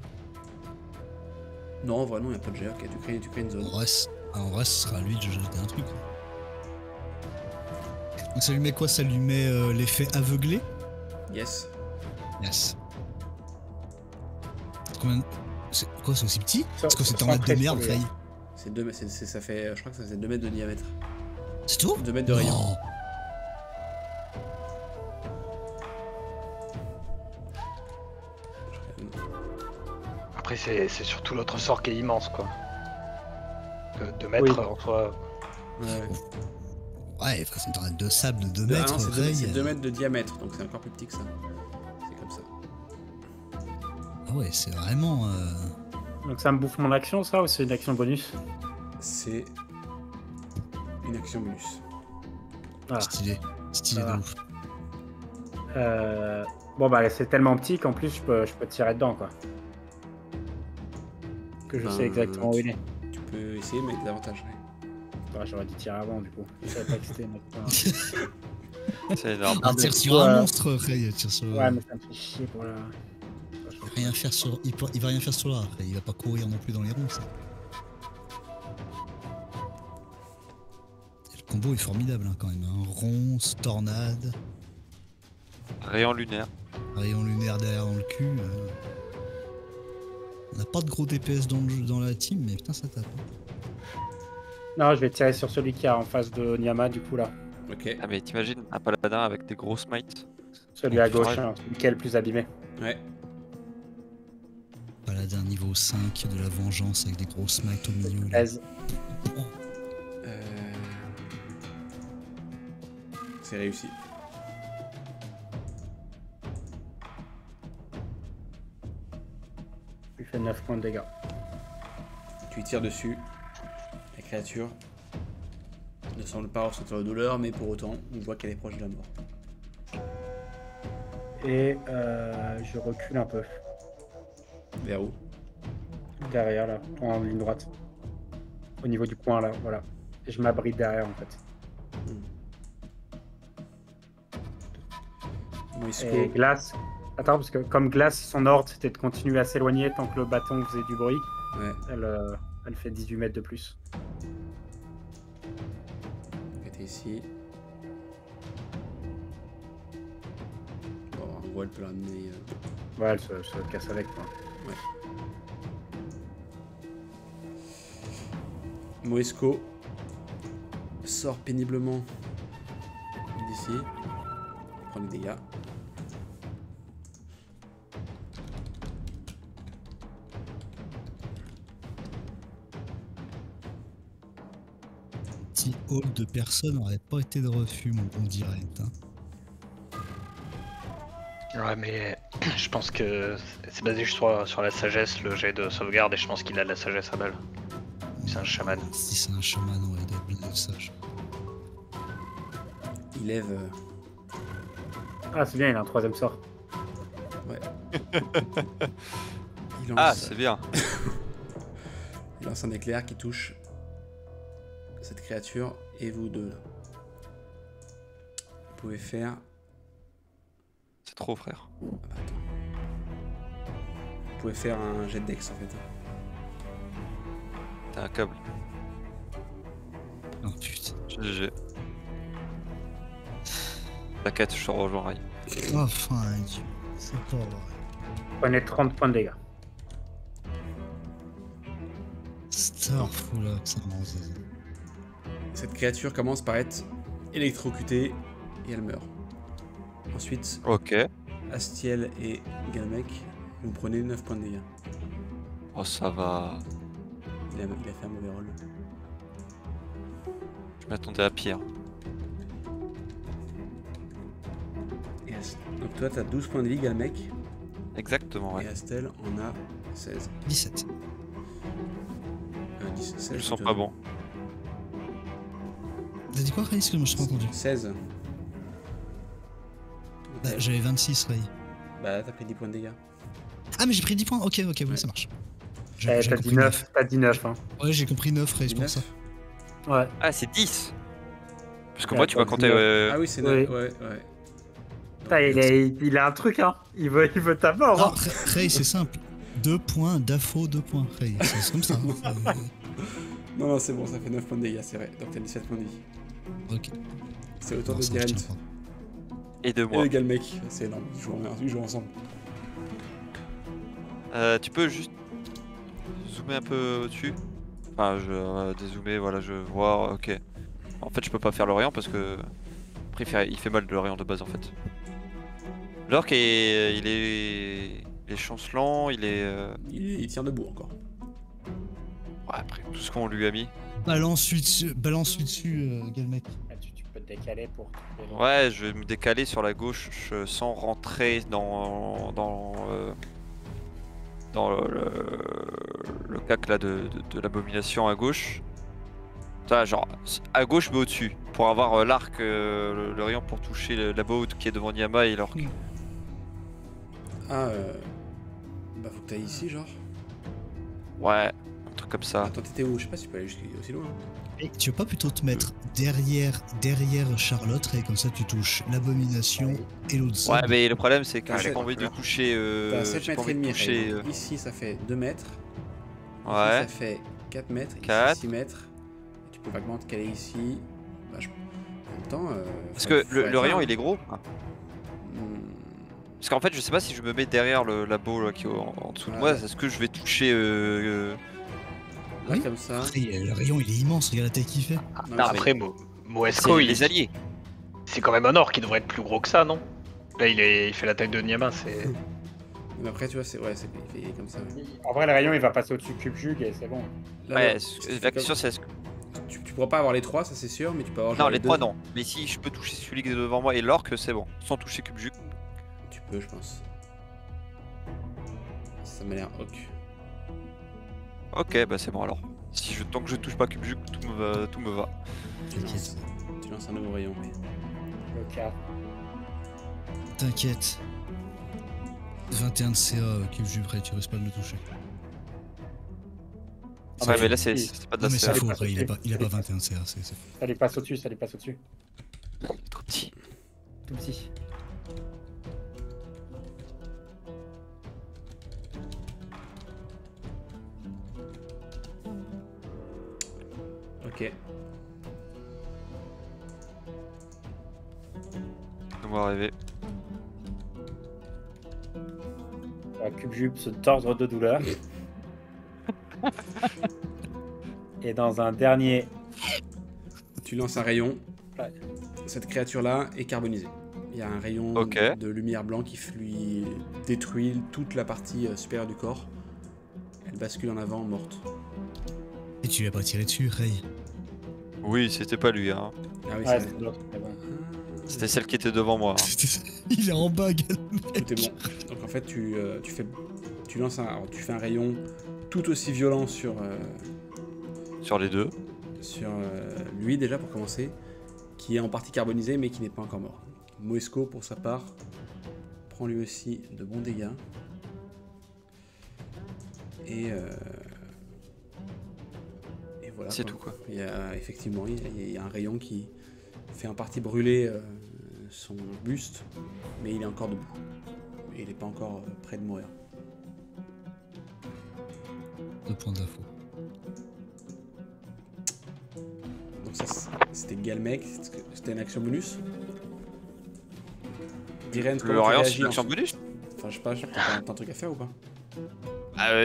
Non, en vrai, non, il n'y a pas de jet. Ok, tu crées une zone.
En vrai, ce sera à lui de jeter un truc. Donc ça lui met quoi? Ça lui met l'effet aveuglé?
Yes.
Yes. Combien... C'est quoi, c'est aussi petit? Parce que c'est en
Centré
mètre de
sur
merde,
lui.
Ray.
C'est 2 mètres, ça fait... Je crois que ça fait 2 mètres de diamètre.
C'est tout?
2 mètres de rayon.
Non.
Après, c'est surtout l'autre sort qui est immense, quoi. De mètres
Oui.
en soi.
Ouais.
Ouais, enfin, c'est une tornade de sable de 2
Ah
mètres.
non, c'est
Ray,
2 mètres de diamètre, donc c'est encore plus petit que ça. C'est comme ça.
Ah ouais, c'est vraiment.
Donc ça me bouffe mon action, ça, ou c'est une action bonus?
C'est une action bonus.
Ah.
Stylé. Stylé de
Ah.
ouf.
Bon bah c'est tellement petit qu'en plus je peux tirer dedans, quoi. Que je
Ben,
sais exactement où il est.
Tu peux essayer, mais avec des avantages.
Ah, j'aurais dû tirer avant, du coup. Je savais pas que c'était maintenant.
C'est énorme.
Ah,
mais
tire
du
sur
coup,
un monstre, Ray. Tire sur.
Ouais, mais ça me fait chier pour la...
Rien faire sur... il va rien faire sur l'arc. Il va pas courir non plus dans les ronds, ça. Et le combo est formidable, hein, quand même. Hein. Ronce, tornade,
Rayon lunaire.
rayon lunaire derrière dans le cul. On n'a pas de gros DPS dans la team, mais putain, ça tape.
Non, je vais tirer sur celui qui est en face de Nyama, du coup, là.
Ok.
Ah mais t'imagines un paladin avec des gros smites.
Celui à
Ouais.
gauche, hein, celui qui est le plus abîmé.
Ouais.
Paladin niveau 5 de la vengeance avec des gros smites au milieu. Là.
13.
C'est réussi.
Il fait 9 points de dégâts.
Tu y tires dessus. La créature ne semble pas ressentir la douleur, mais pour autant, on voit qu'elle est proche de la mort.
Et je recule un peu.
Vers où?
Derrière, là, en ligne droite. Au niveau du coin, là, voilà. Et je m'abrite derrière, en fait.
Moisco.
Et Glace... Attends, parce que comme Glace, son ordre, c'était de continuer à s'éloigner tant que le bâton faisait du bruit.
Ouais.
Elle fait 18 mètres de plus.
T'es ici. Bon, en gros, elle peut l'amener.
Ouais, elle se casse avec, quoi.
Moesco sort péniblement d'ici. Prend les dégâts.
Petit hall de personnes n'aurait pas été de refus, mon bon direct. Hein.
Ouais, mais je pense que c'est basé juste sur la sagesse, le jet de sauvegarde, et je pense qu'il a de la sagesse à balle. C'est un chaman.
Si c'est un chaman, ouais, il doit être bien sage.
Il lève.
Ah, c'est bien, il a un troisième sort.
Il lance,
Ah c'est bien.
il lance un éclair qui touche cette créature et vous deux là. Vous pouvez faire.
C'est trop frère.
Ah bah, attends. Vous pouvez faire un jet de dex en fait.
T'as un câble.
Oh putain.
GG. T'inquiète, je te rejoins Ray.
Enfin, Dieu. C'est pas vrai.
Prenez 30 points de dégâts.
Starful, ça m'en zèle.
Cette créature commence par être électrocutée et elle meurt. Ensuite,
Ok.
Astiel et Galmec, vous prenez 9 points de dégâts.
Oh ça va.
Il a fait un mauvais rôle.
Je m'attendais à pire.
Donc toi t'as 12 points de vie Galmec
Exactement
et
ouais.
Astel en a 16.
17.
16
Je le sens
plutôt.
pas bon.
T'as dit quoi, Ray? Excuse-moi, je t'ai pas entendu.
16.
Bah, j'avais 26, Ray.
Bah t'as pris 10 points de dégâts.
Ah, mais j'ai pris 10 points. Ok, oui,
Ouais.
ça marche.
T'as dit
compris
9, t'as dit 9, hein.
Ouais, j'ai compris 9, Ray, c'est pour
9.
ça.
Ouais.
Ah c'est 10. Parce que
Ouais,
moi tu vas
pas
compter...
19.
Ah oui c'est
Oui.
9. Ouais.
Putain, il a un truc, hein. Il veut ta mort,
Non,
hein.
Ray, c'est simple. 2 points, d'Afo, 2 points. Ray, c'est comme ça. Hein.
Non c'est bon, ça fait 9 points de dégâts, c'est vrai. Donc t'as 17 points de vie.
Ok.
C'est autant
Non,
de
ça, je
Dirent
tiens pas.
Et de
et
moi.
de Galmec. C'est énorme, ils jouent ensemble.
Tu peux juste zoomer un peu au-dessus. Enfin, je dézoomer, voilà, je vois, ok. En fait, je peux pas faire l'Orient parce que... Après, il fait mal de l'Orient de base, en fait. L'orc, il est Il est chancelant, il est.
Il tient debout encore.
Ouais, après tout ce qu'on lui a mis.
Balance-lui dessus, Galmec.
Ah, tu peux te décaler pour tuer l'autre.
Ouais, je vais me décaler sur la gauche sans rentrer dans le cac là de l'abomination à gauche. Ça, genre à gauche mais au-dessus. Pour avoir l'arc, le rayon pour toucher la boat qui est devant Niama et l'orque.
Ah, bah faut que t'ailles ici, genre.
Ouais, un truc comme ça.
Attends, t'étais où? Je sais pas si tu peux aller aussi loin.
Et tu veux pas plutôt te mettre derrière Charlotte, et comme ça tu touches l'abomination et l'autre
Ouais,
side.
mais le problème c'est que
Ah,
j'ai
c'est-
pas envie de toucher.
T'as 7
j'ai pas
mètres et
envie de
demi.
toucher.
Raymond. Ici, ça fait 2 mètres. Ici,
Ouais.
ça fait 4 mètres. Ici,
4.
6 mètres. Et tu peux vaguement te caler ici. Bah, en même temps.
Parce que le rayon il est gros. Parce qu'en fait, je sais pas si je me mets derrière le labo là, qui est en dessous de moi, est-ce que je vais toucher.
Là,
Oui.
comme ça.
Après, le rayon il est immense, regarde la taille qu'il fait.
Non, mais
Non,
c'est-
après, Moesco,
C'est les alliés.
c'est quand même un or qui devrait être plus gros que ça, non? Là, il fait la taille de Niama, c'est.
Mais après, tu vois, c'est il fait comme ça. Ouais.
En vrai, le rayon, il va passer au-dessus de Cube Jug et c'est bon.
Là,
Ouais,
là, si tu fais
la
comme-
question c'est est-ce que.
Tu pourras pas avoir les 3, ça c'est sûr, mais tu peux avoir.
Non,
genre
les
deux.
3 non. Mais si je peux toucher celui qui est devant moi et l'orque, c'est bon. Sans toucher Cubjuk.
Tu peux, je pense. Ça m'a l'air ok.
Ok, bah c'est bon alors. Tant que je touche pas Cubjuk, tout me va.
T'inquiète.
Tu lances un nouveau rayon.
Le 4.
T'inquiète. 21 de CA, Cube Jupré, tu risques pas de le toucher.
Ah
Ouais,
bah,
mais là c'est
oui.
pas de
Non
la
mais
CA.
c'est faux,
pas
après, il a
sauté.
pas 21 de CA, c'est faux.
Ça lui passe au-dessus, ça lui passe au-dessus.
Trop petit.
Tout petit.
Ok.
On va arriver.
La Cube Jug se tordre de douleur. Et dans un dernier.
Tu lances un rayon.
Ouais.
Cette créature-là est carbonisée. Il y a un rayon
Ok.
de lumière blanc qui lui détruit toute la partie supérieure du corps. Elle bascule en avant, morte.
Et tu lui as pas tiré dessus, Ray.
Oui, c'était pas lui, hein.
Ah oui,
Ouais,
c'est
c'est l'autre, mais bon.
C'était celle qui était devant moi. hein.
Il est en bas, Galmec.
Tout est bon. Donc en fait, tu fais un rayon tout aussi violent sur
Sur les deux.
lui déjà pour commencer, qui est en partie carbonisé mais qui n'est pas encore mort. Moesco pour sa part prend lui aussi de bons dégâts. Et voilà.
C'est tout, quoi.
Il y a effectivement il y a un rayon qui fait en partie brûler son buste, mais il est encore debout. Et il n'est pas encore près de mourir.
2 points d'info.
Donc ça c'était Galmec, c'était une action bonus. Diren,
Le
comment tu
rayon c'est
réagis
une action
ensuite
bonus.
Enfin je sais pas, t'as un truc à faire ou pas?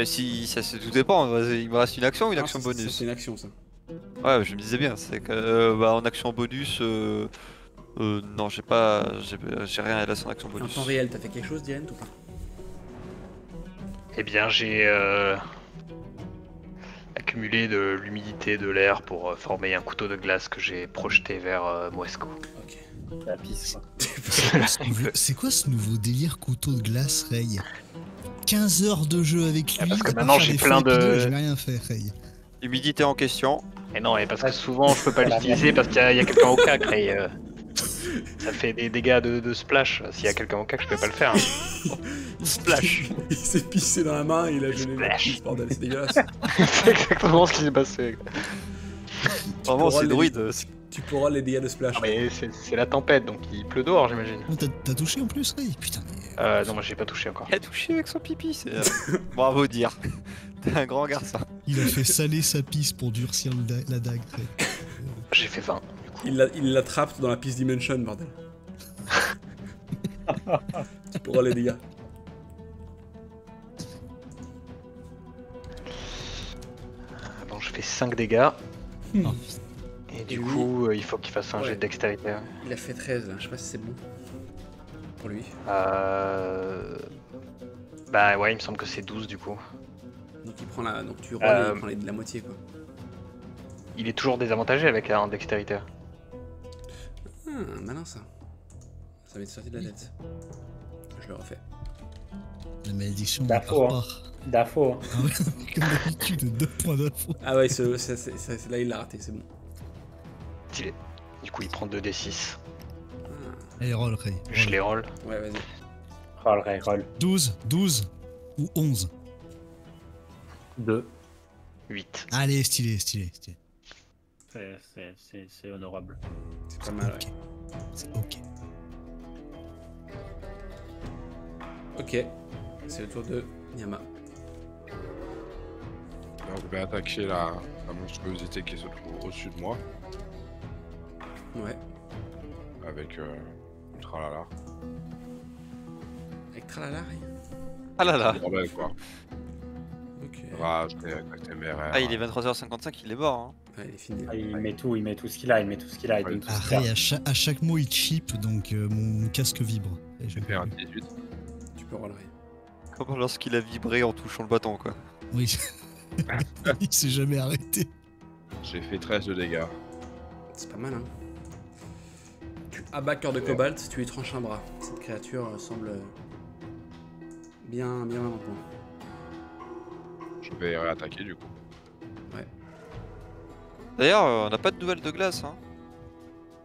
Si, ça c'est tout dépend. Il me reste une action ou une
Ah,
action
ça,
bonus?
C'est une action ça.
Ouais, je me disais bien, c'est que en action bonus, non, j'ai rien à la en action
En
bonus.
temps réel, t'as fait quelque chose Diren ou pas?
Eh bien, j'ai accumulé de l'humidité de l'air pour former un couteau de glace que j'ai projeté vers Moesco.
Ok.
La pisse, quoi.
C'est quoi ce nouveau délire couteau de glace, Ray? 15 heures de jeu avec lui.
parce que
à part
maintenant,
faire
j'ai
des
plein
feux épineux,
de-
J'ai rien fait, Ray.
Humidité en question.
Et non, et parce que souvent je peux pas l'utiliser parce qu'il y a quelqu'un au cac et ça fait des dégâts de splash. S'il y a quelqu'un au cac, je peux pas le faire. hein. Splash.
Il s'est pissé dans la main et il a gelé le
Splash.
pisse, bordel, c'est dégueulasse.
C'est exactement ce qui s'est passé.
Vraiment,
pourras
c'est
les-
druide.
Tu pourras les dégâts de splash.
Non, mais c'est la tempête, donc il pleut dehors, j'imagine.
Oh, t'as touché en plus, Ray? Putain, mais...
Non, moi j'ai pas touché encore.
Il a touché avec son pipi, c'est. Bravo dire. T'es un grand garçon.
Il a fait saler sa pisse pour durcir la dague, Ray.
J'ai fait 20.
Il l'attrape dans la Peace Dimension, bordel. Tu pourras les dégâts.
Bon, je fais 5 dégâts.
Oh,
Et du
Et lui-
coup, il faut qu'il fasse un
Ouais.
jet de dextérité.
Il a fait 13 là, je sais pas si c'est bon. Pour lui.
Bah ouais, il me semble que c'est 12 du coup.
Donc il prend donc tu roules et il prend la moitié quoi.
Il est toujours désavantagé avec un dextérité.
Malin ça. Ça m'est sorti de la tête. Je le refais.
La malédiction
D'Afo, hein. D'Afo. Hein.
Ah ouais, comme d'habitude, 2 points d'info.
Ah ouais, là il l'a raté, c'est bon.
Stylé. Du coup, il prend 2d6.
Allez, roll, Ray.
Je les roll.
Ouais, vas-y.
Roll, Ray, roll.
12 ou 11.
2.
8.
Allez, stylé.
C'est honorable.
C'est pas mal,
Ok.
ouais.
C'est ok.
Ok. C'est le tour de Nyama.
Alors, je vais attaquer la monstruosité qui se trouve au-dessus de moi.
Ouais.
Avec Tralala.
Avec Tralala, rien.
Ah là là.
Bordel quoi.
Ok.
Rage, attaque téméraire.
Ah, il est 23h55, il est mort. Hein.
Ouais, il est fini.
Ah, il met tout ce qu'il a, il donne tout ce qu'il
Ah,
qu'il a.
Ray, à chaque mot, il chip, donc mon casque vibre. Et
J'ai fait un 18.
Tu peux roller.
Comme lorsqu'il a vibré en touchant le bâton, quoi.
Oui. Il s'est jamais arrêté.
J'ai fait 13 de dégâts.
C'est pas mal, hein. Tu abats cœur de cobalt, tu lui tranches un bras. Cette créature semble bien mal en point.
Je vais réattaquer du coup.
D'ailleurs, on n'a pas de nouvelles de glace. Hein.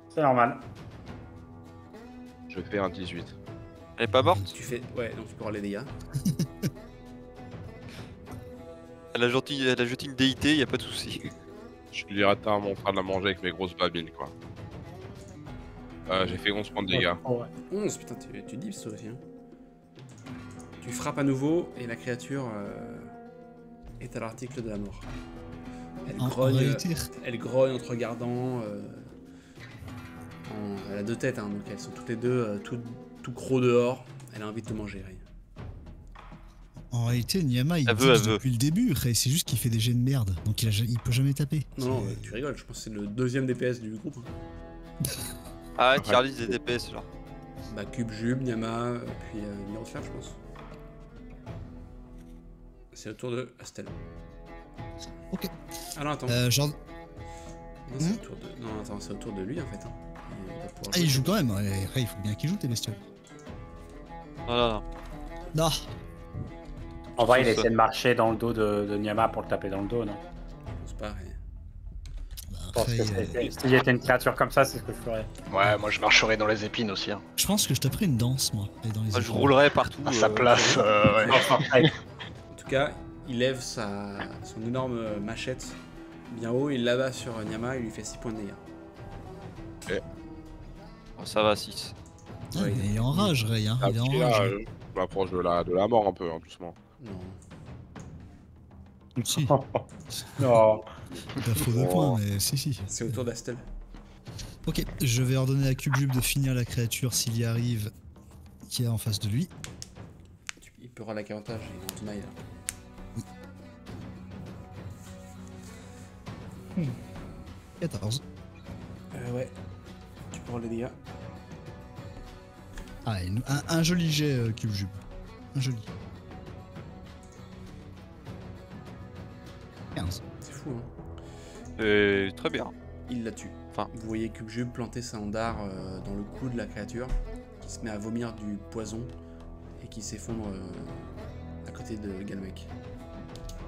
C'est normal.
Je fais un 18.
Elle est pas morte.
Tu fais. Ouais, donc tu peux roller les dégâts.
Elle a jeté une déité, y a pas de souci.
Je lui dirai à mon frère de la manger avec mes grosses babines quoi. J'ai fait 11 points de dégâts.
Oh, ouais.
11, putain, tu dives ça aussi, hein. Tu frappes à nouveau et la créature est à l'article de la mort. Elle
En
grogne,
réalité,
elle grogne en te regardant. Elle a deux têtes, hein, donc elles sont toutes les deux tout gros dehors. Elle a envie de te manger, Ray.
en réalité, Nyama, il
Elle
dit
veut, elle veut.
depuis le début, Ray, c'est juste qu'il fait des jets de merde, donc il peut jamais taper.
Non,
C'est-
tu rigoles, je pense que c'est le deuxième DPS du groupe. Hein.
Ah, tier list des DPS là.
Bah, Cube, Jub, Nyama, puis Miroslav, je pense. C'est le tour de Astel.
Ok.
Ah non, attends.
Genre,
Non, c'est le tour de... Non, attends, c'est au tour de lui en fait. Hein. Il va pouvoir
ah, il
jouer.
joue quand même. Ouais, Ray, il faut bien qu'il joue tes bestioles.
Non.
Non.
En vrai, il
C'est ça.
essaie de marcher dans le dos de Nyama pour le taper dans le dos, non?
Je pense pas, Ray.
Bah,
Je pense
Ray,
que s'il y était une créature comme ça, c'est ce que je ferais.
Ouais, moi je marcherai dans les épines aussi. Hein.
je pense que je taperai une danse, moi. Et dans les
Moi, je
épaules.
roulerai partout.
À sa place, ouais.
En tout cas, il lève son énorme machette bien haut, il l'abat sur Nyama, il lui fait 6 points de dégâts.
Oh, ça va, 6.
Ah,
Ouais,
il est en rage, Ray. Hein.
Ah,
Il est en
puis là,
rage.
je m'approche de la mort un peu, hein, doucement.
Non.
Si.
Non.
T'as faux de points, mais si.
C'est au tour d'Astel.
Ok, je vais ordonner à Cube de finir la créature s'il y arrive, qui est en face de lui.
Il peut avoir la carotage, il est en tenaille là.
14.
Ouais. Tu peux avoir les dégâts.
Ah, et un joli jet, Cube. Un joli. 15.
C'est fou, hein.
Très bien.
Il la tue.
Enfin.
Vous voyez Cubejub planter sa handar dans le cou de la créature, qui se met à vomir du poison et qui s'effondre à côté de Galmec.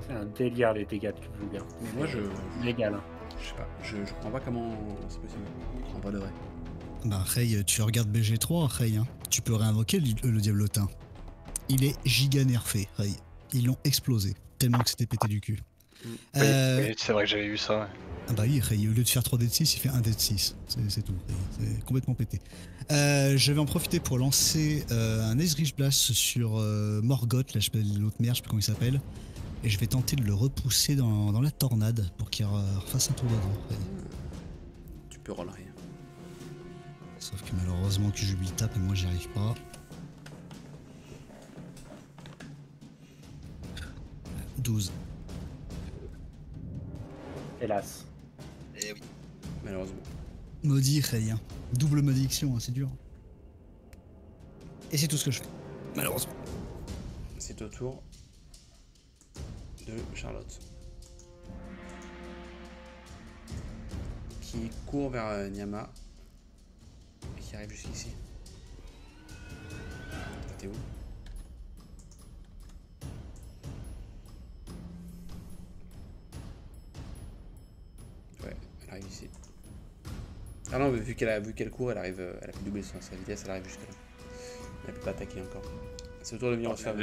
C'est un délire les dégâts de Cube.
Mais moi, je
Légal. Hein.
sais pas, je comprends pas comment c'est possible. Je comprends pas de vrai.
Bah, Ray, tu regardes BG3, Ray. Hein. Tu peux réinvoquer le diablotin. Il est giga nerfé, Ray. Ils l'ont explosé, tellement que c'était pété du cul.
Oui, c'est vrai que j'avais vu ça. Ouais.
Ah bah oui, Ray, au lieu de faire 3 d de 6, il fait 1 d de 6. C'est tout. C'est complètement pété. Je vais en profiter pour lancer un Eldritch Blast sur Morgoth, là je sais pas l'autre merde, je sais pas comment il s'appelle. Et je vais tenter de le repousser dans la tornade pour qu'il refasse un tour de dos.
Tu peux roller rien.
Sauf que malheureusement que je lui tape et moi j'y arrive pas. 12.
Hélas.
Malheureusement.
Maudit Ray, hein. Double malédiction, hein, c'est dur. Et c'est tout ce que je fais. Malheureusement.
C'est au tour de Charlotte. Qui court vers Nyama. Et qui arrive jusqu'ici. T'es où? Ouais, elle arrive ici. Ah non, mais vu qu'elle court, elle a pu doubler sa vitesse, elle arrive jusque là. Elle peut pas attaquer encore. C'est au tour de venir refaire.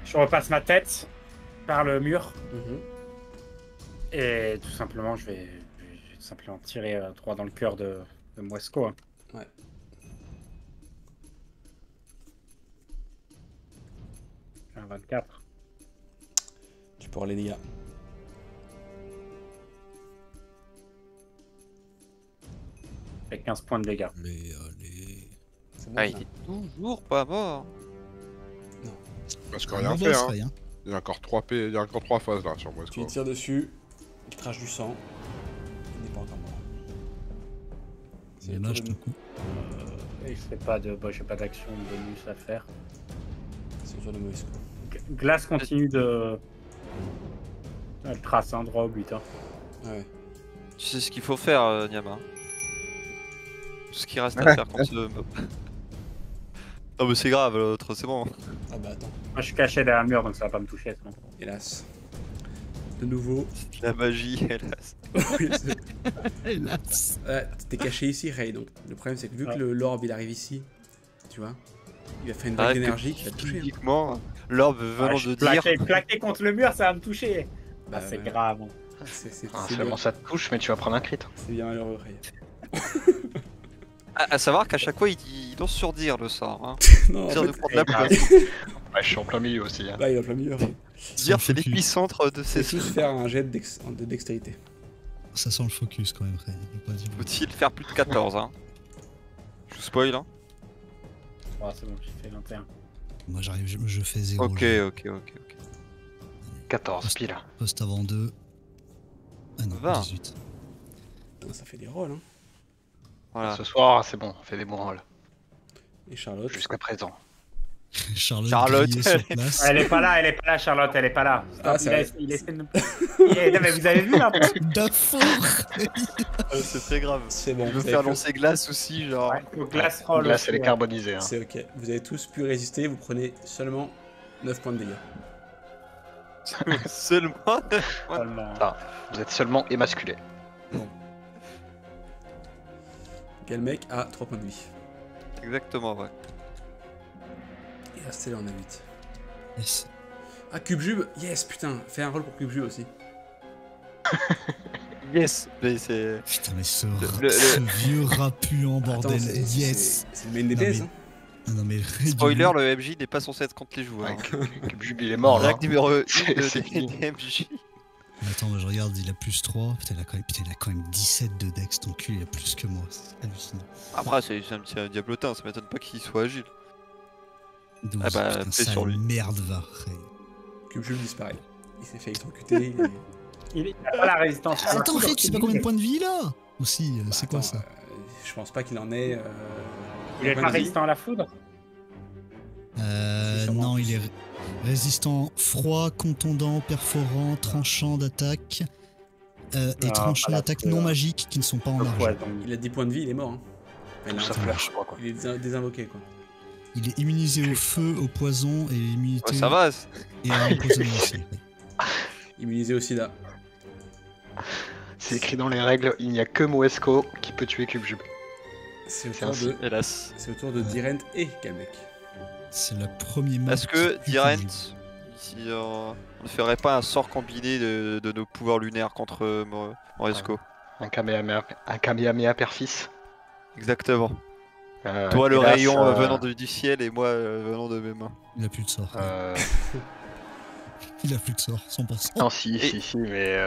Je repasse ma tête par le mur.
Mhm.
Et tout simplement, je vais tout simplement tirer droit dans le cœur de Moesco. Hein.
Ouais.
J'ai un 24.
Tu peux avoir les dégâts.
Avec 15 points de dégâts.
Allez.
C'est bon,
Ah,
ça.
il est toujours pas mort.
Parce que
Un
rien
bon
fait,
boss,
hein.
rien.
Il y a encore 3 P... il y a encore 3 phases là sur moi.
Tu lui tires dessus, il crache du sang. Il n'est pas encore mort. C'est
Il
le
lâche
tour
tout
de-
coup.
Et je fais pas de, j'ai pas d'action de bonus à faire.
c'est le tour de Moesco.
Glace continue de. Elle trace un droit au but. Hein.
Ouais.
Tu sais ce qu'il faut faire, Nyama. Tout ce qui reste à faire contre ce mob. Non mais c'est grave, l'autre, c'est bon.
Ah bah attends,
Moi, je suis caché derrière un mur, donc ça va pas me toucher. Sinon.
hélas. De nouveau.
La magie, hélas.
Oui, c'est-
Hélas.
T'es caché ici, Ray. Donc le problème c'est que vu que l'orbe il arrive ici, tu vois, il va faire une
Ah,
vague
que
d'énergie qui va te toucher. hein.
Typiquement, l'orbe venant
je
de
suis
dire.
plaqué contre le mur, ça va me toucher.
Bah,
C'est
ouais.
grave. Hein.
C'est
Seulement
bien,
ça te touche, mais tu vas prendre un crit.
c'est bien malheureux, Ray.
À savoir qu'à chaque fois il lance sur dire le sort. Hein.
Non, en
Dire de
fait,
prendre la place.
Ouais, je suis en plein milieu aussi. Hein.
là il est en plein milieu. Ray.
Dire c'est
focus.
l'épicentre de
C'est
ces
tous faire un jet de dextérité.
Ça sent le focus quand même, Ray. Faut pas dire.
Faut-il faire plus de 14 hein. Je vous spoil hein.
Oh, c'est bon, j'ai fait 21.
Moi j'arrive, je fais 0.
Ok.
14 pile.
Poste avant 2. Ah non,
20.
18.
Ça fait des rolls, hein.
Voilà.
Ce soir, c'est bon, on fait des bons rolls.
Et Charlotte.
Jusqu'à présent.
Charlotte,
Charlotte.
grillée sur place.
Elle est pas là, Charlotte, elle est pas là.
Ah,
Stop,
c'est vrai.
il essaie de nous. Non, mais vous avez vu là
D'affour.
C'est très grave.
C'est bon.
Je veux
vous
faire
avez
lancer glace aussi, genre.
Ouais, faut glace roll.
Là, c'est les
ouais.
carbonisés. Hein.
C'est ok. Vous avez tous pu résister, vous prenez seulement 9 points de dégâts.
Seulement.
Seulement.
Vous êtes seulement émasculé.
Galmec a 3 points de vie.
Exactement, ouais.
Et Astella en a 8.
Yes.
Ah, Cubejube. Yes, putain. Fais un roll pour Cubejube aussi.
Yes. Mais c'est.
Putain, mais ce,
Le-
ce vieux rapuant bordel.
Attends,
Yes.
c'est le main des
Non,
DPS,
mais-
hein.
Ah non, mais
Spoiler, le MJ n'est pas censé être contre les joueurs.
Ouais, Cubejube, il est mort là.
Règle numéro 1
C'est
de
fini.
MJ.
Attends, je regarde, il a plus 3. Putain, il a quand même 17 de dex, ton cul, il a plus que moi. C'est hallucinant.
Après, c'est un petit diablotin, ça m'étonne pas qu'il soit agile.
12.
Ah bah,
putain,
fais
sale
sur lui.
merde, va.
Cubejube disparaît. Il s'est fait électrocuter.
Il a pas la résistance.
Attends, Ray, tu sais pas combien de points de vie il a aussi, c'est quoi ça?
Je pense pas qu'il en ait.
Il est
combien
pas
de vie
résistant à la foudre.
C'est sûrement
Non,
plus.
il est résistant froid, contondant, perforant, tranchant d'attaque et tranchant
pas la
d'attaque
foudre.
non magiques qui ne sont pas en argent.
Ouais, donc,
Il a 10 points de vie, il est mort. Hein.
Tout
Il,
ça
a-
flash, je crois quoi.
il est désinvoqué quoi.
Il est immunisé au feu, au poison et immunité
Ouais, ça va.
et à l'empoisonnement aussi.
Immunisé au sida.
C'est écrit dans les règles, il n'y a que Moesco qui peut tuer Cubejube.
C'est au
C'est
tour
ainsi.
de.
Hélas.
C'est au tour de Dirent et Galmec.
C'est le premier match.
Est-ce que, Dirent, si on ne ferait pas un sort combiné de nos pouvoirs lunaires contre Moresco?
Un Kamehameha père-fils.
Exactement. Toi, le
hélas,
rayon venant du ciel et moi venant de mes mains.
Il a plus de sort.
euh,
Il a plus de sort, 100%.
Non, si, mais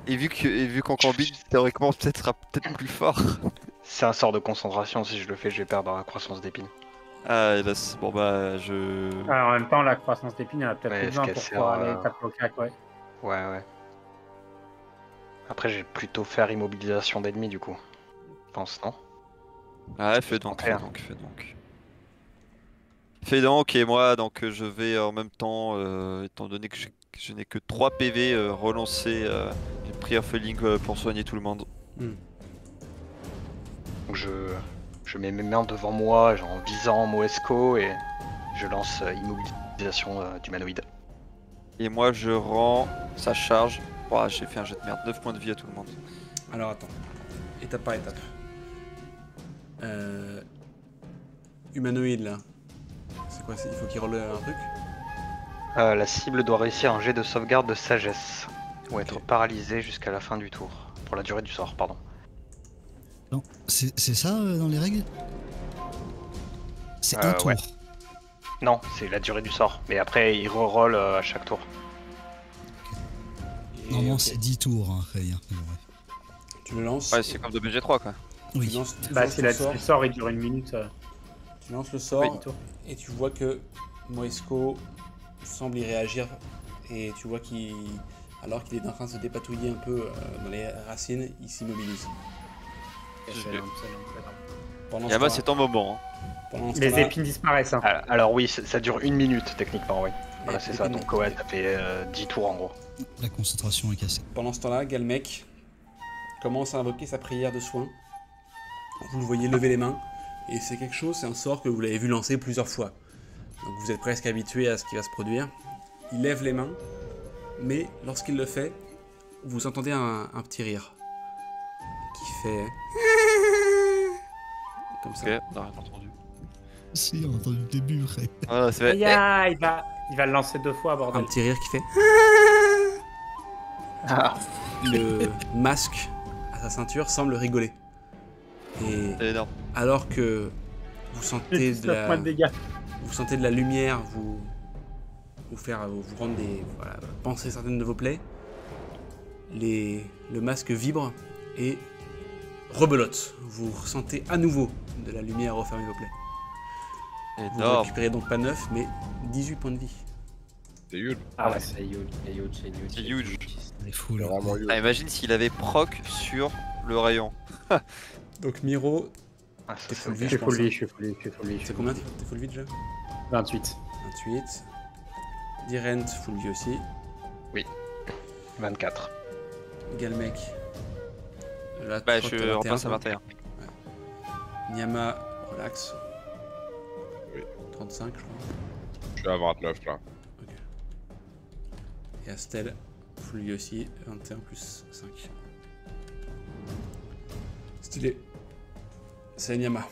Et vu qu'en combine, théoriquement, peut-être sera peut-être plus fort.
c'est un sort de concentration. Si je le fais, je vais perdre la croissance d'épine.
Ah, hélas. Bon, bah, je.
en même temps, la croissance d'épine, elle a peut-être
Ouais,
plus besoin
est-ce
pour
qu'elle
pouvoir
sert,
aller taper au cac, ouais.
Ouais. Après, j'ai plutôt faire immobilisation d'ennemis du coup. Je pense, non?
Ah, fais donc, fais
Faire.
donc, fais donc. Fais donc, et moi, donc je vais en même temps, étant donné que je n'ai que 3 PV, relancer j'ai pris un feeling pour soigner tout le monde.
Donc je mets mes mains devant moi en visant Moesco et je lance immobilisation d'humanoïde.
Et moi je rends sa charge. Oh, j'ai fait un jet de merde, 9 points de vie à tout le monde.
Alors attends, étape par étape. Humanoïde là. C'est quoi? Il faut qu'il roule un truc?
La cible doit réussir un jet de sauvegarde de sagesse ou être paralysée jusqu'à la fin du tour. Pour la durée du sort, pardon.
Non, c'est ça dans les règles? C'est un tour.
Ouais. Non, c'est la durée du sort. Mais après, il reroll à chaque tour.
Normalement,
ok.
c'est 10 tours, hein, Ray.
Tu le lances.
Ouais, c'est comme de BG3 quoi.
Oui.
Tu lances
Bah,
le
c'est
sort.
le sort, il dure 1 minute.
Tu lances le sort
Oui, tour.
et tu vois que Moesco semble y réagir et tu vois qu'il, alors qu'il est en train de se dépatouiller un peu dans les racines, il s'immobilise. Pendant ce
Yama,
temps-
c'est ton moment. Hein.
pendant ce
Les
temps-là,
épines disparaissent. Hein.
Alors oui, ça dure 1 minute techniquement, oui. Voilà,
les
c'est ça.
épines-
Donc ouais, ça fait 10 tours en gros.
La concentration est cassée.
Pendant ce temps-là, Galmec commence à invoquer sa prière de soin. Vous le voyez lever les mains et c'est quelque chose, c'est un sort que vous l'avez vu lancer plusieurs fois. Donc vous êtes presque habitué à ce qui va se produire. Il lève les mains, mais lorsqu'il le fait, vous entendez un petit rire qui fait comme ça.
Ok, on a rien entendu.
Si, on a entendu le début, Ray.
Voilà, c'est
Aïe, aïe, il va le lancer 2 fois,
Un
bordel.
petit rire qui fait. Le masque à sa ceinture semble rigoler. Et
c'est énorme.
alors que vous sentez de
19 points de dégâts.
vous sentez de la lumière vous rendre des panser certaines de vos plaies, le masque vibre et rebelote. Vous ressentez à nouveau de la lumière refermer vos plaies. Vous ne
Énorme.
récupérez donc pas 9 mais 18 points de vie.
C'est huge.
Ah ouais, c'est huge, c'est huge, c'est huge.
C'est huge.
Elle est fou,
C'est
là.
vraiment huge.
Ah, imagine s'il avait proc sur le rayon.
Donc Miro,
Ah, ça,
t'es
c'est
full
ok.
vie
Je
je
suis
pense.
full vie,
hein.
je suis full vie, je suis full vie.
C'est combien t'es full vie déjà?
28.
28. Dirent full vie aussi.
24.
Galmec. Là,
Bah,
toi, t'as
je repasse à
toi.
21.
Nyama, relax.
Oui.
35, je crois.
Je suis à 29 là.
Ok. Et Astel, full vie aussi, 21 plus 5. Stylé. C'est Nyama.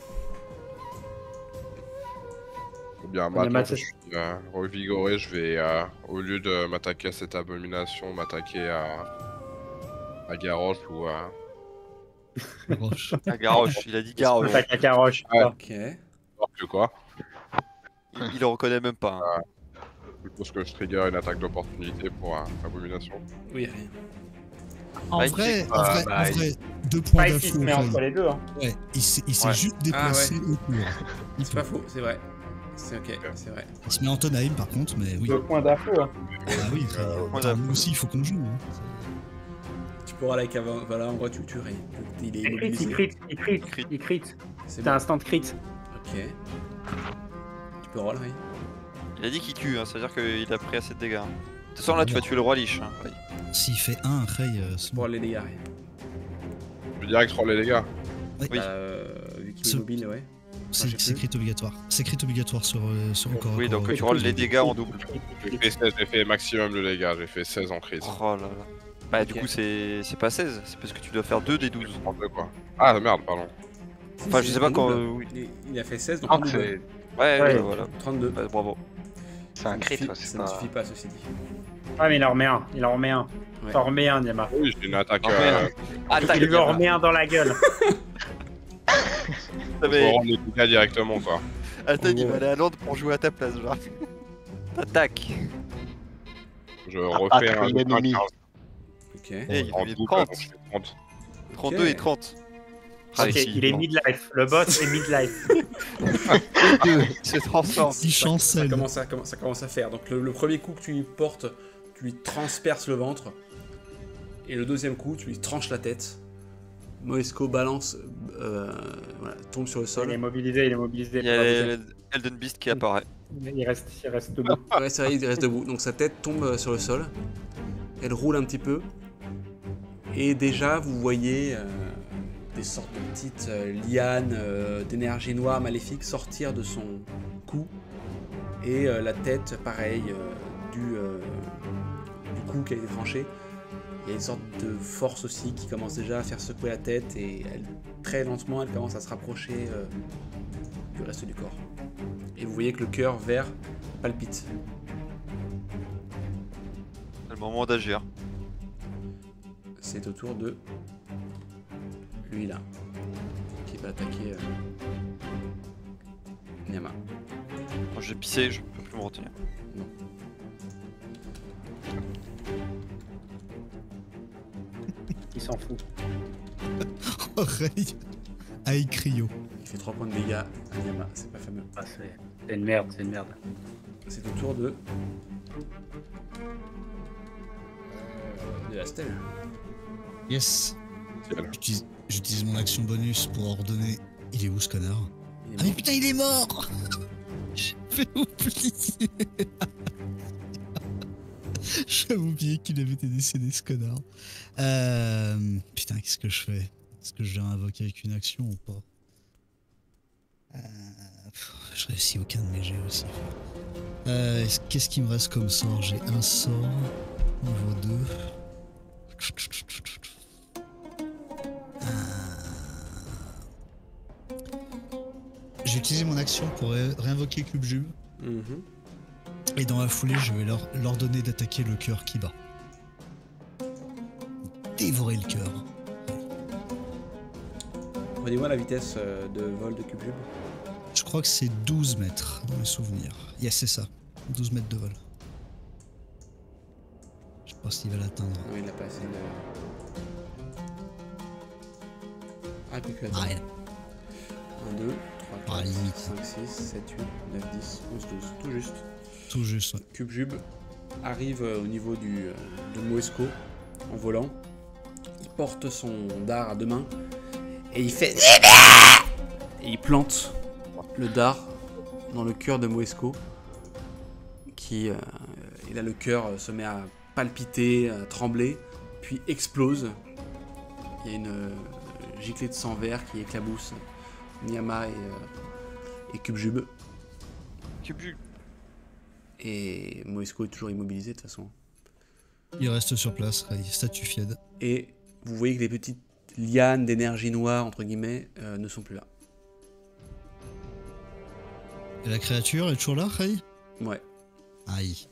Eh bien,
On est
maintenant
maté.
que je suis revigoré, je vais, au lieu de m'attaquer à cette abomination, m'attaquer à Garrosh ou à.
Roche.
Ah, Garrosh, il a dit Garrosh.
Attaque à Caroche.
Ouais.
Ok.
que quoi.
Il le reconnaît même pas. Hein.
Je suppose que je trigger une attaque d'opportunité pour abomination.
Oui, rien.
En
Bah,
vrai,
il-
en vrai,
bah,
en vrai, 2 points
Pas ici,
d'info.
mais
Ray.
entre les deux. Hein.
Ouais, il s'est
Ouais.
juste déplacé au cours. Il
C'est pas faux, c'est vrai. C'est ok, c'est vrai.
se met en Tonheim par contre, mais oui.
2 points d'info. Hein.
Ah oui, Ray.
point
Attends,
d'info.
nous aussi, il faut qu'on joue. Hein.
Tu pourras like avant. Voilà, en gros, tu ray. Il est
Il crit,
immobilisé.
il crit.
C'est
C'est
bon.
un instant crit.
Ok. Tu peux roll, Ray.
Il a dit qu'il tue, hein, ça veut dire qu'il a pris assez de dégâts. Hein. De toute façon, là, tu vas tuer le roi Lich. Hein. Ouais.
S'il fait 1, Ray, c'est
Pour
bon.
les dégâts, Ray.
Je vais direct roller les gars.
Oui.
Bah, vu qu'il est
Ce-
mobile, ouais.
C'est
je sais
c'est
plus.
crit obligatoire. C'est crit obligatoire sur le corps. à
Oui,
corps.
donc tu rolles les dégâts en double.
J'ai fait maximum de dégâts, j'ai fait 16 en crit.
Oh là là. Bah,
Ok.
du coup, c'est pas 16, c'est parce que tu dois faire 2 des 12.
32 quoi. Ah merde, pardon.
Enfin, je sais pas quand. Oui.
Il a fait 16, donc
Ah,
en double.
c'est
Ouais,
Ouais.
voilà.
32.
Bah, bravo.
c'est un crit,
Ça
ouais, c'est
ça ne
pas...
suffit pas, ceci dit.
Ah, mais il en remet un. Il en remet un.
Ouais.
T'en remets un, Nyama.
Oui, j'ai une attaque.
Ah, merde. Attaque.
Il lui en remet un dans la gueule.
Ah, mais-
Faut rendre les dégâts directement quoi.
Attends, il
Oh.
va aller à Londres pour jouer à ta place, genre. Attaque.
Je
Attaque
refais un
l'ennemi.
15
Ok.
Eh, il
en
est
double,
30.
donc je fais 30.
32 et 30.
Ok,
si,
il est
bon.
midlife. Le boss est midlife.
Se transforme.
Il
Ça
chancelle.
commence à faire. Donc le premier coup que tu lui portes, tu lui transperces le ventre. Et le deuxième coup, tu lui tranches la tête. Moesco balance, voilà, tombe sur le
Il est
sol.
mobilisé, il est mobilisé.
Il y a Elden Beast qui apparaît.
Il reste debout.
Ouais, c'est vrai, il reste debout. Donc sa tête tombe sur le sol. Elle roule un petit peu. Et déjà, vous voyez des sortes de petites lianes d'énergie noire maléfique sortir de son cou. Et la tête, pareil, du cou qui a été tranché. Il y a une sorte de force aussi qui commence déjà à faire secouer la tête. Et très lentement, elle commence à se rapprocher du reste du corps. Et vous voyez que le cœur vert palpite.
C'est le moment d'agir.
C'est au tour de lui là, qui va attaquer Nyama.
Moi j'ai pissé, je peux plus me retenir.
Non.
Il s'en fout.
Oreille. Aïe cryo.
Il fait 3 points de dégâts à Nyama, c'est pas fameux.
Ah, c'est une merde, c'est une merde.
C'est au tour de la stèle.
Yes.
Tiens.
J'utilise mon action bonus pour ordonner. Il est où ce connard?
Il est
Ah mais
mort.
putain il est mort. J'avais oublié. J'avais oublié qu'il avait été décédé ce connard. Putain qu'est-ce que je fais? Est-ce que je dois invoquer avec une action ou pas? Je réussis aucun de mes jets aussi. Qu'est-ce qui me reste comme sort? J'ai un sort, niveau 2. J'ai utilisé mon action pour réinvoquer Cube Jube.
Mhm.
Et dans la foulée, je vais leur donner d'attaquer le cœur qui bat. Dévorer le cœur.
Redis-moi la vitesse de vol de Cube Jube.
Je crois que c'est 12 mètres dans mes souvenirs. Yes, c'est ça. 12 mètres de vol. Je sais pas s'il va l'atteindre.
Non, il a pas assez de... Ah, plus que la
Ah,
1, 2, 3,
Ah,
4,
limite.
5, 6, 7, 8, 9, 10, 11, 12. Tout juste.
tout juste, ouais.
Cube Jube arrive au niveau de Moesco en volant. Il porte son dard à deux mains et il fait... Et il plante le dard dans le cœur de Moesco qui... et là le cœur se met à palpiter, à trembler, puis explose. Il y a une giclée de sang vert qui éclabousse Nyama et Cube Jube.
Cube Jube.
Et Moesco est toujours immobilisé de toute façon.
Il reste sur place, Ray, statue fiède.
Et vous voyez que les petites lianes d'énergie noire, entre guillemets, ne sont plus là.
Et la créature est toujours là, Ray?
Ouais.
Aïe.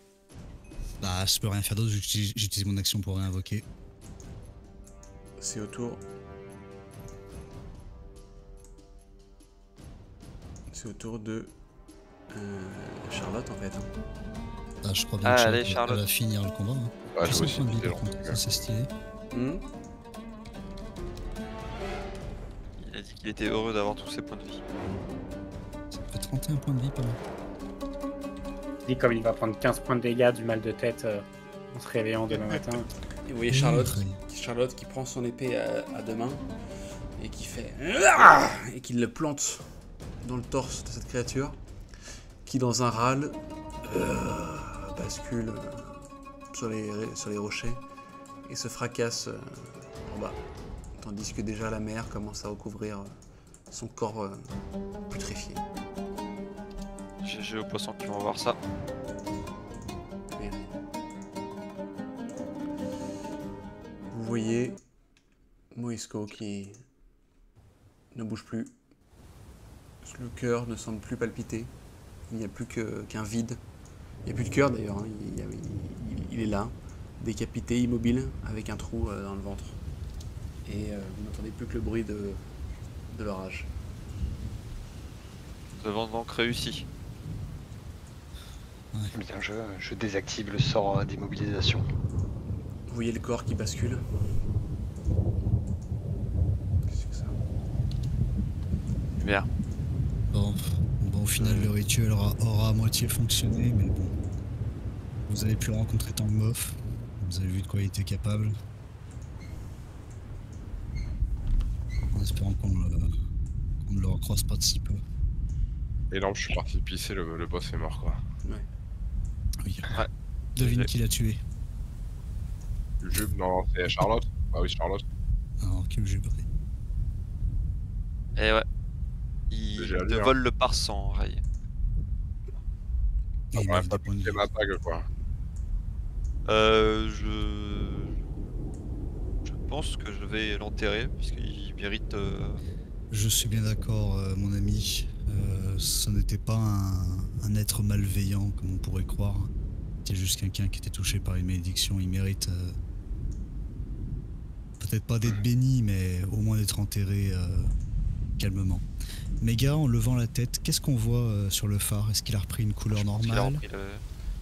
Bah, je peux rien faire d'autre, j'utilise mon action pour réinvoquer.
C'est au tour... C'est au tour de... Charlotte, en fait.
Ah, je crois bien
Ah,
que
allez,
Charlotte
Charlotte.
va finir le combat. Hein.
Ouais, je
100
vois aussi
points de vie,
quitter,
par contre,
en tout
ça
cas.
c'est stylé.
Hmm.
Il a dit qu'il était heureux d'avoir tous ses points de vie.
Ça fait 31 points de vie, pas mal.
Dit comme il va prendre 15 points de dégâts du mal de tête en se réveillant demain matin.
Et vous voyez Charlotte qui prend son épée à deux mains et qui fait... Et qui le plante dans le torse de cette créature qui, dans un râle, bascule sur les rochers et se fracasse en bas. Tandis que déjà la mer commence à recouvrir son corps putréfié.
GG aux poissons qui vont voir ça.
Mais... Vous voyez Moesco qui ne bouge plus. Le cœur ne semble plus palpiter. Il n'y a plus qu'un vide. Il n'y a plus de cœur d'ailleurs. Hein. Il est là, décapité, immobile, avec un trou dans le ventre. Et vous n'entendez plus que le bruit de l'orage.
Nous avons donc réussi.
Bien, je désactive le sort d'immobilisation.
Vous voyez le corps qui bascule. Qu'est-ce que ça?
Bien.
Bon, au final, le rituel aura à moitié fonctionné, mais bon. Vous avez pu rencontrer Tang Moff. Vous avez vu de quoi il était capable. En espérant qu'on ne le recroise pas de si peu.
Et non, je suis parti pisser, le boss est mort quoi.
Oui.
Ouais.
Devine qui l'a tué.
Jube, non, c'est Charlotte. Ah oui, Charlotte.
Alors, que Jube.
Et ouais. Il
J'ai
te
lu, hein.
vole le pare-sang, Ray.
Et il
Ouais,
lève
pas
des points de
piquer
vie.
ma bague quoi.
Je pense que je vais l'enterrer, puisqu'il mérite...
Je suis bien d'accord, mon ami. Ce n'était pas un être malveillant, comme on pourrait croire. C'était juste quelqu'un qui était touché par une malédiction. Il mérite peut-être pas d'être béni, mais au moins d'être enterré calmement. Méga, en levant la tête, qu'est-ce qu'on voit sur le phare? Est-ce qu'il a repris une couleur
je pense qu'il a
normale?
repris le...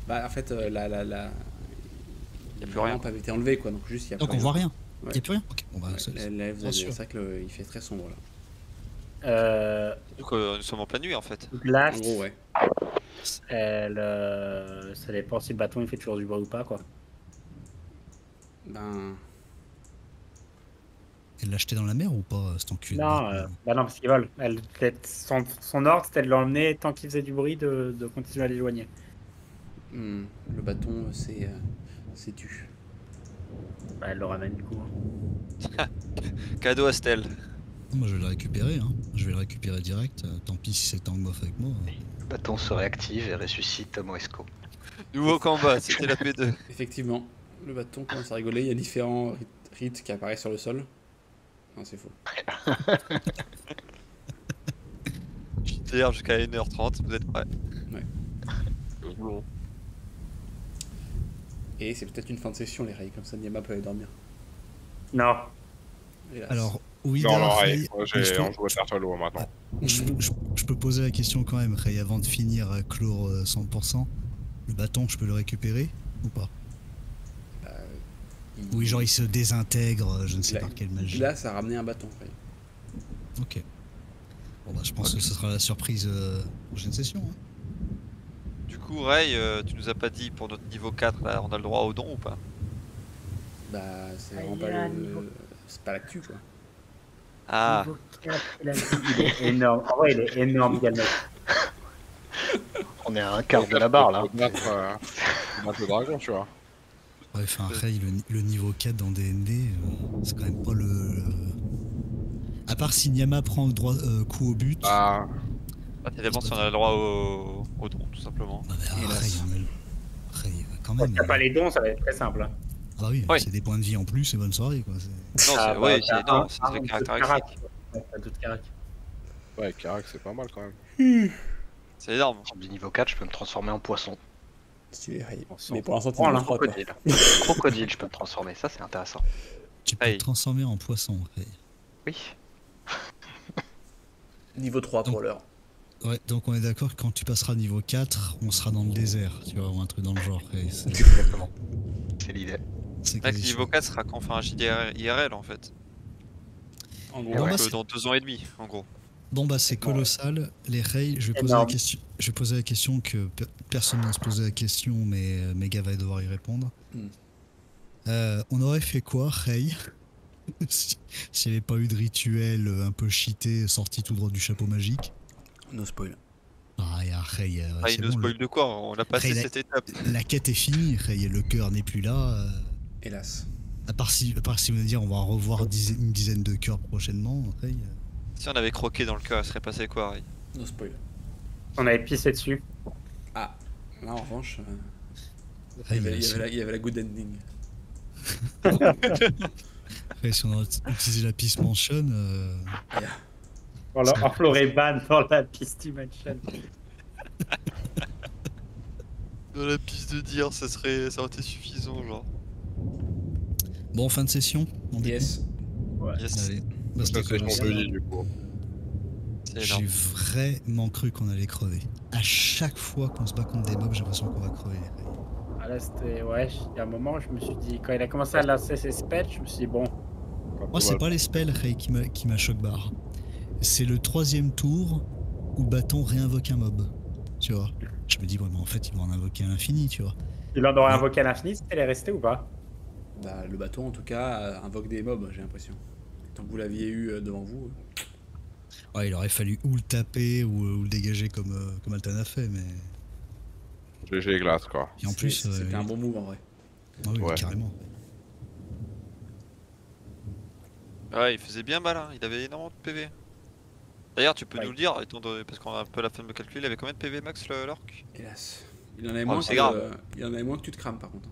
Bah en fait, la
plus rien.
lampe avait été enlevée quoi, donc juste il y a
Donc
pas
on voit rien. Il
Ouais.
n'y a plus rien. Ok, bon bah
Ouais,
c'est
c'est
sûr.
vrai qu'il fait très sombre là.
Donc nous sommes en pleine nuit en fait.
Glace,
En gros, ouais.
ça dépend si le bâton il fait toujours du bruit ou pas, quoi.
Ben,
Elle l'a acheté dans la mer ou pas, cet enculé de
Non,
bâton
bah non, parce qu'ils volent. Son ordre, c'était de l'emmener tant qu'il faisait du bruit, de continuer à l'éloigner.
le bâton, c'est tu.
Bah, elle le ramène du coup.
Cadeau à Stell.
Moi je vais le récupérer, hein. Je vais le récupérer direct. Tant pis si c'est Tangboff avec moi.
Le bâton se réactive et ressuscite Moesco.
Nouveau combat, c'était la P2.
Effectivement, le bâton commence à rigoler, il y a différents rites qui apparaissent sur le sol. Non, c'est faux.
Je suis d'ailleurs jusqu'à 1h30, vous êtes prêts?
Bon.
Et c'est peut-être une fin de session, les rails, comme ça Niama peut aller dormir.
Non.
Hélas.
Alors, oui,
Non, non,
Ray,
Ray, moi j'ai en joué à Turtle maintenant.
je peux poser la question quand même, Ray, avant de finir à clore 100%. Le bâton, je peux le récupérer ou pas? Oui, genre il se désintègre, je ne sais
La
par quelle magie.
glace a ramené un bâton, Ray.
Ok. Bon bah je pense que ce sera la surprise prochaine session. Hein.
Du coup, Ray, tu nous as pas dit pour notre niveau 4, là, on a le droit au don ou pas?
Bah, c'est
Ah,
vraiment
il y a
pas
un
le...
niveau.
C'est pas l'actu, quoi.
Ah,
Niveau 4, il est énorme. En vrai, il est énorme, Galmet.
On est à un quart de la barre là.
Battre le dragon, tu vois.
Ouais, enfin Ray, le niveau 4 dans DND, c'est quand même pas le... À part si Nyama prend le droit coup au but.
Ah,
ça dépend si on a le droit au don, tout simplement.
Bah,
Hélas.
Ray, quand même.
S'il n'y a pas les dons, ça va être très simple. Hein.
Ah oui,
Oui.
c'est des points de vie en plus et bonne soirée quoi.
Non,
Ah,
c'est
bah,
ouais,
t'as
non,
un-
c'est
un
très
de
caractéristique.
Ouais, t'as d'autres caracs.
ouais, Karak c'est pas mal quand même.
C'est énorme.
Sur du niveau 4, je peux me transformer en poisson.
Stylé, Ray.
Bon,
Mais pour l'instant, t'es
prends,
niveau
là,
3, quoi.
Crocodile. Crocodile, je peux me transformer, ça c'est intéressant.
Tu peux
Hey.
te transformer en poisson, Ray.
Oui.
Niveau 3 pour l'heure.
Ouais, donc on est d'accord que quand tu passeras niveau 4, on sera dans le désert, tu vois, ou un truc dans le genre. Ray.
Exactement. C'est l'idée.
C'est
Mec,
quasi
niveau
sûr.
4 sera qu'on fait un JDR IRL en fait.
En gros,
Non,
Donc
bah, c'est-
dans 2 ans et demi, en gros.
Bon bah c'est colossal, les Ray, je vais poser
Énorme.
la question que personne n'a se posé la question, mais Mega va devoir y répondre. On aurait fait quoi, Ray, s'il n'y avait pas eu de rituel un peu cheaté sorti tout droit du chapeau magique?
no spoil.
Ah, et Ray,
Ah,
c'est
il nous
bon,
spoil de quoi? On a passé
Ray,
cette étape.
la quête est finie, Ray, le cœur n'est plus là.
Hélas.
À part si vous me dire on va revoir une dizaine de cœurs prochainement, Ray.
Si on avait croqué dans le cœur, il serait passé quoi, Ray?
No spoil.
On avait pissé dessus.
Ah, là en revanche,
Ray,
il y avait la good ending.
Ray, si on a utilisé la piste mention,
On l'a enfloré ban dans la piste Mansion.
Dans la piste de dire, ça aurait été suffisant, genre.
bon, fin de session. on découle.
Yes.
Yes,
Allez. Bah,
Ça
c'était
c'est
colossal.
jeudi du coup.
c'est
J'ai
énorme.
vraiment cru qu'on allait crever. À chaque fois qu'on se bat contre des mobs, j'ai l'impression qu'on va crever.
Ah, là, c'était. Ouais, il y a un moment, je me suis dit. Quand il a commencé à lancer ses spells, je me suis dit, bon.
Moi, c'est pas les spells, Ray, qui m'a choc barre. C'est le 3e tour où le bâton réinvoque un mob. Tu vois. Je me dis, ouais, mais en fait, ils vont en invoquer à l'infini, tu vois.
Il en aurait invoqué à l'infini, elle est restée ou pas?
Bah, le bâton, en tout cas, invoque des mobs, j'ai l'impression. Tant que vous l'aviez eu devant vous.
Ouais, il aurait fallu ou le taper ou le dégager comme Altan a fait, mais.
GG glace quoi.
Et en plus.
C'était un bon move en vrai.
Ah oui,
Ouais.
carrément.
Ouais, il faisait bien mal, hein. Il avait énormément de PV. D'ailleurs, tu peux
Ouais.
nous le dire, parce qu'on a un peu la fin de me calculer, il avait combien de PV max l'orc?
Hélas. Il en avait
Oh,
moins
c'est
que,
grave.
il en avait moins que tu te crames par contre.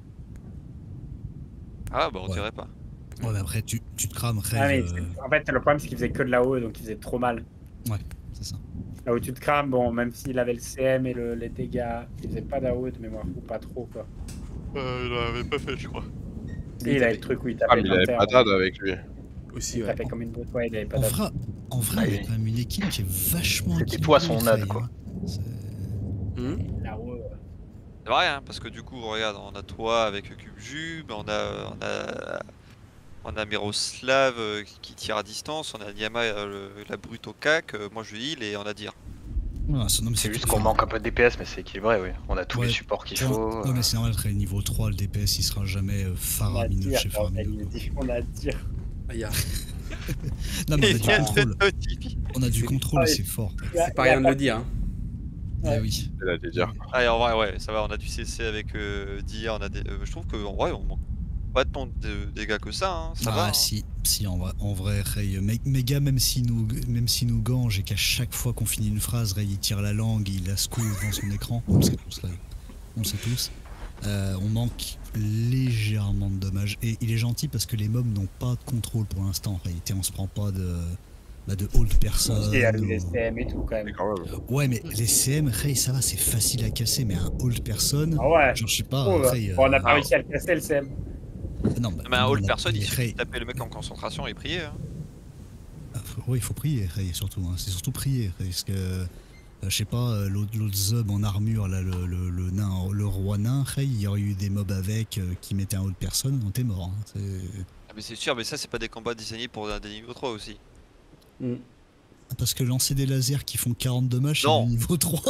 Ah bah on
Ouais.
dirait pas.
Ouais, mais après, tu te crames,
Ah, mais
Rave.
en fait, le problème, c'est qu'il faisait que de là-haut, donc il faisait trop mal.
C'est ça.
Là où tu te crames, bon, même s'il avait le CM et les dégâts, il faisait pas d'AO de mémoire, ou pas trop, quoi.
Il l'avait pas fait, je crois.
Si, il avait le truc où il
Ah,
tapait
mais il avait
par
pas
terre.
d'ad avec lui.
Aussi,
Il
ouais.
tapait comme une brute, ouais, il avait pas
En
d'AO.
vrai,
Ah,
il y a
oui.
quand même une équipe qui est vachement.
C'était
équilibrée,
toi son ad,
Rave,
quoi.
hein. C'est-
Là-haut,
C'est vrai, hein, parce que du coup, regarde, on a toi avec Cubejub, on a Miroslav qui tire à distance, on a Niama la brute au cac, moi je heal et on a Dir.
Ouais, non, mais
C'est juste
tout-
qu'on manque un peu de DPS, mais c'est équilibré, oui. On a tous
Ouais,
les supports qu'il
Ouais,
faut.
ouais, mais c'est normal, après niveau 3, le DPS il sera jamais
on a
faramineux
dire,
chez faramineux.
on a dire.
Ah, il y a-
Non, mais on a
Et
du
il y a
contrôle.
cette petite-
On a du
C'est-
contrôle,
Ah,
c'est fort.
C'est pas rien de le dire. Hein.
Ouais.
Eh oui.
Il a dû dire.
Ah, et en vrai, ouais, ça va, on a du CC avec Dir, on a des. Je trouve qu'en vrai, on manque pas tant de dégâts que ça, hein, ça va. Hein.
Si, en vrai, Ray, méga, même s'il nous gange et qu'à chaque fois qu'on finit une phrase, Ray il tire la langue, il la secoue devant son écran, on le sait tous, Ray. On le sait tous. On manque légèrement de dommages. Et il est gentil parce que les mobs n'ont pas de contrôle pour l'instant. En réalité, on se prend pas de hold personne.
Il y a les
ou-
CM et tout, quand
Mais
même.
quand même.
Ouais, mais les CM, Ray, ça va, c'est facile à casser, mais un hold personne,
Ah ouais.
genre je sais pas,
Oh,
Ray.
bon, on n'a pas réussi à le casser, le CM.
Non,
Mais un
on
hold
a-
personne, il
Ray,
suffit de taper le mec en concentration et prier. Hein.
Oui, il faut prier, Ray, surtout. Hein. C'est surtout prier, Ray, parce que, je sais pas, l'autre zob en armure, là, le nain, le roi nain, Ray, il y aurait eu des mobs avec qui mettaient un hold personne, on t'est mort. Hein.
Ah, mais c'est sûr, mais ça, c'est pas des combats disegnés pour des niveaux 3 aussi.
Parce que lancer des lasers qui font 40 dommages, c'est
Non.
du niveau 3.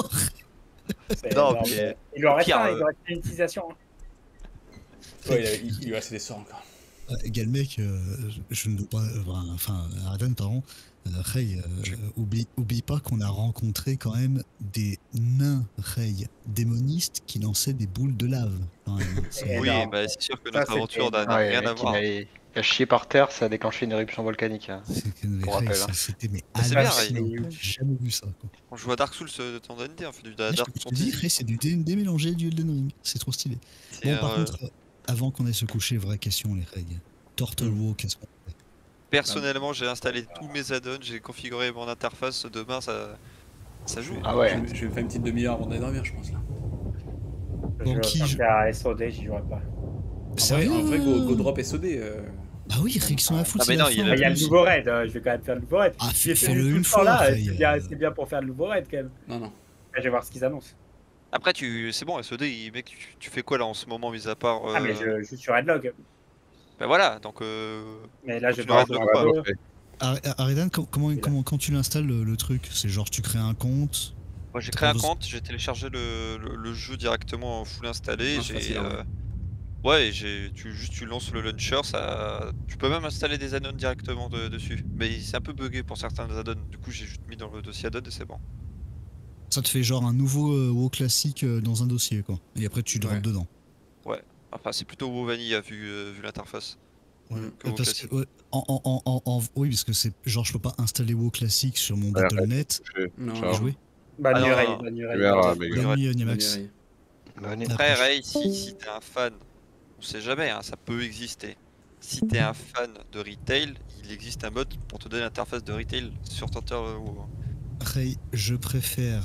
Non,
Non,
mais-
il aurait
pire,
fait, il aurait fait une utilisation.
Ouais, il lui restait des sorts encore.
Galmec, je ne dois pas. Enfin, Arden, pardon. Ray, oublie pas qu'on a rencontré quand même des nains Ray démonistes qui lançaient des boules de lave. Quand même. C'est-
Oui,
énorme.
bah, c'est sûr que
Ça,
notre
c'était
aventure n'a
énorme.
Ouais,
rien
le
à
mec,
voir.
il a chié par terre, ça a déclenché une éruption volcanique. Hein.
c'est que les
Pour
Ray,
rappel, hein.
c'était mais
C'est bien,
hallucinant.
Ray.
J'ai jamais vu ça. Quoi.
On joue à Dark Souls de temps en temps, on fait du
Là,
Dark
je te dis,
Fantasy.
Ray, c'est du démélangé du Elden Ring. C'est trop stylé.
C'est,
Bon, par contre, avant qu'on aille se coucher, vraie question, les Ray. Turtle Walk, qu'est-ce qu'on fait?
personnellement, j'ai installé tous mes add-ons, j'ai configuré mon interface. Demain, ça joue.
Ah ouais.
Je vais me faire une petite demi-heure avant d'aller dormir, je pense. Là.
Bon,
Je
qui
vais
joue-
faire à SOD, j'y jouerai pas.
En vrai, go drop SOD.
Bah oui, Ray, qui sont à foutre,
Ah, mais
c'est la
non, il
fin,
a-
Ah, il y a
en
le
plus.
nouveau raid, je vais quand même faire le nouveau raid.
Ah,
J'y ai fait
fais-le
tout
une
le temps
fois,
là,
Ray,
c'est bien pour faire le nouveau raid quand même.
Non.
Je vais voir ce qu'ils annoncent.
Après, c'est bon, SOD, mec, tu fais quoi là en ce moment, mis à part.
Ah, mais je joue sur Headlog.
Bah voilà, donc.
Mais là, je
Tu
vais
l'auras
pas
pas,
jouer
quoi.
un peu.
Aridan, quand tu l'installes le truc, c'est genre tu crées un compte.
Moi j'ai créé un
T'as
compte, j'ai téléchargé le jeu directement en full installé.
Ah, c'est facile, hein.
Ouais, et tu lances le launcher, tu peux même installer des add-ons directement dessus. Mais c'est un peu buggé pour certains add-ons. Du coup, j'ai juste mis dans le dossier add-on et c'est bon.
Ça te fait genre un nouveau WoW classique dans un dossier quoi. Et après tu drops
Ouais.
dedans.
Enfin, c'est plutôt WoW Vanilla vu l'interface.
Ouais.
Que WoW
Parce
classique.
que, ouais, oui, parce que c'est genre je peux pas installer WoW classique sur mon
Ouais,
Battle.net
Non.
Ciao.
et jouer.
Bonne
Ah,
nuit,
non,
Ray,
non.
bonne nuit, Ray.
Super, mais
Bonne nuit,
Bonne
Niamax.
nuit, Ray.
Bonne nuit.
Après, Ray, si t'es un fan, on sait jamais, hein, ça peut exister. Si t'es un fan de retail, il existe un mode pour te donner l'interface de retail sur ton WoW.
Ray, je préfère